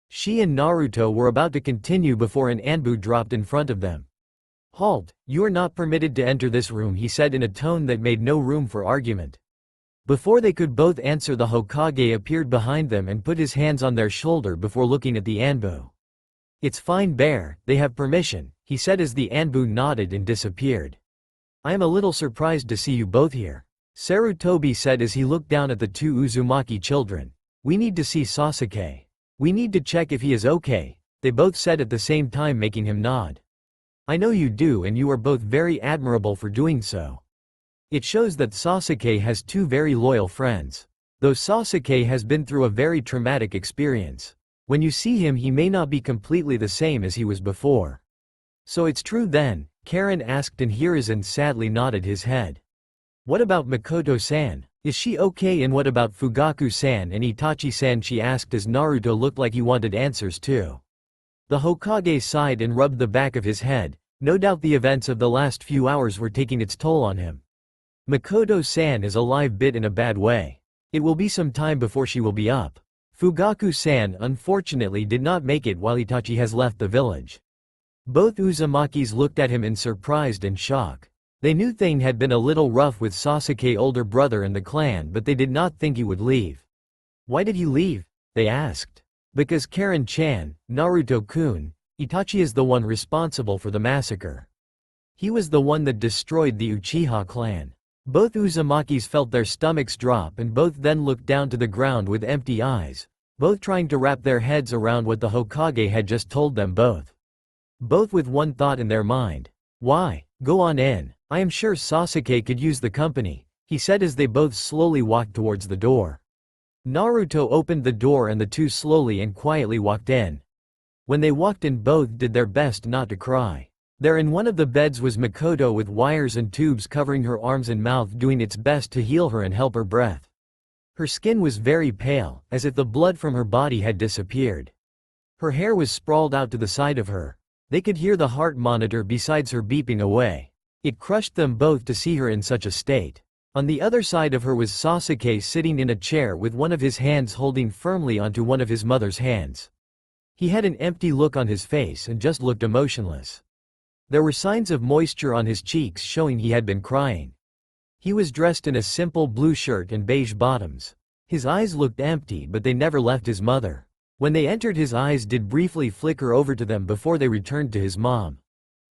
She and Naruto were about to continue before an Anbu dropped in front of them. Halt, you are not permitted to enter this room, he said in a tone that made no room for argument. Before they could both answer, the Hokage appeared behind them and put his hands on their shoulder before looking at the Anbu. It's fine, Bear, they have permission, he said as the Anbu nodded and disappeared. I am a little surprised to see you both here, Sarutobi said as he looked down at the 2 Uzumaki children. We need to see Sasuke. We need to check if he is okay, they both said at the same time, making him nod. I know you do, and you are both very admirable for doing so. It shows that Sasuke has 2 very loyal friends. Though Sasuke has been through a very traumatic experience. When you see him, he may not be completely the same as he was before. So it's true then? Karen asked, and Hiruzen sadly nodded his head. What about Makoto-san? Is she okay, and what about Fugaku-san and Itachi-san? She asked as Naruto looked like he wanted answers too. The Hokage sighed and rubbed the back of his head. No doubt the events of the last few hours were taking its toll on him. Makoto-san is alive, bit in a bad way. It will be some time before she will be up. Fugaku-san unfortunately did not make it while Itachi has left the village. Both Uzumakis looked at him in surprise and shock. They knew things had been a little rough with Sasuke's older brother and the clan, but they did not think he would leave. Why did he leave? They asked. Because Karen-chan, Naruto-kun, Itachi is the one responsible for the massacre. He was the one that destroyed the Uchiha clan. Both Uzumakis felt their stomachs drop and both then looked down to the ground with empty eyes, both trying to wrap their heads around what the Hokage had just told them both. Both with one thought in their mind. Why? Go on in. I am sure Sasuke could use the company, he said as they both slowly walked towards the door. Naruto opened the door and the 2 slowly and quietly walked in. When they walked in, both did their best not to cry. There in one of the beds was Makoto with wires and tubes covering her arms and mouth, doing its best to heal her and help her breath. Her skin was very pale, as if the blood from her body had disappeared. Her hair was sprawled out to the side of her. They could hear the heart monitor besides her beeping away. It crushed them both to see her in such a state. On the other side of her was Sasuke sitting in a chair with one of his hands holding firmly onto one of his mother's hands. He had an empty look on his face and just looked emotionless. There were signs of moisture on his cheeks showing he had been crying. He was dressed in a simple blue shirt and beige bottoms. His eyes looked empty, but they never left his mother. When they entered, his eyes did briefly flicker over to them before they returned to his mom.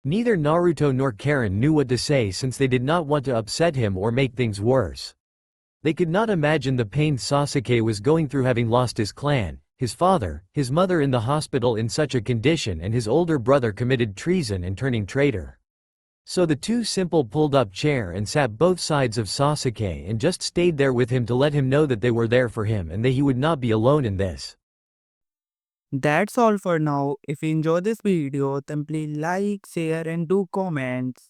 Neither Naruto nor Karen knew what to say since they did not want to upset him or make things worse. They could not imagine the pain Sasuke was going through, having lost his clan, his father, his mother in the hospital in such a condition, and his older brother committed treason and turning traitor. So the two simple pulled up chair and sat both sides of Sasuke and just stayed there with him to let him know that they were there for him and that he would not be alone in this. That's all for now. If you enjoy this video, then please like, share and do comments.